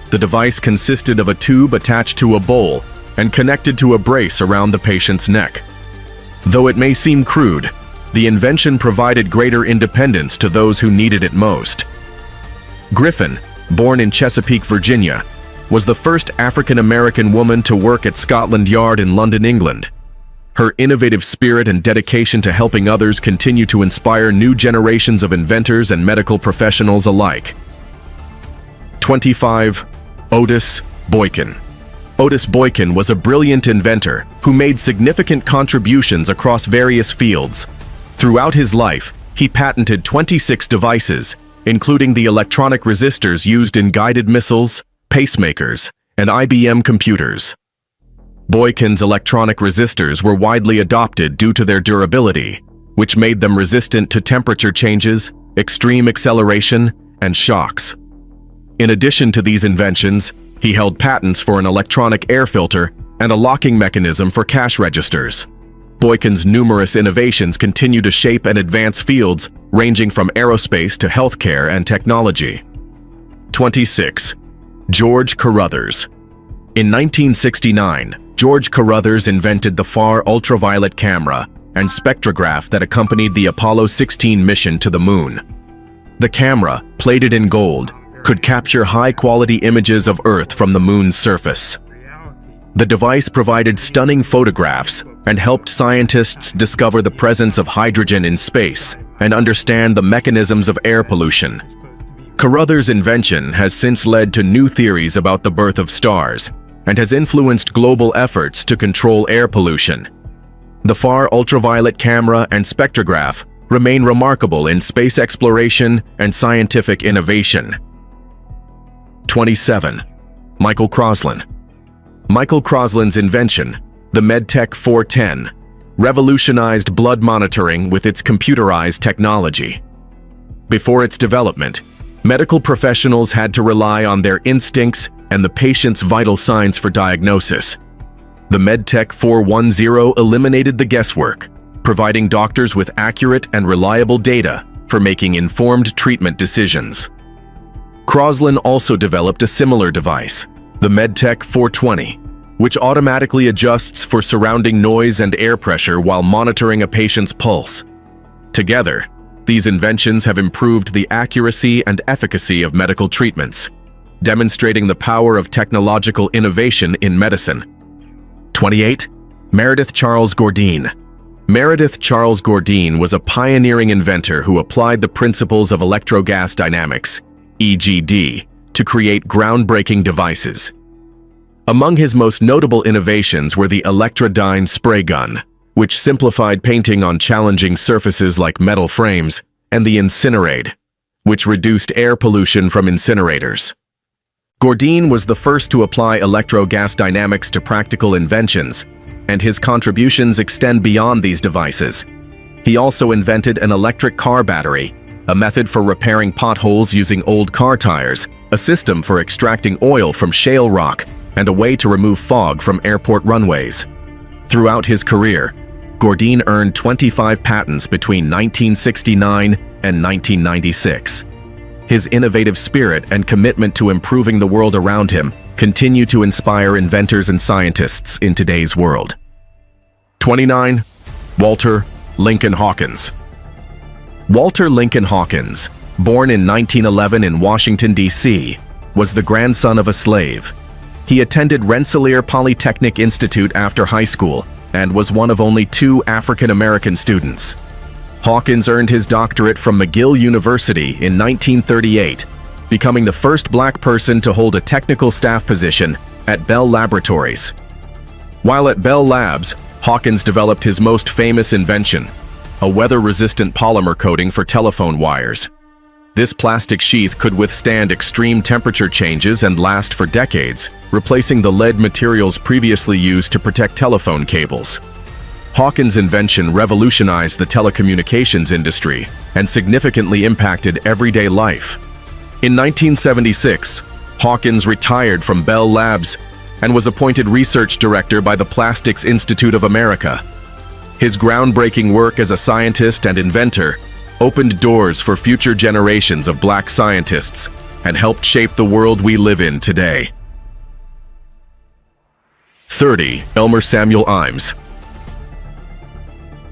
The device consisted of a tube attached to a bowl and connected to a brace around the patient's neck. Though it may seem crude, the invention provided greater independence to those who needed it most. Griffin, born in Chesapeake, Virginia, was the first African-American woman to work at Scotland Yard in London, England. Her innovative spirit and dedication to helping others continue to inspire new generations of inventors and medical professionals alike. 25. Otis Boykin. Otis Boykin was a brilliant inventor who made significant contributions across various fields. Throughout his life, he patented 26 devices, including the electronic resistors used in guided missiles, pacemakers, and IBM computers. Boykin's electronic resistors were widely adopted due to their durability, which made them resistant to temperature changes, extreme acceleration, and shocks. In addition to these inventions, he held patents for an electronic air filter and a locking mechanism for cash registers. Boykin's numerous innovations continue to shape and advance fields ranging from aerospace to healthcare and technology. 26. George Carruthers. In 1969, George Carruthers invented the far ultraviolet camera and spectrograph that accompanied the Apollo 16 mission to the moon. The camera, plated in gold, could capture high-quality images of Earth from the moon's surface. The device provided stunning photographs and helped scientists discover the presence of hydrogen in space and understand the mechanisms of air pollution. Carruthers' invention has since led to new theories about the birth of stars and has influenced global efforts to control air pollution. The far ultraviolet camera and spectrograph remain remarkable in space exploration and scientific innovation. 27. Michael Crosland. Michael Crosland's invention, the MedTech 410, revolutionized blood monitoring with its computerized technology. Before its development, medical professionals had to rely on their instincts and the patient's vital signs for diagnosis. The MedTech 410 eliminated the guesswork, providing doctors with accurate and reliable data for making informed treatment decisions. Crosland also developed a similar device, the MedTech 420, which automatically adjusts for surrounding noise and air pressure while monitoring a patient's pulse. Together, these inventions have improved the accuracy and efficacy of medical treatments, demonstrating the power of technological innovation in medicine. 28. Meredith Charles Gourdine. Meredith Charles Gourdine was a pioneering inventor who applied the principles of electrogas dynamics, EGD, to create groundbreaking devices. Among his most notable innovations were the Electrodyne spray gun, which simplified painting on challenging surfaces like metal frames, and the Incinerate, which reduced air pollution from incinerators. Gourdine was the first to apply electrogas dynamics to practical inventions, and his contributions extend beyond these devices. He also invented an electric car battery, a method for repairing potholes using old car tires, a system for extracting oil from shale rock, and a way to remove fog from airport runways. Throughout his career, Gourdine earned 25 patents between 1969 and 1996. His innovative spirit and commitment to improving the world around him continue to inspire inventors and scientists in today's world. 29. Walter Lincoln Hawkins. Walter Lincoln Hawkins, born in 1911 in Washington, D.C., was the grandson of a slave. He attended Rensselaer Polytechnic Institute after high school and was one of only 2 African-American students. Hawkins earned his doctorate from McGill University in 1938, becoming the first black person to hold a technical staff position at Bell Laboratories. While at Bell Labs, Hawkins developed his most famous invention, a weather-resistant polymer coating for telephone wires. This plastic sheath could withstand extreme temperature changes and last for decades, replacing the lead materials previously used to protect telephone cables. Hawkins' invention revolutionized the telecommunications industry and significantly impacted everyday life. In 1976, Hawkins retired from Bell Labs and was appointed research director by the Plastics Institute of America. His groundbreaking work as a scientist and inventor opened doors for future generations of black scientists and helped shape the world we live in today. 30. Elmer Samuel Imes.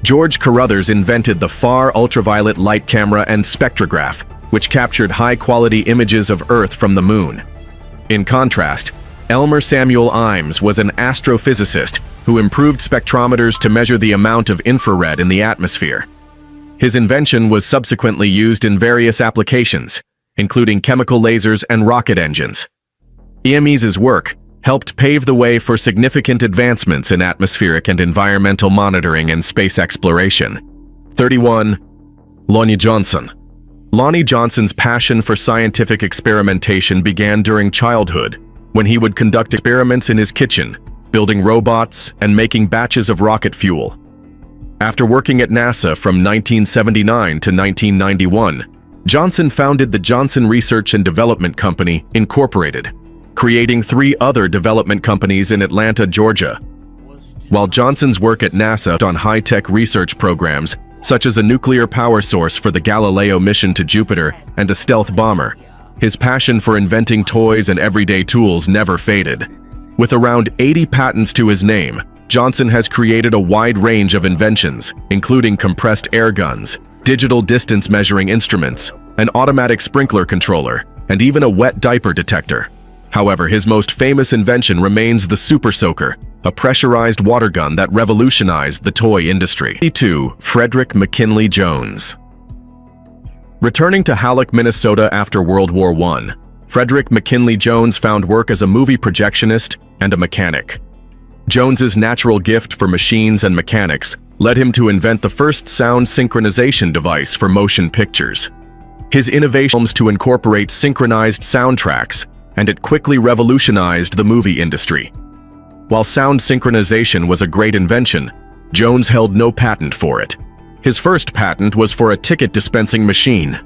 George Carruthers invented the far ultraviolet light camera and spectrograph, which captured high-quality images of Earth from the moon. In contrast, Elmer Samuel Imes was an astrophysicist who improved spectrometers to measure the amount of infrared in the atmosphere. His invention was subsequently used in various applications, including chemical lasers and rocket engines. Imes's work helped pave the way for significant advancements in atmospheric and environmental monitoring and space exploration. 31. Lonnie Johnson. Lonnie Johnson's passion for scientific experimentation began during childhood, when he would conduct experiments in his kitchen, building robots and making batches of rocket fuel. After working at NASA from 1979 to 1991, Johnson founded the Johnson Research and Development Company, Incorporated, creating 3 other development companies in Atlanta, Georgia. While Johnson's work at NASA on high-tech research programs, such as a nuclear power source for the Galileo mission to Jupiter and a stealth bomber, his passion for inventing toys and everyday tools never faded. With around 80 patents to his name, Johnson has created a wide range of inventions, including compressed air guns, digital distance measuring instruments, an automatic sprinkler controller, and even a wet diaper detector. However, his most famous invention remains the Super Soaker, a pressurized water gun that revolutionized the toy industry. 2. Frederick McKinley Jones. Returning to Halleck, Minnesota after World War I, Frederick McKinley Jones found work as a movie projectionist and a mechanic. Jones's natural gift for machines and mechanics led him to invent the first sound synchronization device for motion pictures. His innovations to incorporate synchronized soundtracks, and it quickly revolutionized the movie industry. While sound synchronization was a great invention, Jones held no patent for it. His first patent was for a ticket dispensing machine.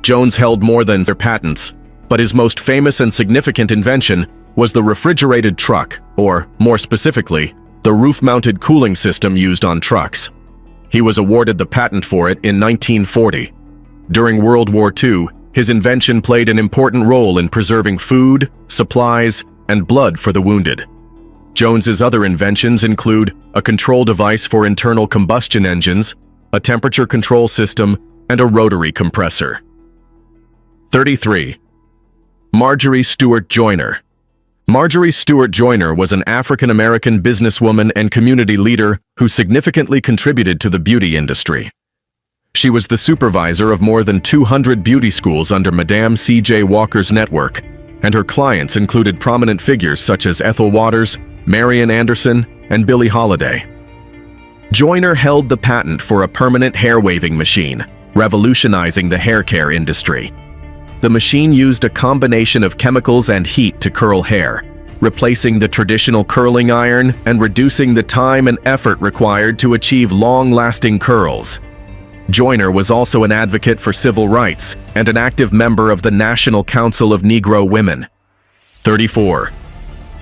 Jones held more than their patents, but his most famous and significant invention was the refrigerated truck, or, more specifically, the roof-mounted cooling system used on trucks. He was awarded the patent for it in 1940. During World War II, his invention played an important role in preserving food, supplies, and blood for the wounded. Jones's other inventions include a control device for internal combustion engines, a temperature control system, and a rotary compressor. 33. Marjorie Stewart Joyner. Marjorie Stewart Joyner was an African-American businesswoman and community leader who significantly contributed to the beauty industry. She was the supervisor of more than 200 beauty schools under Madame C.J. Walker's network, and her clients included prominent figures such as Ethel Waters, Marian Anderson, and Billie Holiday. Joyner held the patent for a permanent hair-waving machine, revolutionizing the hair care industry. The machine used a combination of chemicals and heat to curl hair, replacing the traditional curling iron and reducing the time and effort required to achieve long-lasting curls. Joyner was also an advocate for civil rights and an active member of the National Council of Negro Women. 34.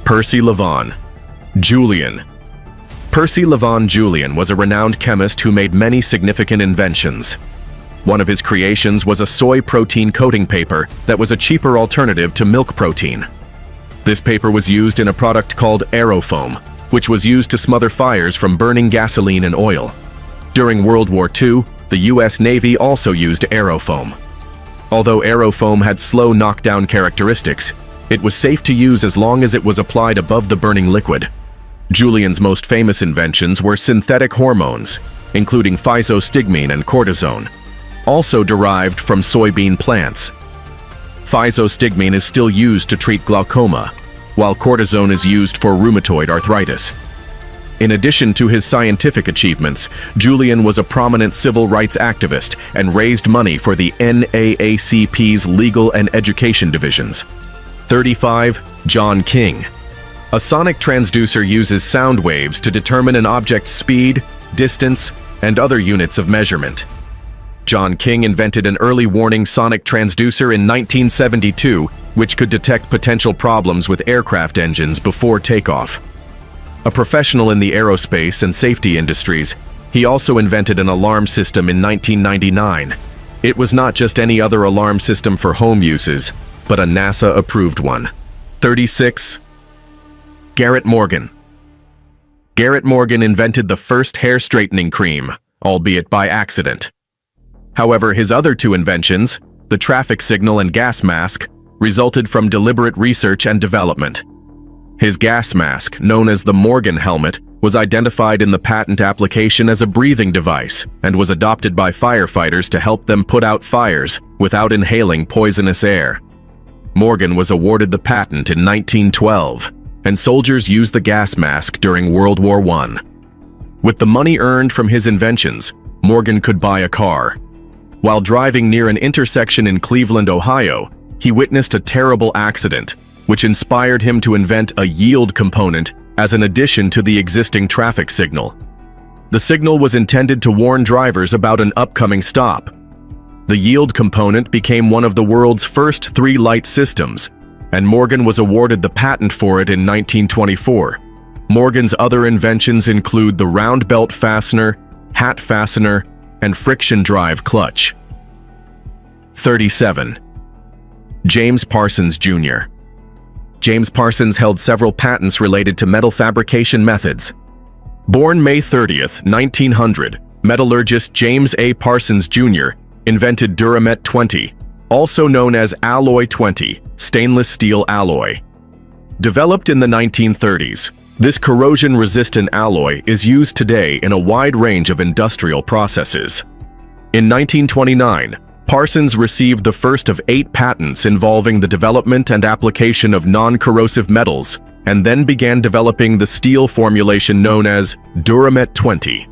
Percy Levon. Julian. Percy Levon Julian was a renowned chemist who made many significant inventions. One of his creations was a soy protein coating paper that was a cheaper alternative to milk protein. This paper was used in a product called aerofoam, which was used to smother fires from burning gasoline and oil. During World War II, the U.S. Navy also used aerofoam. Although aerofoam had slow knockdown characteristics, it was safe to use as long as it was applied above the burning liquid. Julian's most famous inventions were synthetic hormones, including physostigmine and cortisone, also derived from soybean plants. Physostigmine is still used to treat glaucoma, while cortisone is used for rheumatoid arthritis. In addition to his scientific achievements, Julian was a prominent civil rights activist and raised money for the NAACP's legal and education divisions. 35. John King. A sonic transducer uses sound waves to determine an object's speed, distance, and other units of measurement. John King invented an early warning sonic transducer in 1972, which could detect potential problems with aircraft engines before takeoff. A professional in the aerospace and safety industries, he also invented an alarm system in 1999. It was not just any other alarm system for home uses, but a NASA-approved one. 36. Garrett Morgan. Garrett Morgan invented the first hair straightening cream, albeit by accident. However, his other two inventions, the traffic signal and gas mask, resulted from deliberate research and development. His gas mask, known as the Morgan helmet, was identified in the patent application as a breathing device and was adopted by firefighters to help them put out fires without inhaling poisonous air. Morgan was awarded the patent in 1912, and soldiers used the gas mask during World War I. With the money earned from his inventions, Morgan could buy a car. While driving near an intersection in Cleveland, Ohio, he witnessed a terrible accident, which inspired him to invent a yield component as an addition to the existing traffic signal. The signal was intended to warn drivers about an upcoming stop. The yield component became one of the world's first 3 light systems, and Morgan was awarded the patent for it in 1924. Morgan's other inventions include the round belt fastener, hat fastener, and friction drive clutch. 37. James Parsons Jr. James Parsons held several patents related to metal fabrication methods. Born May 30th, 1900, metallurgist James A. Parsons Jr. invented Duramet 20, also known as Alloy 20, stainless steel alloy. Developed in the 1930s, this corrosion-resistant alloy is used today in a wide range of industrial processes. In 1929, Parsons received the first of 8 patents involving the development and application of non-corrosive metals, and then began developing the steel formulation known as Duramet 20.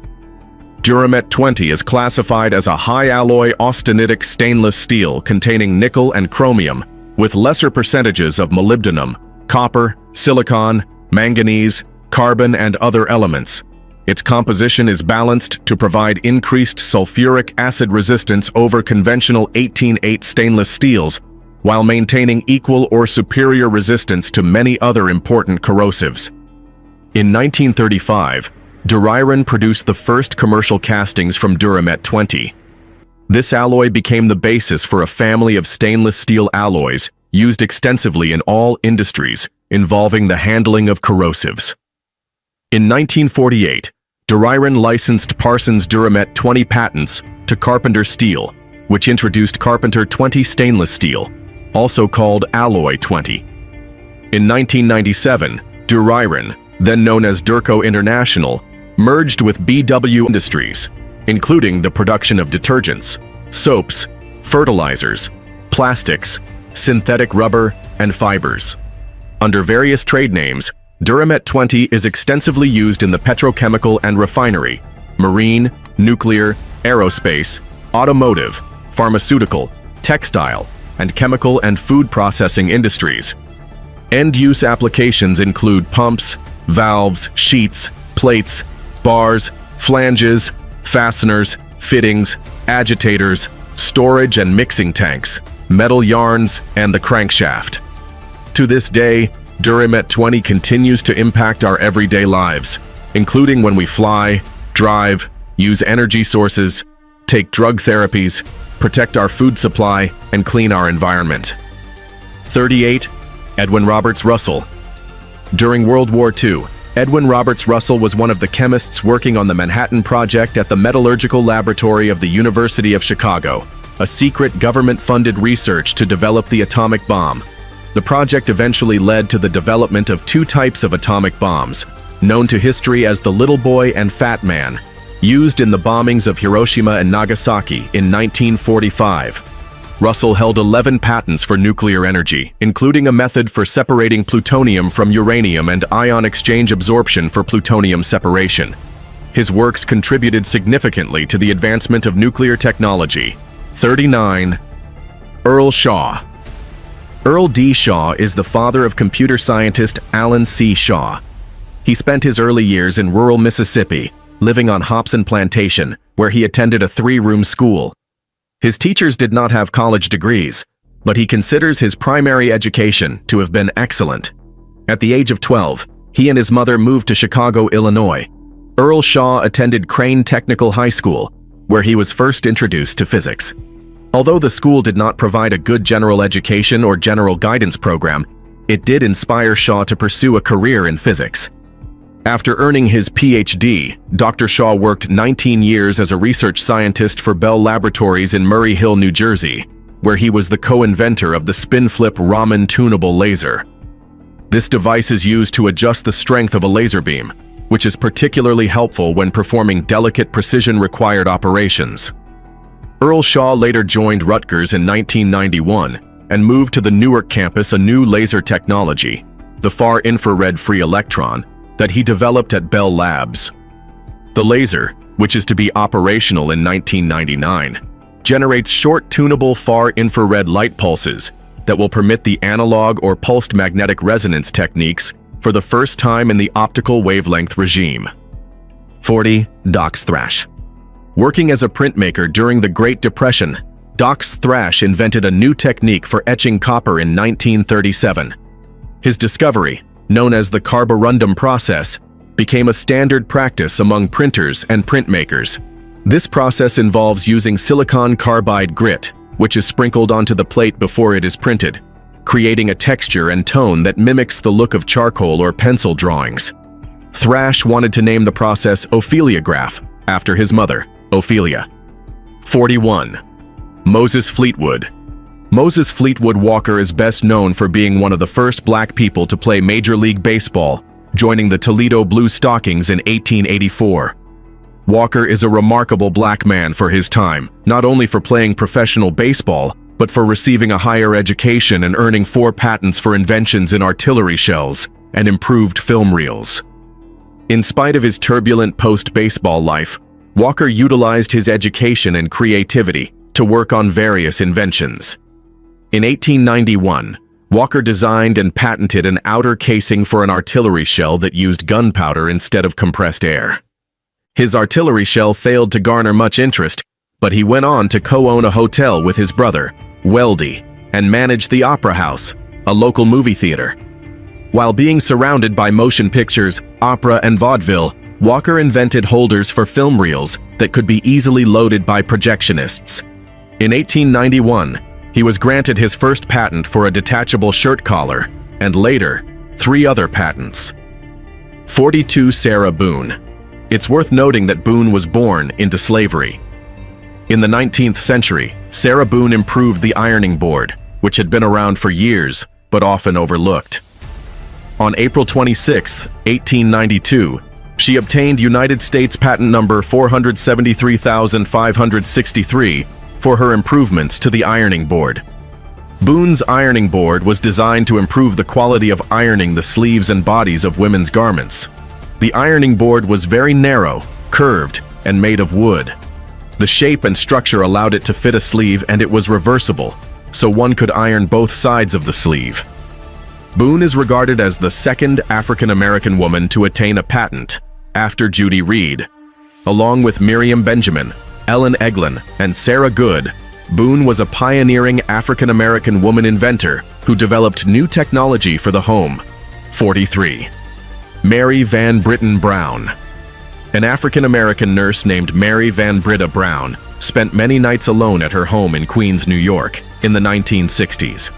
Duramet 20 is classified as a high-alloy austenitic stainless steel containing nickel and chromium, with lesser percentages of molybdenum, copper, silicon, manganese, carbon, and other elements. Its composition is balanced to provide increased sulfuric acid resistance over conventional 18-8 stainless steels, while maintaining equal or superior resistance to many other important corrosives. In 1935, Duriron produced the first commercial castings from Duramet 20. This alloy became the basis for a family of stainless steel alloys used extensively in all industries involving the handling of corrosives. In 1948, Duriron licensed Parsons' Duramet 20 patents to Carpenter Steel, which introduced Carpenter 20 stainless steel, also called Alloy 20. In 1997, Duriron, then known as Durco International, merged with BW Industries, including the production of detergents, soaps, fertilizers, plastics, synthetic rubber, and fibers. Under various trade names, Duramet 20 is extensively used in the petrochemical and refinery, marine, nuclear, aerospace, automotive, pharmaceutical, textile, and chemical and food processing industries. End-use applications include pumps, valves, sheets, plates, bars, flanges, fasteners, fittings, agitators, storage and mixing tanks, metal yarns, and the crankshaft. To this day, Duramet 20 continues to impact our everyday lives, including when we fly, drive, use energy sources, take drug therapies, protect our food supply, and clean our environment. 38. Edwin Roberts Russell. During World War II, Edwin Roberts Russell was one of the chemists working on the Manhattan Project at the Metallurgical Laboratory of the University of Chicago, a secret government-funded research to develop the atomic bomb. The project eventually led to the development of 2 types of atomic bombs, known to history as the Little Boy and Fat Man, used in the bombings of Hiroshima and Nagasaki in 1945. Russell held 11 patents for nuclear energy, including a method for separating plutonium from uranium and ion exchange absorption for plutonium separation. His works contributed significantly to the advancement of nuclear technology. 39. Earl Shaw. Earl D. Shaw is the father of computer scientist Alan C. Shaw. He spent his early years in rural Mississippi, living on Hobson Plantation, where he attended a 3-room school. His teachers did not have college degrees, but he considers his primary education to have been excellent. At the age of 12, he and his mother moved to Chicago, Illinois. Earl Shaw attended Crane Technical High School, where he was first introduced to physics. Although the school did not provide a good general education or general guidance program, it did inspire Shaw to pursue a career in physics. After earning his Ph.D., Dr. Shaw worked 19 years as a research scientist for Bell Laboratories in Murray Hill, New Jersey, where he was the co-inventor of the spin-flip Raman tunable laser. This device is used to adjust the strength of a laser beam, which is particularly helpful when performing delicate precision-required operations. Earl Shaw later joined Rutgers in 1991 and moved to the Newark campus a new laser technology, the far-infrared free electron, that he developed at Bell Labs. The laser, which is to be operational in 1999, generates short tunable far-infrared light pulses that will permit the analog or pulsed magnetic resonance techniques for the first time in the optical wavelength regime. 40. Dox Thrash. Working as a printmaker during the Great Depression, Dox Thrash invented a new technique for etching copper in 1937. His discovery, known as the carborundum process, became a standard practice among printers and printmakers. This process involves using silicon carbide grit, which is sprinkled onto the plate before it is printed, creating a texture and tone that mimics the look of charcoal or pencil drawings. Thrash wanted to name the process Opheliograph, after his mother, Ophelia. 41. Moses Fleetwood. Moses Fleetwood Walker is best known for being one of the first black people to play Major League Baseball, joining the Toledo Blue Stockings in 1884. Walker is a remarkable black man for his time, not only for playing professional baseball, but for receiving a higher education and earning 4 patents for inventions in artillery shells and improved film reels. In spite of his turbulent post-baseball life, Walker utilized his education and creativity to work on various inventions. In 1891, Walker designed and patented an outer casing for an artillery shell that used gunpowder instead of compressed air. His artillery shell failed to garner much interest, but he went on to co-own a hotel with his brother, Weldy, and manage the Opera House, a local movie theater. While being surrounded by motion pictures, opera, and vaudeville, Walker invented holders for film reels that could be easily loaded by projectionists. In 1891, he was granted his first patent for a detachable shirt collar, and later, 3 other patents. 42. Sarah Boone. It's worth noting that Boone was born into slavery. In the 19th century, Sarah Boone improved the ironing board, which had been around for years, but often overlooked. On April 26, 1892, she obtained United States patent number 473,563 for her improvements to the ironing board. Boone's ironing board was designed to improve the quality of ironing the sleeves and bodies of women's garments. The ironing board was very narrow, curved, and made of wood. The shape and structure allowed it to fit a sleeve, and it was reversible, so one could iron both sides of the sleeve. Boone is regarded as the second African-American woman to attain a patent, after Judy Reed. Along with Miriam Benjamin, Ellen Eglin, and Sarah Good, Boone was a pioneering African-American woman inventor who developed new technology for the home. 43. Mary Van Britten Brown. An African-American nurse named Mary Van Britta Brown spent many nights alone at her home in Queens, New York, in the 1960s.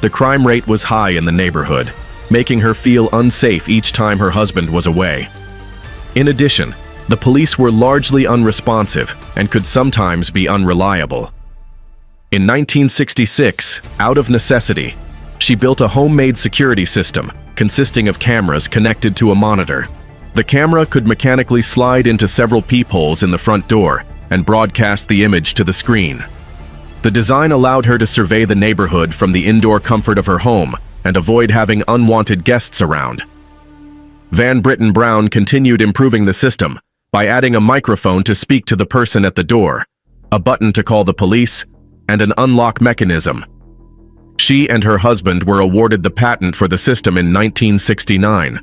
The crime rate was high in the neighborhood, making her feel unsafe each time her husband was away. In addition, the police were largely unresponsive and could sometimes be unreliable. In 1966, out of necessity, she built a homemade security system consisting of cameras connected to a monitor. The camera could mechanically slide into several peepholes in the front door and broadcast the image to the screen. The design allowed her to survey the neighborhood from the indoor comfort of her home and avoid having unwanted guests around. Van Britten Brown continued improving the system by adding a microphone to speak to the person at the door, a button to call the police, and an unlock mechanism. She and her husband were awarded the patent for the system in 1969.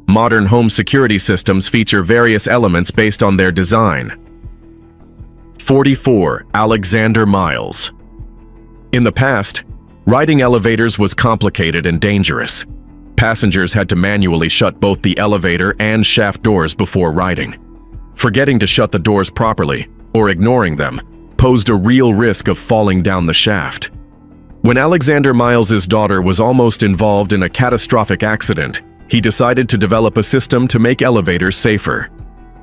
Modern home security systems feature various elements based on their design. 44. Alexander Miles. In the past, riding elevators was complicated and dangerous. Passengers had to manually shut both the elevator and shaft doors before riding. Forgetting to shut the doors properly, or ignoring them, posed a real risk of falling down the shaft. When Alexander Miles's daughter was almost involved in a catastrophic accident, he decided to develop a system to make elevators safer.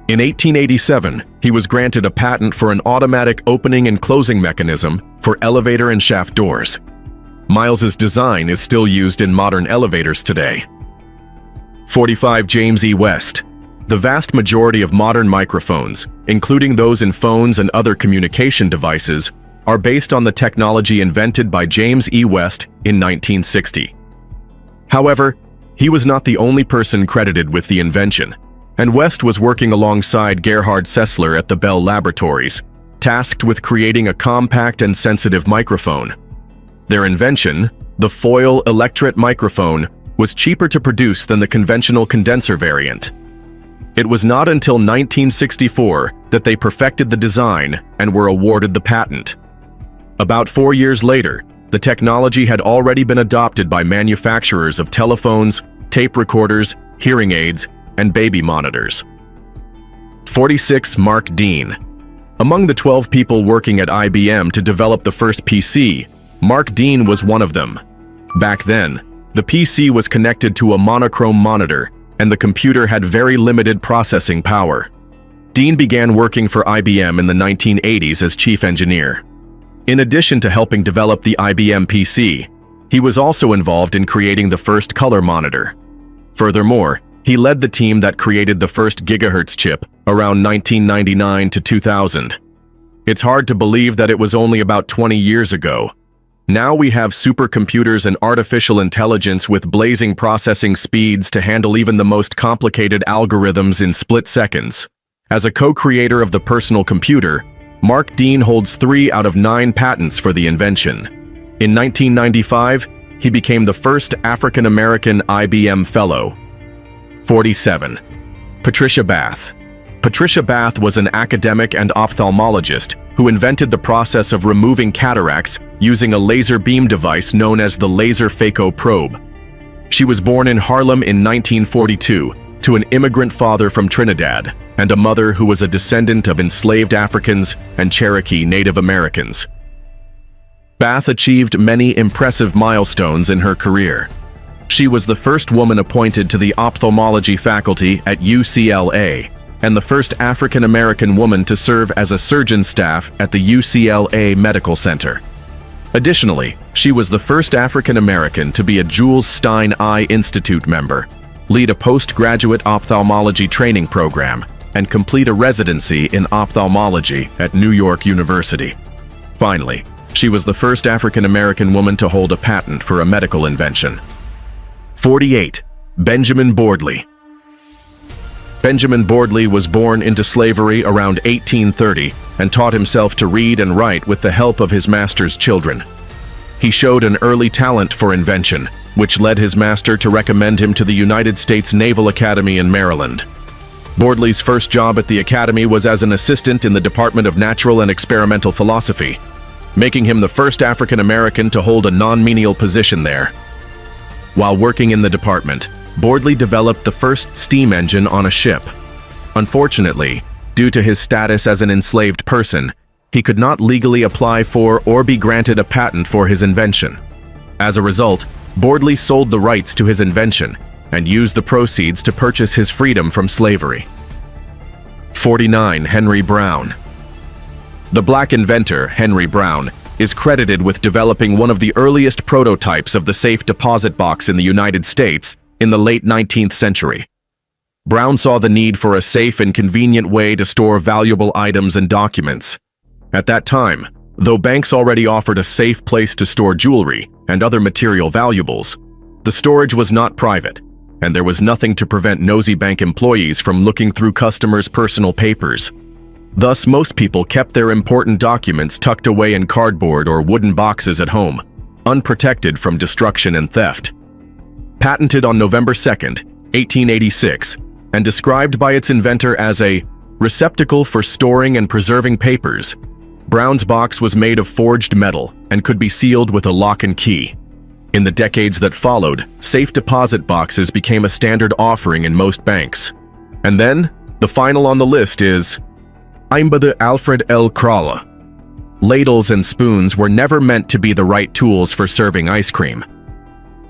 In 1887, he was granted a patent for an automatic opening and closing mechanism for elevator and shaft doors. Miles's design is still used in modern elevators today. 45. James E. West. The vast majority of modern microphones, including those in phones and other communication devices, are based on the technology invented by James E. West in 1960. However, he was not the only person credited with the invention, and West was working alongside Gerhard Sessler at the Bell Laboratories, tasked with creating a compact and sensitive microphone. Their invention, the foil electret microphone, was cheaper to produce than the conventional condenser variant. It was not until 1964 that they perfected the design and were awarded the patent. About 4 years later, the technology had already been adopted by manufacturers of telephones, tape recorders, hearing aids, and baby monitors. 46. Mark Dean. Among the 12 people working at IBM to develop the first PC, Mark Dean was one of them. Back then, the PC was connected to a monochrome monitor, and the computer had very limited processing power. Dean began working for IBM in the 1980s as chief engineer. In addition to helping develop the IBM PC, he was also involved in creating the first color monitor. Furthermore, he led the team that created the first gigahertz chip around 1999 to 2000. It's hard to believe that it was only about 20 years ago. Now we have supercomputers and artificial intelligence with blazing processing speeds to handle even the most complicated algorithms in split seconds. As a co-creator of the personal computer, Mark Dean holds 3 out of 9 patents for the invention. In 1995, he became the first African-American IBM Fellow. 47. Patricia Bath. Patricia Bath was an academic and ophthalmologist who invented the process of removing cataracts using a laser beam device known as the laser phaco probe. She was born in Harlem in 1942 to an immigrant father from Trinidad and a mother who was a descendant of enslaved Africans and Cherokee Native Americans. Bath achieved many impressive milestones in her career. She was the first woman appointed to the ophthalmology faculty at UCLA and the first African-American woman to serve as a surgeon staff at the UCLA Medical Center. Additionally, she was the first African-American to be a Jules Stein Eye Institute member, lead a postgraduate ophthalmology training program, and complete a residency in ophthalmology at New York University. Finally, she was the first African-American woman to hold a patent for a medical invention. 48. Benjamin Boardley. Benjamin Boardley was born into slavery around 1830 and taught himself to read and write with the help of his master's children. He showed an early talent for invention, which led his master to recommend him to the United States Naval Academy in Maryland. Boardley's first job at the academy was as an assistant in the Department of Natural and Experimental Philosophy, making him the first African-American to hold a non-menial position there. While working in the department, Boardley developed the first steam engine on a ship. Unfortunately, due to his status as an enslaved person, he could not legally apply for or be granted a patent for his invention. As a result, Boardley sold the rights to his invention and used the proceeds to purchase his freedom from slavery. 49. Henry Brown. The black inventor, Henry Brown, is credited with developing one of the earliest prototypes of the safe deposit box in the United States in the late 19th century. Brown saw the need for a safe and convenient way to store valuable items and documents. At that time, though banks already offered a safe place to store jewelry and other material valuables, the storage was not private, and there was nothing to prevent nosy bank employees from looking through customers' personal papers. Thus, most people kept their important documents tucked away in cardboard or wooden boxes at home. unprotected from destruction and theft. Patented on November 2, 1886, and described by its inventor as a receptacle for storing and preserving papers, Brown's box was made of forged metal and could be sealed with a lock and key. In the decades that followed, safe deposit boxes became a standard offering in most banks. And then, the final on the list is Eimbade Alfred L. Krala. Ladles and spoons were never meant to be the right tools for serving ice cream.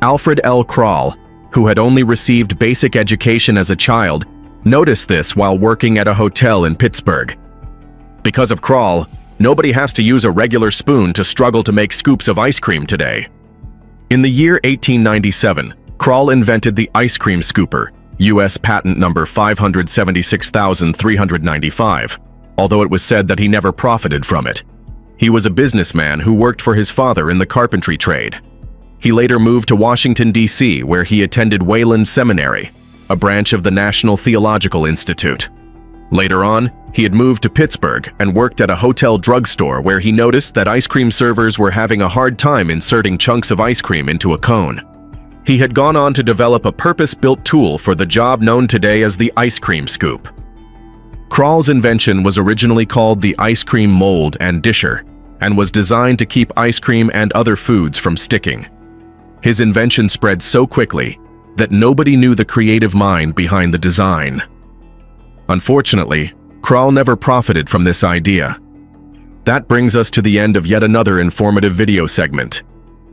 Alfred L. Krall, who had only received basic education as a child, noticed this while working at a hotel in Pittsburgh. Because of Krall, nobody has to use a regular spoon to struggle to make scoops of ice cream today. In the year 1897, Krall invented the ice cream scooper, U.S. patent number 576,395, although it was said that he never profited from it. He was a businessman who worked for his father in the carpentry trade. He later moved to Washington, D.C., where he attended Wayland Seminary, a branch of the National Theological Institute. Later on, he had moved to Pittsburgh and worked at a hotel drugstore where he noticed that ice cream servers were having a hard time inserting chunks of ice cream into a cone. He had gone on to develop a purpose-built tool for the job known today as the ice cream scoop. Krall's invention was originally called the ice cream mold and disher, and was designed to keep ice cream and other foods from sticking. His invention spread so quickly that nobody knew the creative mind behind the design. Unfortunately, Krall never profited from this idea. That brings us to the end of yet another informative video segment.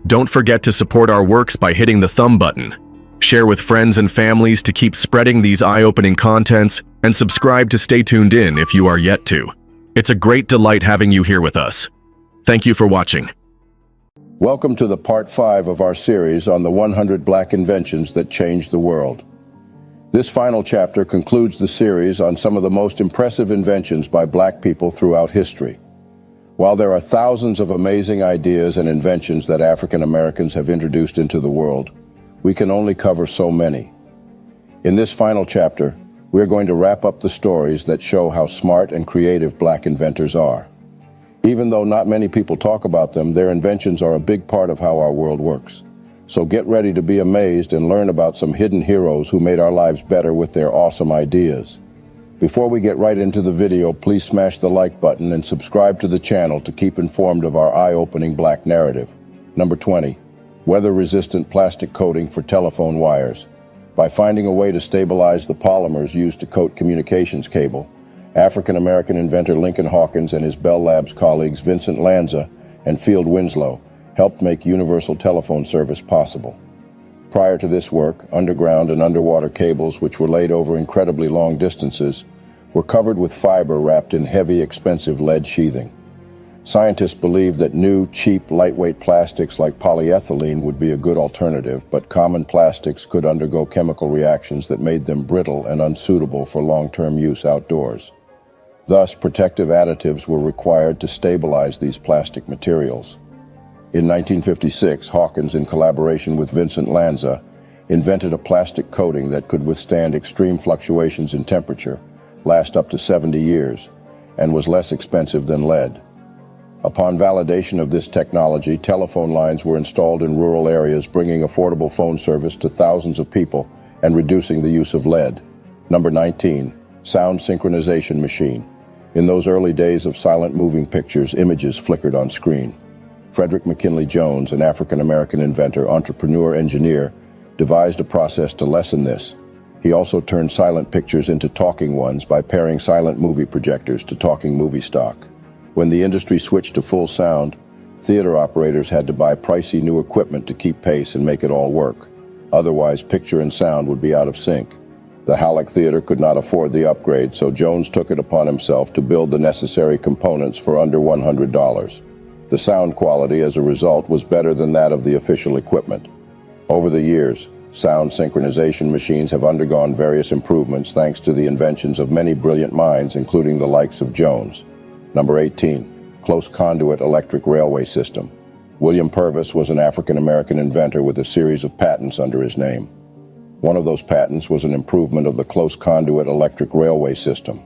Don't forget to support our works by hitting the thumb button, share with friends and families to keep spreading these eye-opening contents, and subscribe to stay tuned in if you are yet to. It's a great delight having you here with us. Thank you for watching. Welcome to the part 5 of our series on the 100 Black Inventions that Changed the World. This final chapter concludes the series on some of the most impressive inventions by Black people throughout history. While there are thousands of amazing ideas and inventions that African Americans have introduced into the world, we can only cover so many. In this final chapter, we're going to wrap up the stories that show how smart and creative Black inventors are. Even though not many people talk about them, their inventions are a big part of how our world works. So get ready to be amazed and learn about some hidden heroes who made our lives better with their awesome ideas. Before we get right into the video, please smash the like button and subscribe to the channel to keep informed of our eye-opening Black narrative. Number 20, weather-resistant plastic coating for telephone wires. By finding a way to stabilize the polymers used to coat communications cable, African-American inventor Lincoln Hawkins and his Bell Labs colleagues Vincent Lanza and Field Winslow helped make universal telephone service possible. Prior to this work, underground and underwater cables, which were laid over incredibly long distances, were covered with fiber wrapped in heavy, expensive lead sheathing. Scientists believed that new, cheap, lightweight plastics like polyethylene would be a good alternative, but common plastics could undergo chemical reactions that made them brittle and unsuitable for long-term use outdoors. Thus, protective additives were required to stabilize these plastic materials. In 1956, Hawkins, in collaboration with Vincent Lanza, invented a plastic coating that could withstand extreme fluctuations in temperature, last up to 70 years, and was less expensive than lead. Upon validation of this technology, telephone lines were installed in rural areas, bringing affordable phone service to thousands of people and reducing the use of lead. Number 19, sound synchronization machine. In those early days of silent moving pictures, images flickered on screen. Frederick McKinley Jones, an African-American inventor, entrepreneur, engineer, devised a process to lessen this. He also turned silent pictures into talking ones by pairing silent movie projectors to talking movie stock. When the industry switched to full sound, theater operators had to buy pricey new equipment to keep pace and make it all work. Otherwise, picture and sound would be out of sync. The Halleck Theater could not afford the upgrade, so Jones took it upon himself to build the necessary components for under $100. The sound quality, as a result, was better than that of the official equipment. Over the years, sound synchronization machines have undergone various improvements thanks to the inventions of many brilliant minds, including the likes of Jones. Number 18, close conduit electric railway system. William Purvis was an African-American inventor with a series of patents under his name. One of those patents was an improvement of the close conduit electric railway system.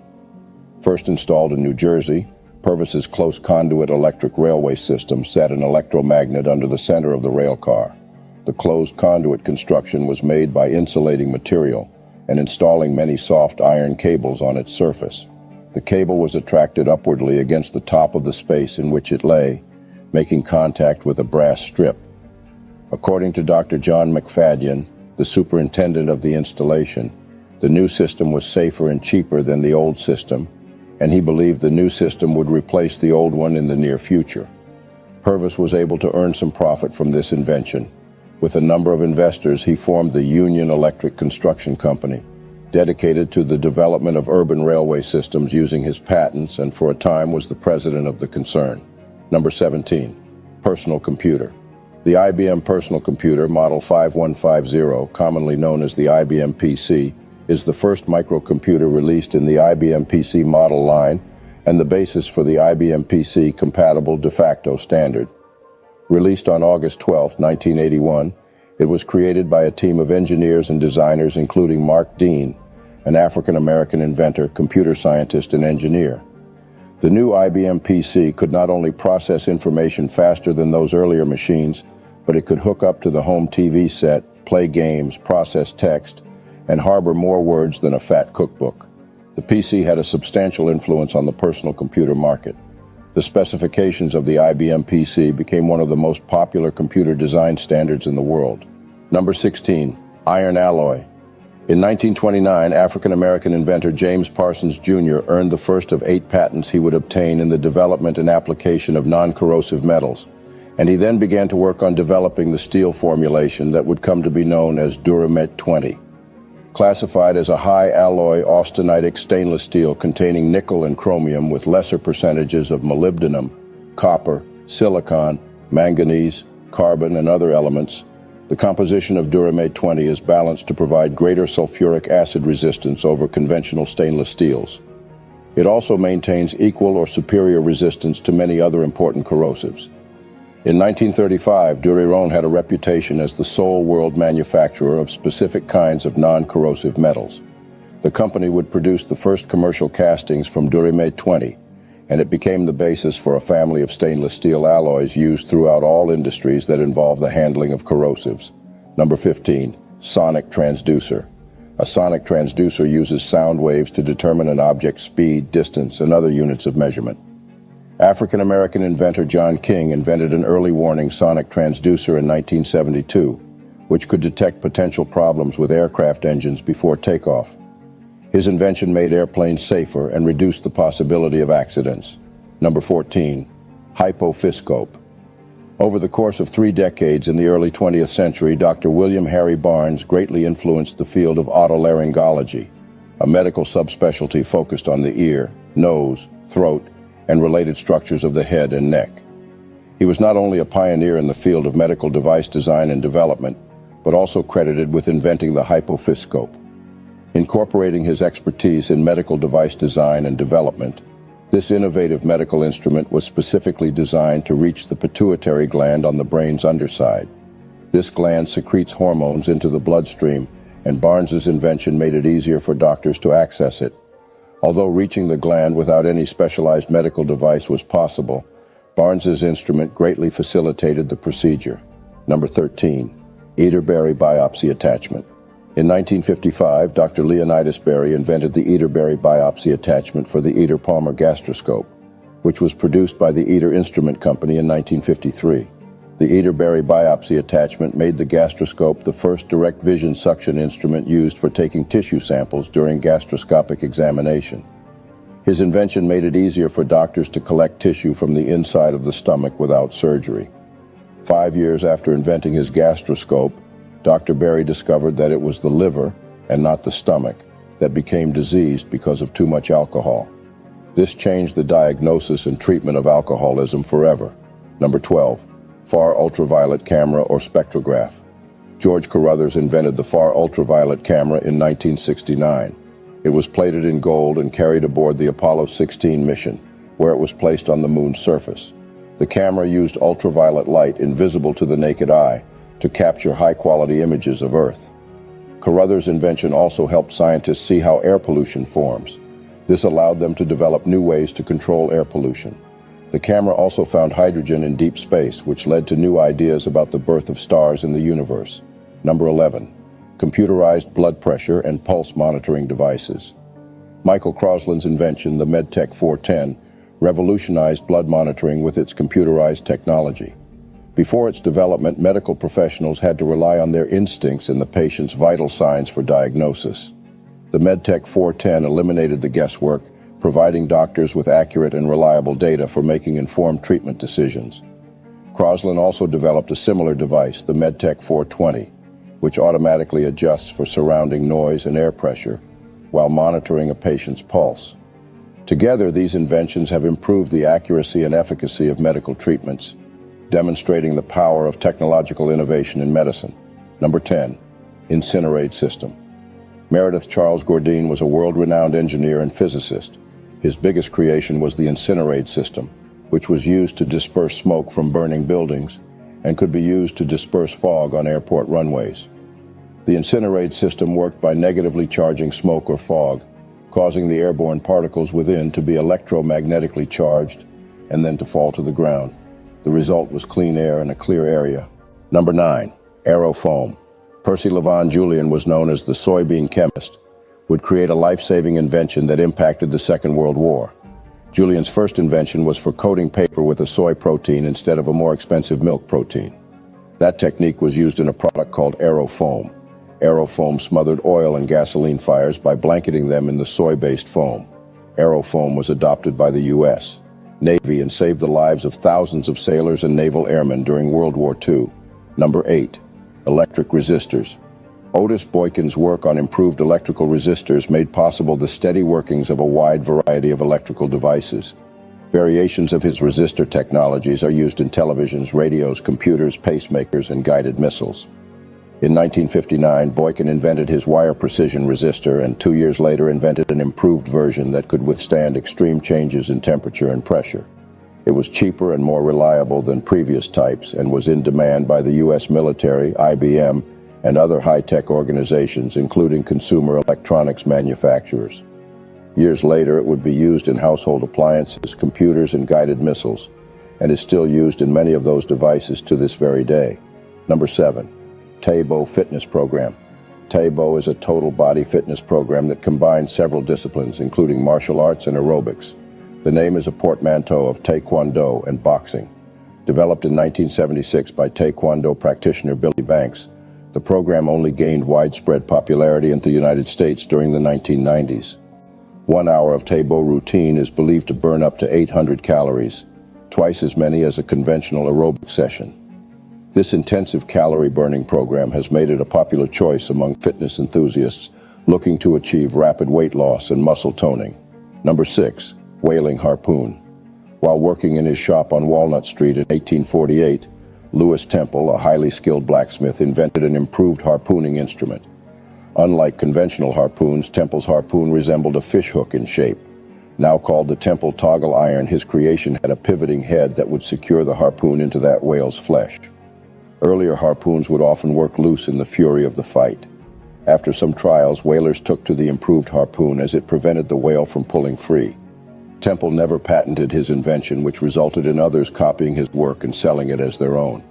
First installed in New Jersey, Purvis's close conduit electric railway system set an electromagnet under the center of the rail car. The closed conduit construction was made by insulating material and installing many soft iron cables on its surface. The cable was attracted upwardly against the top of the space in which it lay, making contact with a brass strip. According to Dr. John McFadyen, the superintendent of the installation, the new system was safer and cheaper than the old system, and he believed the new system would replace the old one in the near future. Purvis was able to earn some profit from this invention. With a number of investors, he formed the Union Electric Construction Company, dedicated to the development of urban railway systems using his patents, and for a time was the president of the concern. Number 17, personal computer. The IBM personal computer, model 5150, commonly known as the IBM PC, is the first microcomputer released in the IBM PC model line and the basis for the IBM PC compatible de facto standard. Released on August 12, 1981, it was created by a team of engineers and designers including Mark Dean, an African-American inventor, computer scientist, and engineer. The new IBM PC could not only process information faster than those earlier machines, but it could hook up to the home TV set, play games, process text, and harbor more words than a fat cookbook. The PC had a substantial influence on the personal computer market. The specifications of the IBM PC became one of the most popular computer design standards in the world. Number 16, iron alloy. In 1929, African-American inventor James Parsons Jr. earned the first of 8 patents he would obtain in the development and application of non-corrosive metals, and he then began to work on developing the steel formulation that would come to be known as Duramet 20. Classified as a high-alloy austenitic stainless steel containing nickel and chromium with lesser percentages of molybdenum, copper, silicon, manganese, carbon, and other elements, the composition of Duramet 20 is balanced to provide greater sulfuric acid resistance over conventional stainless steels. It also maintains equal or superior resistance to many other important corrosives. In 1935, Duriron had a reputation as the sole world manufacturer of specific kinds of non-corrosive metals. The company would produce the first commercial castings from Duramet 20, and it became the basis for a family of stainless steel alloys used throughout all industries that involve the handling of corrosives. Number 15, sonic transducer. A sonic transducer uses sound waves to determine an object's speed, distance, and other units of measurement. African-American inventor John King invented an early warning sonic transducer in 1972, which could detect potential problems with aircraft engines before takeoff. His invention made airplanes safer and reduced the possibility of accidents. Number 14, hypophiscope. Over the course of 3 decades in the early 20th century, Dr. William Harry Barnes greatly influenced the field of otolaryngology, a medical subspecialty focused on the ear, nose, throat, and related structures of the head and neck. He was not only a pioneer in the field of medical device design and development, but also credited with inventing the hypophiscope. Incorporating his expertise in medical device design and development, this innovative medical instrument was specifically designed to reach the pituitary gland on the brain's underside. This gland secretes hormones into the bloodstream, and Barnes's invention made it easier for doctors to access it. Although reaching the gland without any specialized medical device was possible, Barnes's instrument greatly facilitated the procedure. Number 13, Ederberry biopsy attachment. In 1955, Dr. Leonidas Berry invented the Ederberry biopsy attachment for the Eder-Palmer gastroscope, which was produced by the Eder Instrument Company in 1953. The Ederberry biopsy attachment made the gastroscope the first direct vision suction instrument used for taking tissue samples during gastroscopic examination. His invention made it easier for doctors to collect tissue from the inside of the stomach without surgery. 5 years after inventing his gastroscope, Dr. Berry discovered that it was the liver, and not the stomach, that became diseased because of too much alcohol. This changed the diagnosis and treatment of alcoholism forever. Number 12, far ultraviolet camera or spectrograph. George Carruthers invented the far ultraviolet camera in 1969. It was plated in gold and carried aboard the Apollo 16 mission, where it was placed on the moon's surface. The camera used ultraviolet light invisible to the naked eye to capture high-quality images of Earth. Carruthers' invention also helped scientists see how air pollution forms. This allowed them to develop new ways to control air pollution. The camera also found hydrogen in deep space, which led to new ideas about the birth of stars in the universe. Number 11. Computerized blood pressure and pulse monitoring devices. Michael Crosland's invention, the MedTech 410, revolutionized blood monitoring with its computerized technology. Before its development, medical professionals had to rely on their instincts and the patient's vital signs for diagnosis. The MedTech 410 eliminated the guesswork, providing doctors with accurate and reliable data for making informed treatment decisions. Crosland also developed a similar device, the MedTech 420, which automatically adjusts for surrounding noise and air pressure while monitoring a patient's pulse. Together, these inventions have improved the accuracy and efficacy of medical treatments, demonstrating the power of technological innovation in medicine. Number 10. Incinerate system. Meredith Charles Gourdine was a world-renowned engineer and physicist. His biggest creation was the Incinerate system, which was used to disperse smoke from burning buildings and could be used to disperse fog on airport runways. The Incinerate system worked by negatively charging smoke or fog, causing the airborne particles within to be electromagnetically charged and then to fall to the ground. The result was clean air in a clear area. Number 9. Aerofoam. Percy Levon Julian was known as the soybean chemist, would create a life-saving invention that impacted the Second World War. Julian's first invention was for coating paper with a soy protein instead of a more expensive milk protein. That technique was used in a product called aerofoam. Aerofoam smothered oil and gasoline fires by blanketing them in the soy-based foam. Aerofoam was adopted by the U.S. Navy and saved the lives of thousands of sailors and naval airmen during World War II. Number 8. Electric resistors. Otis Boykin's work on improved electrical resistors made possible the steady workings of a wide variety of electrical devices. Variations of his resistor technologies are used in televisions, radios, computers, pacemakers, and guided missiles. In 1959, Boykin invented his wire precision resistor and 2 years later invented an improved version that could withstand extreme changes in temperature and pressure. It was cheaper and more reliable than previous types and was in demand by the U.S. military, IBM, and other high-tech organizations, including consumer electronics manufacturers. Years later, it would be used in household appliances, computers, and guided missiles, and is still used in many of those devices to this very day. Number 7. Taebo Fitness Program. Taebo is a total body fitness program that combines several disciplines, including martial arts and aerobics. The name is a portmanteau of Taekwondo and boxing. Developed in 1976 by Taekwondo practitioner Billy Banks, the program only gained widespread popularity in the United States during the 1990s. 1 hour of Taebo routine is believed to burn up to 800 calories, twice as many as a conventional aerobic session. This intensive calorie-burning program has made it a popular choice among fitness enthusiasts looking to achieve rapid weight loss and muscle toning. Number 6. Whaling harpoon. While working in his shop on Walnut Street in 1848, Lewis Temple, a highly skilled blacksmith, invented an improved harpooning instrument. Unlike conventional harpoons, Temple's harpoon resembled a fishhook in shape. Now called the Temple toggle iron, his creation had a pivoting head that would secure the harpoon into that whale's flesh. Earlier harpoons would often work loose in the fury of the fight. After some trials, whalers took to the improved harpoon as it prevented the whale from pulling free. Temple never patented his invention, which resulted in others copying his work and selling it as their own.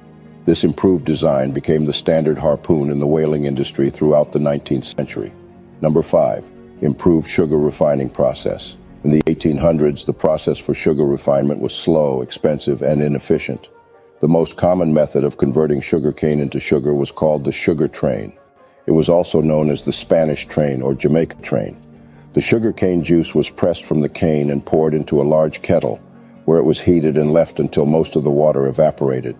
This improved design became the standard harpoon in the whaling industry throughout the 19th century. Number 5. Improved sugar refining process. In the 1800s, the process for sugar refinement was slow, expensive, and inefficient. The most common method of converting sugarcane into sugar was called the sugar train. It was also known as the Spanish train or Jamaica train. The sugarcane juice was pressed from the cane and poured into a large kettle, where it was heated and left until most of the water evaporated.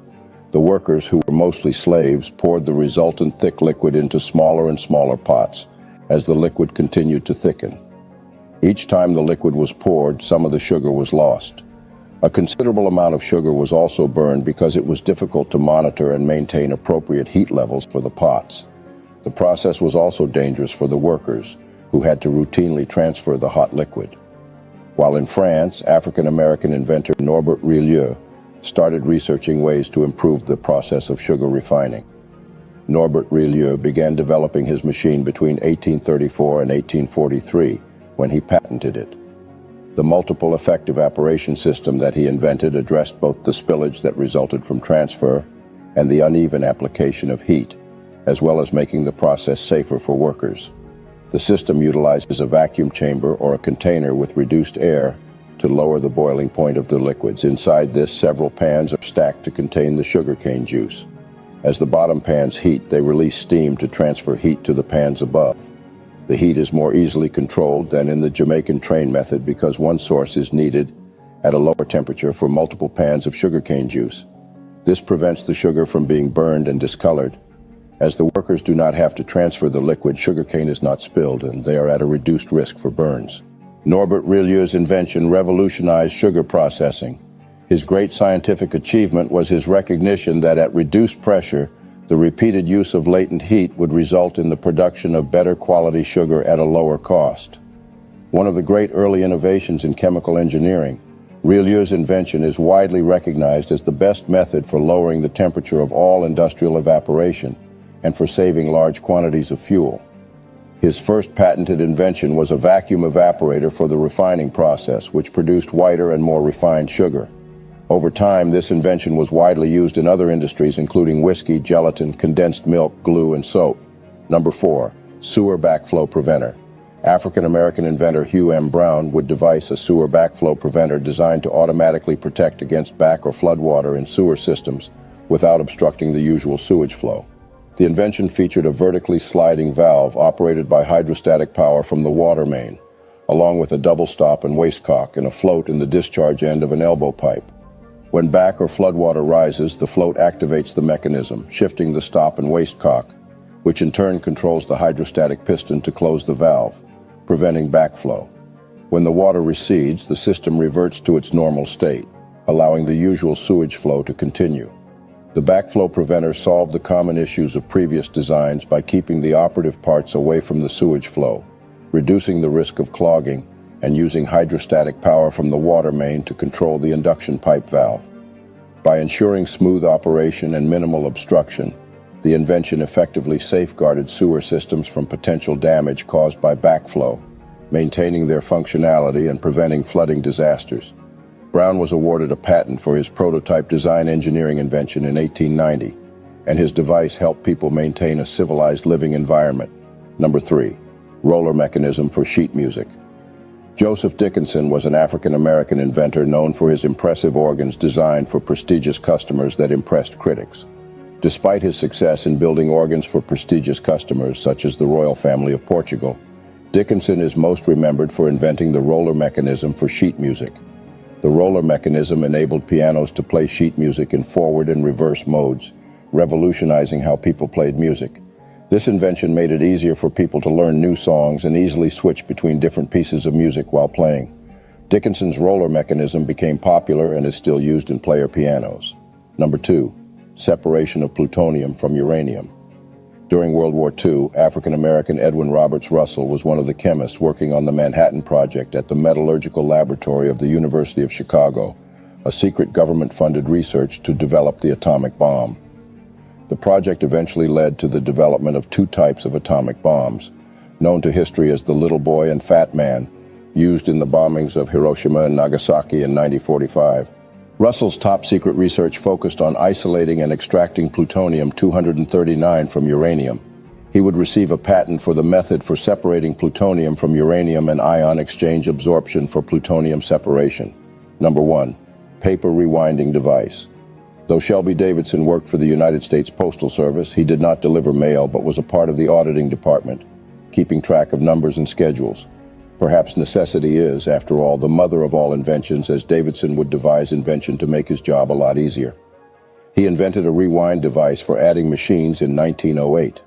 The workers, who were mostly slaves, poured the resultant thick liquid into smaller and smaller pots, as the liquid continued to thicken. Each time the liquid was poured, some of the sugar was lost. A considerable amount of sugar was also burned because it was difficult to monitor and maintain appropriate heat levels for the pots. The process was also dangerous for the workers, who had to routinely transfer the hot liquid. While in France, African-American inventor Norbert Rillieux started researching ways to improve the process of sugar refining. Norbert Rillieux began developing his machine between 1834 and 1843, when he patented it. The multiple effect evaporation system that he invented addressed both the spillage that resulted from transfer and the uneven application of heat, as well as making the process safer for workers. The system utilizes a vacuum chamber or a container with reduced air to lower the boiling point of the liquids. Inside this, several pans are stacked to contain the sugarcane juice. As the bottom pans heat, they release steam to transfer heat to the pans above. The heat is more easily controlled than in the Jamaican train method because one source is needed at a lower temperature for multiple pans of sugarcane juice. This prevents the sugar from being burned and discolored. As the workers do not have to transfer the liquid, sugarcane is not spilled and they are at a reduced risk for burns. Norbert Rillieu's invention revolutionized sugar processing. His great scientific achievement was his recognition that at reduced pressure, the repeated use of latent heat would result in the production of better quality sugar at a lower cost. One of the great early innovations in chemical engineering, Rillieu's invention is widely recognized as the best method for lowering the temperature of all industrial evaporation and for saving large quantities of fuel. His first patented invention was a vacuum evaporator for the refining process, which produced whiter and more refined sugar. Over time, this invention was widely used in other industries, including whiskey, gelatin, condensed milk, glue, and soap. Number 4. Sewer backflow preventer. African-American inventor Hugh M. Brown would devise a sewer backflow preventer designed to automatically protect against back or floodwater in sewer systems without obstructing the usual sewage flow. The invention featured a vertically sliding valve operated by hydrostatic power from the water main, along with a double stop and wastecock and a float in the discharge end of an elbow pipe. When back or floodwater rises, the float activates the mechanism, shifting the stop and wastecock, which in turn controls the hydrostatic piston to close the valve, preventing backflow. When the water recedes, the system reverts to its normal state, allowing the usual sewage flow to continue. The backflow preventer solved the common issues of previous designs by keeping the operative parts away from the sewage flow, reducing the risk of clogging, and using hydrostatic power from the water main to control the induction pipe valve. By ensuring smooth operation and minimal obstruction, the invention effectively safeguarded sewer systems from potential damage caused by backflow, maintaining their functionality and preventing flooding disasters. Brown was awarded a patent for his prototype design engineering invention in 1890, and his device helped people maintain a civilized living environment. Number 3. Roller mechanism for sheet music. Joseph Dickinson was an African-American inventor known for his impressive organs designed for prestigious customers that impressed critics. Despite his success in building organs for prestigious customers, such as the royal family of Portugal, Dickinson is most remembered for inventing the roller mechanism for sheet music. The roller mechanism enabled pianos to play sheet music in forward and reverse modes, revolutionizing how people played music. This invention made it easier for people to learn new songs and easily switch between different pieces of music while playing. Dickinson's roller mechanism became popular and is still used in player pianos. Number 2. Separation of plutonium from uranium. During World War II, African-American Edwin Roberts Russell was one of the chemists working on the Manhattan Project at the Metallurgical Laboratory of the University of Chicago, a secret government-funded research to develop the atomic bomb. The project eventually led to the development of 2 types of atomic bombs, known to history as the Little Boy and Fat Man, used in the bombings of Hiroshima and Nagasaki in 1945. Russell's top-secret research focused on isolating and extracting plutonium-239 from uranium. He would receive a patent for the method for separating plutonium from uranium and ion exchange absorption for plutonium separation. Number 1. Paper rewinding device. Though Shelby Davidson worked for the United States Postal Service, he did not deliver mail but was a part of the auditing department, keeping track of numbers and schedules. Perhaps necessity is, after all, the mother of all inventions, as Davidson would devise invention to make his job a lot easier. He invented a rewind device for adding machines in 1908.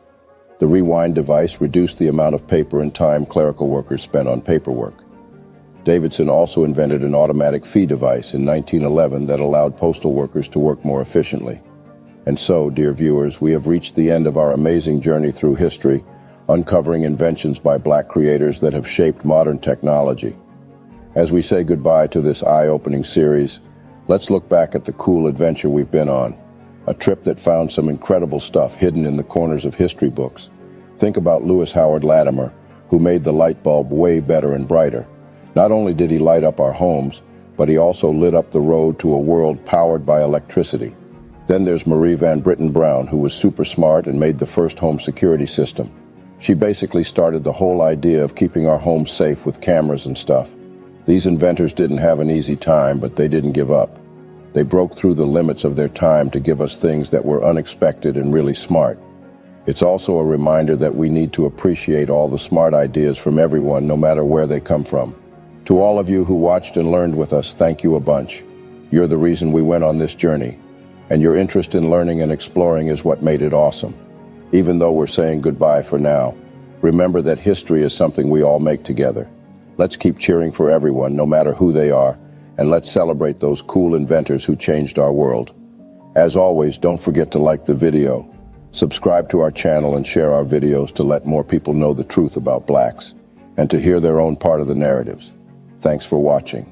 The rewind device reduced the amount of paper and time clerical workers spent on paperwork. Davidson also invented an automatic fee device in 1911 that allowed postal workers to work more efficiently. And so, dear viewers, we have reached the end of our amazing journey through history, uncovering inventions by Black creators that have shaped modern technology. As we say goodbye to this eye-opening series, let's look back at the cool adventure we've been on, a trip that found some incredible stuff hidden in the corners of history books. Think about Lewis Howard Latimer, who made the light bulb way better and brighter. Not only did he light up our homes, but he also lit up the road to a world powered by electricity. Then there's Marie Van Britten Brown, who was super smart and made the first home security system. She basically started the whole idea of keeping our homes safe with cameras and stuff. These inventors didn't have an easy time, but they didn't give up. They broke through the limits of their time to give us things that were unexpected and really smart. It's also a reminder that we need to appreciate all the smart ideas from everyone, no matter where they come from. To all of you who watched and learned with us, thank you a bunch. You're the reason we went on this journey, and your interest in learning and exploring is what made it awesome. Even though we're saying goodbye for now, remember that history is something we all make together. Let's keep cheering for everyone, no matter who they are, and let's celebrate those cool inventors who changed our world. As always, don't forget to like the video, subscribe to our channel, and share our videos to let more people know the truth about blacks, and to hear their own part of the narratives. Thanks for watching.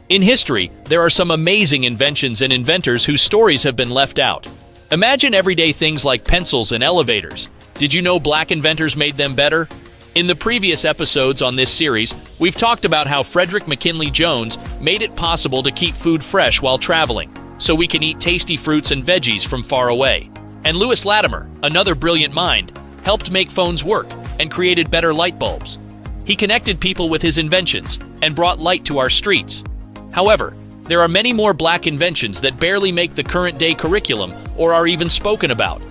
In history, there are some amazing inventions and inventors whose stories have been left out. Imagine everyday things like pencils and elevators. Did you know black inventors made them better? In the previous episodes on this series, we've talked about how Frederick McKinley Jones made it possible to keep food fresh while traveling, so we can eat tasty fruits and veggies from far away. And Lewis Latimer, another brilliant mind, helped make phones work and created better light bulbs. He connected people with his inventions and brought light to our streets. However, there are many more black inventions that barely make the current-day curriculum or are even spoken about.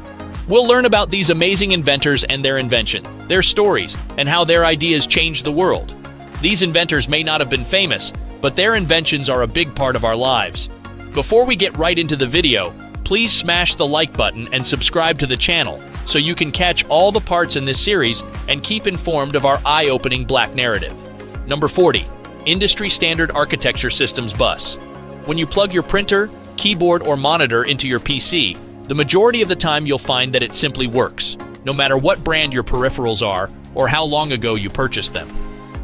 We'll learn about these amazing inventors and their invention, their stories, and how their ideas changed the world. These inventors may not have been famous, but their inventions are a big part of our lives. Before we get right into the video, please smash the like button and subscribe to the channel so you can catch all the parts in this series and keep informed of our eye-opening black narrative. Number 40. Industry Standard Architecture Systems Bus. When you plug your printer, keyboard, or monitor into your PC, the majority of the time you'll find that it simply works, no matter what brand your peripherals are or how long ago you purchased them.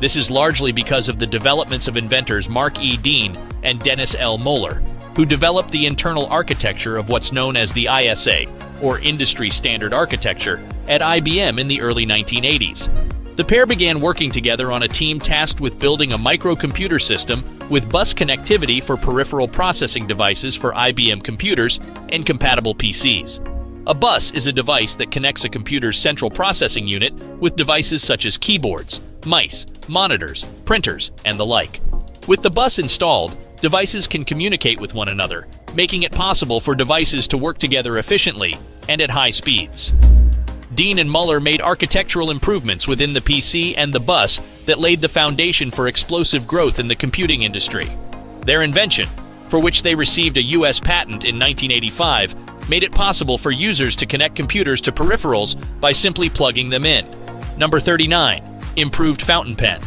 This is largely because of the developments of inventors Mark E. Dean and Dennis L. Moeller, who developed the internal architecture of what's known as the ISA, or Industry Standard Architecture, at IBM in the early 1980s. The pair began working together on a team tasked with building a microcomputer system with bus connectivity for peripheral processing devices for IBM computers and compatible PCs. A bus is a device that connects a computer's central processing unit with devices such as keyboards, mice, monitors, printers, and the like. With the bus installed, devices can communicate with one another, making it possible for devices to work together efficiently and at high speeds. Dean and Muller made architectural improvements within the PC and the bus that laid the foundation for explosive growth in the computing industry. Their invention, for which they received a U.S. patent in 1985, made it possible for users to connect computers to peripherals by simply plugging them in. Number 39. Improved fountain pen.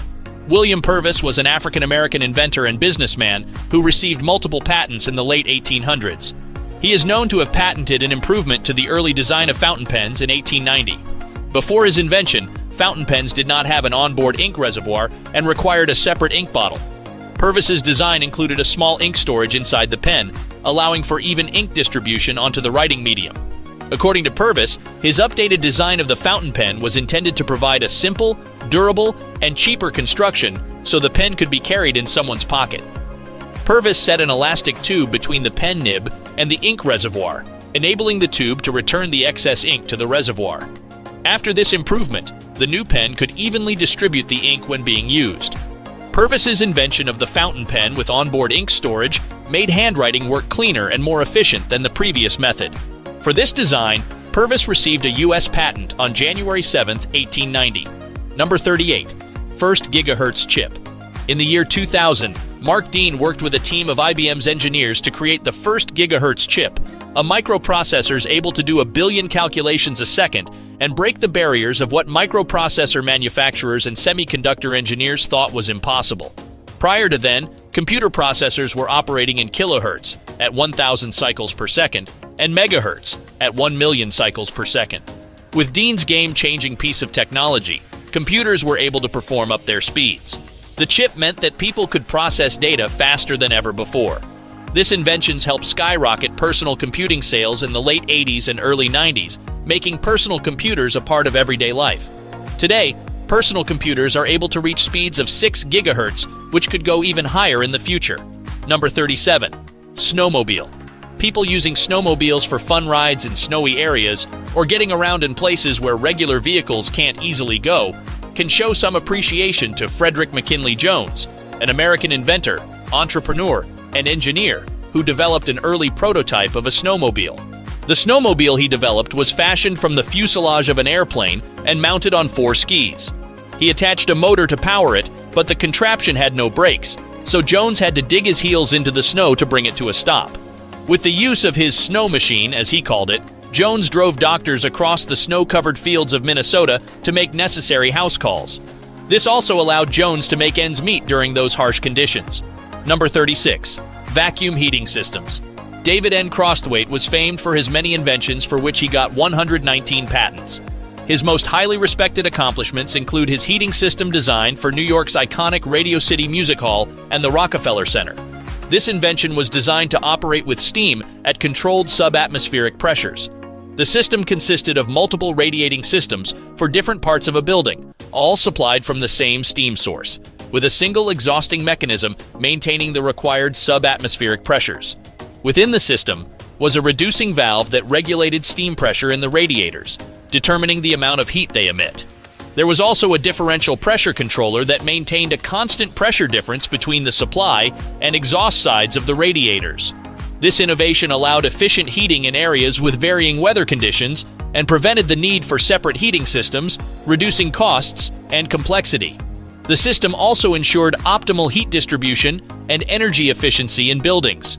William Purvis was an African-American inventor and businessman who received multiple patents in the late 1800s. He is known to have patented an improvement to the early design of fountain pens in 1890. Before his invention, fountain pens did not have an onboard ink reservoir and required a separate ink bottle. Purvis's design included a small ink storage inside the pen, allowing for even ink distribution onto the writing medium. According to Purvis, his updated design of the fountain pen was intended to provide a simple, durable, and cheaper construction so the pen could be carried in someone's pocket. Purvis set an elastic tube between the pen nib and the ink reservoir, enabling the tube to return the excess ink to the reservoir. After this improvement, the new pen could evenly distribute the ink when being used. Purvis's invention of the fountain pen with onboard ink storage made handwriting work cleaner and more efficient than the previous method. For this design, Purvis received a U.S. patent on January 7, 1890. Number 38. First gigahertz chip. In the year 2000, Mark Dean worked with a team of IBM's engineers to create the first gigahertz chip, a microprocessor able to do 1 billion calculations a second and break the barriers of what microprocessor manufacturers and semiconductor engineers thought was impossible. Prior to then, computer processors were operating in kilohertz at 1,000 cycles per second and megahertz at 1 million cycles per second. With Dean's game-changing piece of technology, computers were able to perform up their speeds. The chip meant that people could process data faster than ever before. This invention helped skyrocket personal computing sales in the late 80s and early 90s, making personal computers a part of everyday life. Today, Personal computers are able to reach speeds of 6 gigahertz, which could go even higher in the future. Number 37. Snowmobile. People using snowmobiles for fun rides in snowy areas or getting around in places where regular vehicles can't easily go can show some appreciation to Frederick McKinley Jones, an American inventor, entrepreneur, and engineer who developed an early prototype of a snowmobile. The snowmobile he developed was fashioned from the fuselage of an airplane and mounted on 4 skis. He attached a motor to power it, but the contraption had no brakes, so Jones had to dig his heels into the snow to bring it to a stop. With the use of his snow machine, as he called it, Jones drove doctors across the snow-covered fields of Minnesota to make necessary house calls. This also allowed Jones to make ends meet during those harsh conditions. Number 36. Vacuum heating systems. David N. Crosthwaite was famed for his many inventions for which he got 119 patents. His most highly respected accomplishments include his heating system design for New York's iconic Radio City Music Hall and the Rockefeller Center. This invention was designed to operate with steam at controlled subatmospheric pressures. The system consisted of multiple radiating systems for different parts of a building, all supplied from the same steam source, with a single exhausting mechanism maintaining the required subatmospheric pressures. Within the system was a reducing valve that regulated steam pressure in the radiators, determining the amount of heat they emit. There was also a differential pressure controller that maintained a constant pressure difference between the supply and exhaust sides of the radiators. This innovation allowed efficient heating in areas with varying weather conditions and prevented the need for separate heating systems, reducing costs and complexity. The system also ensured optimal heat distribution and energy efficiency in buildings.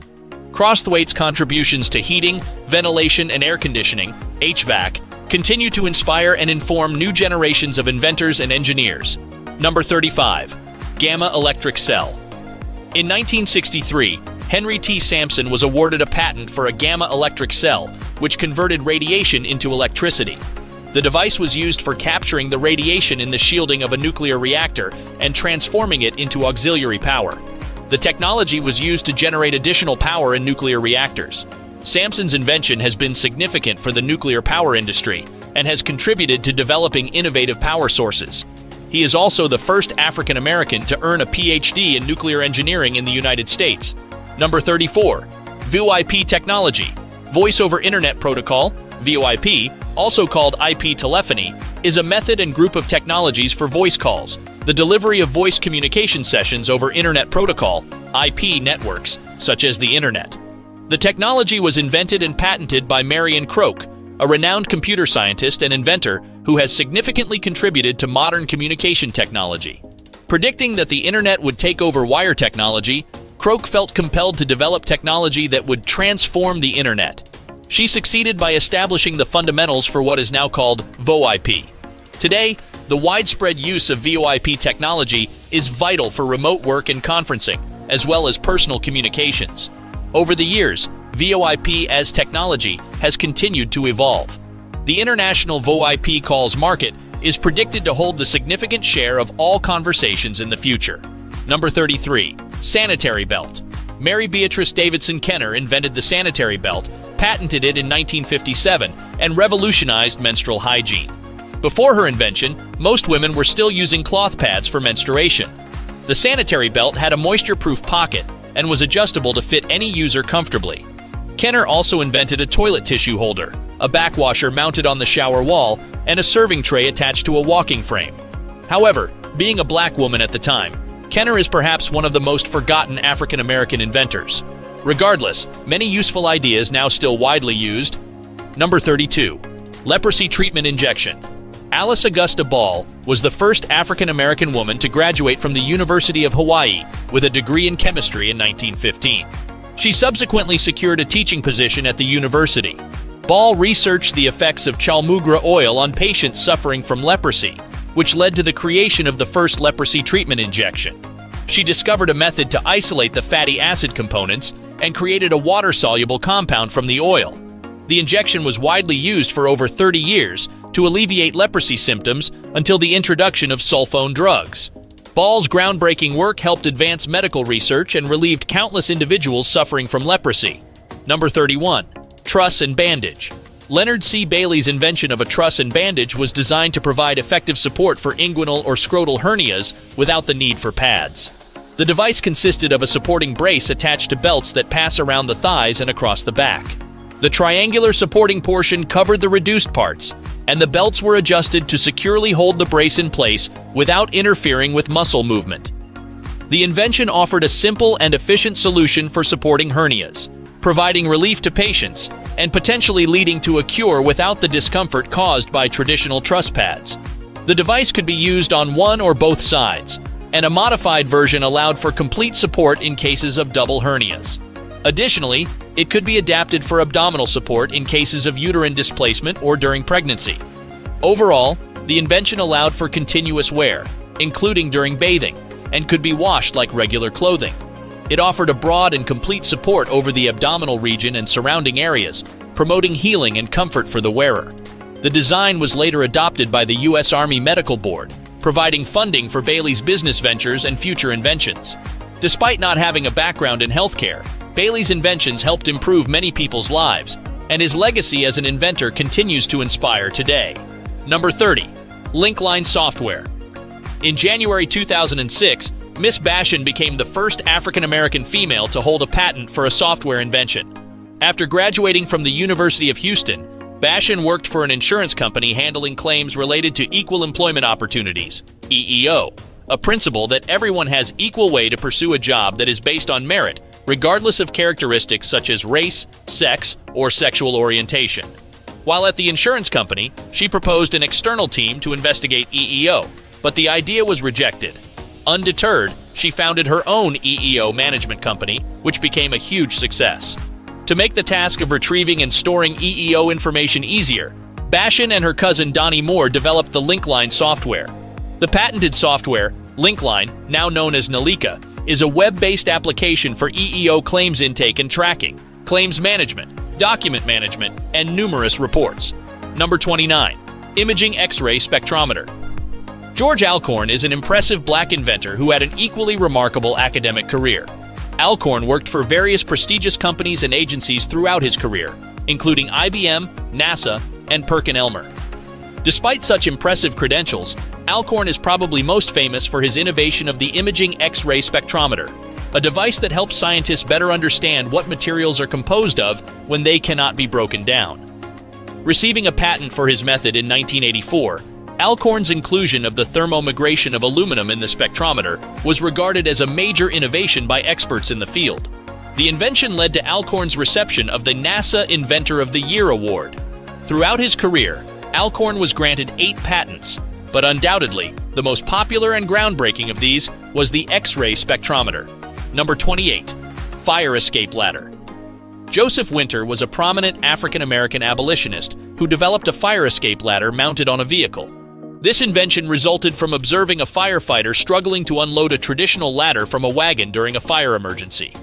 Crosthwaite's contributions to heating, ventilation, and air conditioning, HVAC, continue to inspire and inform new generations of inventors and engineers. Number 35. Gamma electric cell. In 1963, Henry T. Sampson was awarded a patent for a gamma electric cell, which converted radiation into electricity. The device was used for capturing the radiation in the shielding of a nuclear reactor and transforming it into auxiliary power. The technology was used to generate additional power in nuclear reactors. Sampson's invention has been significant for the nuclear power industry and has contributed to developing innovative power sources. He is also the first African American to earn a PhD in nuclear engineering in the United States. Number 34. VoIP technology. Voice over Internet Protocol, VoIP, also called IP telephony, is a method and group of technologies for voice calls, the delivery of voice communication sessions over Internet Protocol, IP networks, such as the Internet. The technology was invented and patented by Marion Croak, a renowned computer scientist and inventor who has significantly contributed to modern communication technology. Predicting that the Internet would take over wire technology, Croak felt compelled to develop technology that would transform the Internet. She succeeded by establishing the fundamentals for what is now called VoIP. Today, the widespread use of VoIP technology is vital for remote work and conferencing, as well as personal communications. Over the years, VoIP as technology has continued to evolve. The international VoIP calls market is predicted to hold the significant share of all conversations in the future. Number 33. Sanitary belt. Mary Beatrice Davidson Kenner invented the sanitary belt, patented it in 1957, and revolutionized menstrual hygiene. Before her invention, most women were still using cloth pads for menstruation. The sanitary belt had a moisture-proof pocket and was adjustable to fit any user comfortably. Kenner also invented a toilet tissue holder, a backwasher mounted on the shower wall, and a serving tray attached to a walking frame. However, being a black woman at the time, Kenner is perhaps one of the most forgotten African American inventors. Regardless, many useful ideas now still widely used. Number 32. Leprosy treatment injection. Alice Augusta Ball was the first African American woman to graduate from the University of Hawaii with a degree in chemistry in 1915. She subsequently secured a teaching position at the university. Ball researched the effects of chalmugra oil on patients suffering from leprosy, which led to the creation of the first leprosy treatment injection. She discovered a method to isolate the fatty acid components and created a water-soluble compound from the oil. The injection was widely used for over 30 years to alleviate leprosy symptoms until the introduction of sulfone drugs. Ball's groundbreaking work helped advance medical research and relieved countless individuals suffering from leprosy. Number 31. Truss and bandage. Leonard C. Bailey's invention of a truss and bandage was designed to provide effective support for inguinal or scrotal hernias without the need for pads. The device consisted of a supporting brace attached to belts that pass around the thighs and across the back. The triangular supporting portion covered the reduced parts, and the belts were adjusted to securely hold the brace in place without interfering with muscle movement. The invention offered a simple and efficient solution for supporting hernias, providing relief to patients, and potentially leading to a cure without the discomfort caused by traditional truss pads. The device could be used on one or both sides, and a modified version allowed for complete support in cases of double hernias. Additionally, it could be adapted for abdominal support in cases of uterine displacement or during pregnancy. Overall, the invention allowed for continuous wear, including during bathing, and could be washed like regular clothing. It offered a broad and complete support over the abdominal region and surrounding areas, promoting healing and comfort for the wearer. The design was later adopted by the U.S. Army Medical Board, providing funding for Bailey's business ventures and future inventions. Despite not having a background in healthcare, Bailey's inventions helped improve many people's lives, and his legacy as an inventor continues to inspire today. Number 30. Link line software. In January 2006, Miss Bashan became the first African-American female to hold a patent for a software invention. After graduating from the University of Houston, Bashan worked for an insurance company handling claims related to equal employment opportunities, EEO, a principle that everyone has equal way to pursue a job that is based on merit, regardless of characteristics such as race, sex, or sexual orientation. While at the insurance company, she proposed an external team to investigate EEO, but the idea was rejected. Undeterred, she founded her own EEO management company, which became a huge success. To make the task of retrieving and storing EEO information easier, Bashan and her cousin Donnie Moore developed the Linkline software. The patented software, Linkline, now known as Nalika, is a web-based application for EEO claims intake and tracking, claims management, document management, and numerous reports. Number 29. Imaging X-ray spectrometer. George Alcorn is an impressive black inventor who had an equally remarkable academic career. Alcorn worked for various prestigious companies and agencies throughout his career, including IBM, NASA, and PerkinElmer. Despite such impressive credentials, Alcorn is probably most famous for his innovation of the Imaging X-ray spectrometer, a device that helps scientists better understand what materials are composed of when they cannot be broken down. Receiving a patent for his method in 1984, Alcorn's inclusion of the thermomigration of aluminum in the spectrometer was regarded as a major innovation by experts in the field. The invention led to Alcorn's reception of the NASA Inventor of the Year award. Throughout his career, Alcorn was granted 8 patents, but undoubtedly, the most popular and groundbreaking of these was the X-ray spectrometer. Number 28. Fire escape ladder. Joseph Winter was a prominent African-American abolitionist who developed a fire escape ladder mounted on a vehicle. This invention resulted from observing a firefighter struggling to unload a traditional ladder from a wagon during a fire emergency.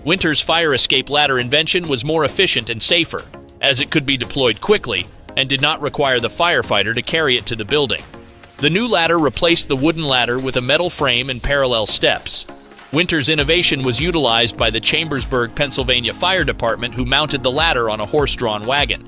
Winter's fire escape ladder invention was more efficient and safer, as it could be deployed quickly and did not require the firefighter to carry it to the building. The new ladder replaced the wooden ladder with a metal frame and parallel steps. Winter's innovation was utilized by the Chambersburg, Pennsylvania Fire Department, who mounted the ladder on a horse-drawn wagon.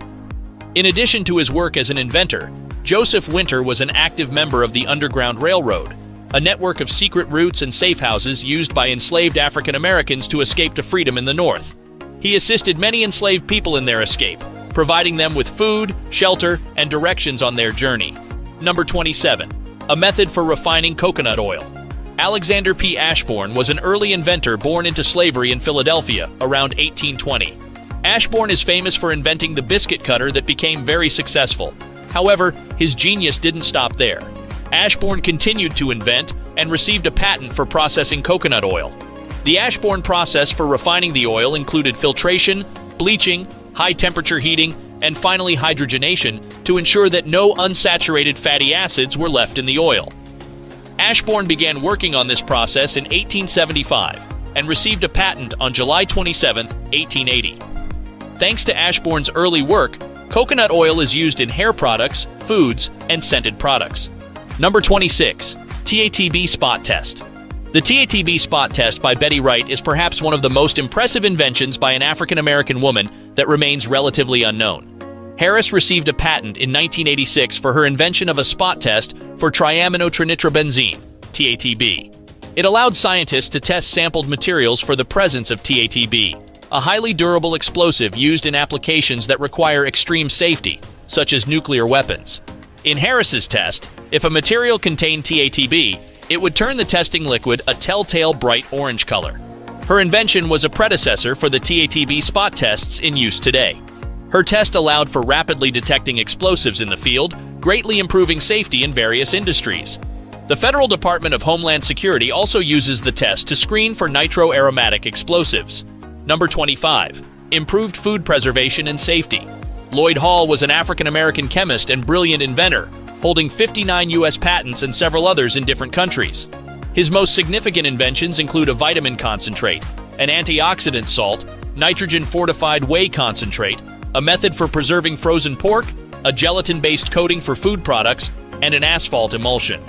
In addition to his work as an inventor, Joseph Winter was an active member of the Underground Railroad, a network of secret routes and safe houses used by enslaved African Americans to escape to freedom in the North. He assisted many enslaved people in their escape, providing them with food, shelter, and directions on their journey. Number 27. A method for refining coconut oil. Alexander P. Ashbourne was an early inventor born into slavery in Philadelphia around 1820. Ashbourne is famous for inventing the biscuit cutter that became very successful. However, his genius didn't stop there. Ashbourne continued to invent and received a patent for processing coconut oil. The Ashbourne process for refining the oil included filtration, bleaching, high-temperature heating, and finally hydrogenation to ensure that no unsaturated fatty acids were left in the oil. Ashbourne began working on this process in 1875 and received a patent on July 27, 1880. Thanks to Ashbourne's early work, coconut oil is used in hair products, foods, and scented products. Number 26. TATB Spot Test. The TATB Spot Test by Betty Wright is perhaps one of the most impressive inventions by an African-American woman that remains relatively unknown. Harris received a patent in 1986 for her invention of a spot test for triaminotrinitrobenzene, TATB. It allowed scientists to test sampled materials for the presence of TATB, a highly durable explosive used in applications that require extreme safety, such as nuclear weapons. In Harris's test, if a material contained TATB, it would turn the testing liquid a telltale bright orange color. Her invention was a predecessor for the TATB spot tests in use today. Her test allowed for rapidly detecting explosives in the field, greatly improving safety in various industries. The Federal Department of Homeland Security also uses the test to screen for nitroaromatic explosives. Number 25. Improved food preservation and safety. Lloyd Hall was an African-American chemist and brilliant inventor, holding 59 U.S. patents and several others in different countries. His most significant inventions include a vitamin concentrate, an antioxidant salt, nitrogen-fortified whey concentrate, a method for preserving frozen pork, a gelatin-based coating for food products, and an asphalt emulsion.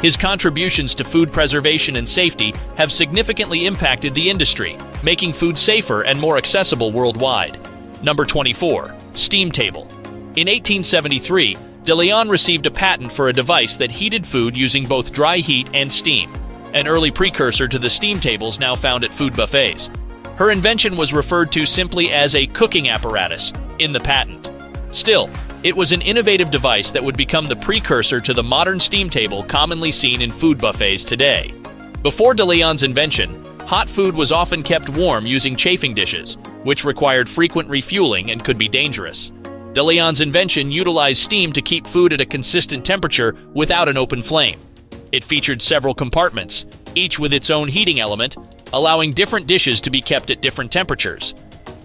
His contributions to food preservation and safety have significantly impacted the industry, making food safer and more accessible worldwide. Number 24. Steam table. In 1873, De Leon received a patent for a device that heated food using both dry heat and steam, an early precursor to the steam tables now found at food buffets. Her invention was referred to simply as a cooking apparatus in the patent. Still, it was an innovative device that would become the precursor to the modern steam table commonly seen in food buffets today. Before De Leon's invention, hot food was often kept warm using chafing dishes, which required frequent refueling and could be dangerous. De Leon's invention utilized steam to keep food at a consistent temperature without an open flame. It featured several compartments, each with its own heating element, allowing different dishes to be kept at different temperatures.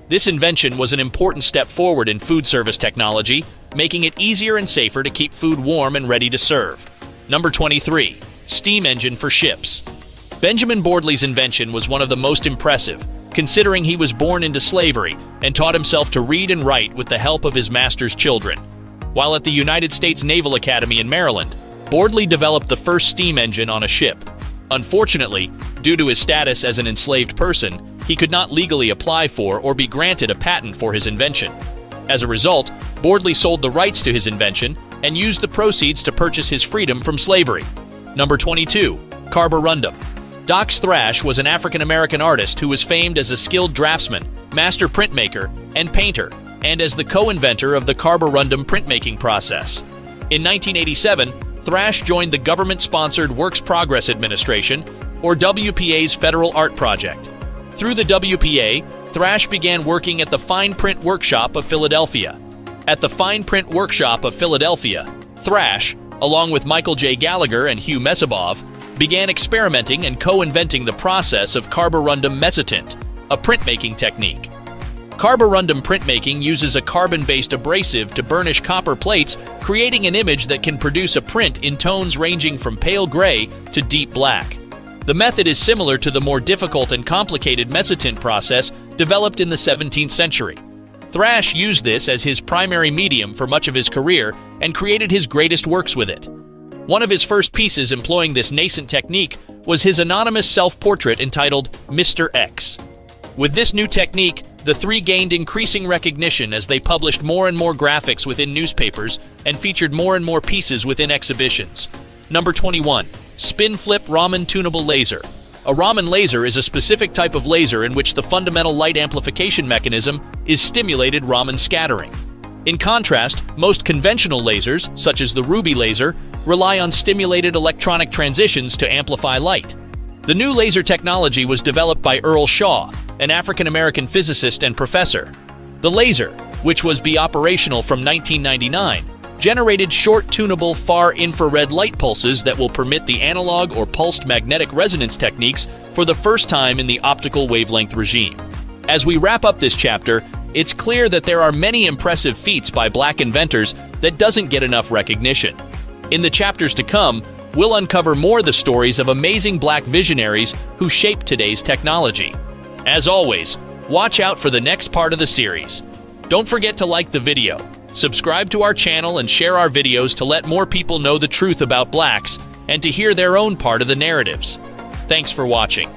This invention was an important step forward in food service technology, making it easier and safer to keep food warm and ready to serve. Number 23. Steam engine for ships. Benjamin Bordley's invention was one of the most impressive, considering he was born into slavery and taught himself to read and write with the help of his master's children. While at the United States Naval Academy in Maryland, Bordley developed the first steam engine on a ship. Unfortunately, due to his status as an enslaved person, he could not legally apply for or be granted a patent for his invention. As a result, Bordley sold the rights to his invention and used the proceeds to purchase his freedom from slavery. Number 22. Carborundum. Dox Thrash was an African-American artist who was famed as a skilled draftsman, master printmaker, and painter, and as the co-inventor of the carborundum printmaking process. In 1987, Thrash joined the government-sponsored Works Progress Administration, or WPA's Federal Art Project. Through the WPA, Thrash began working at the Fine Print Workshop of Philadelphia. At the Fine Print Workshop of Philadelphia, Thrash, along with Michael J. Gallagher and Hugh Mesabov, began experimenting and co-inventing the process of carborundum mezzotint, a printmaking technique. Carborundum printmaking uses a carbon-based abrasive to burnish copper plates, creating an image that can produce a print in tones ranging from pale gray to deep black. The method is similar to the more difficult and complicated mezzotint process developed in the 17th century. Thrash used this as his primary medium for much of his career and created his greatest works with it. One of his first pieces employing this nascent technique was his anonymous self-portrait entitled Mr. X. With this new technique, the three gained increasing recognition as they published more and more graphics within newspapers and featured more and more pieces within exhibitions. Number 21. Spin-flip Raman tunable laser. A Raman laser is a specific type of laser in which the fundamental light amplification mechanism is stimulated Raman scattering. In contrast, most conventional lasers, such as the Ruby laser, rely on stimulated electronic transitions to amplify light. The new laser technology was developed by Earl Shaw, an African-American physicist and professor. The laser, which was operational from 1999, generated short tunable far infrared light pulses that will permit the analog or pulsed magnetic resonance techniques for the first time in the optical wavelength regime. As we wrap up this chapter, it's clear that there are many impressive feats by Black inventors that doesn't get enough recognition. In the chapters to come, we'll uncover more the stories of amazing Black visionaries who shaped today's technology. As always, watch out for the next part of the series. Don't forget to like the video, subscribe to our channel, and share our videos to let more people know the truth about Blacks and to hear their own part of the narratives. Thanks for watching.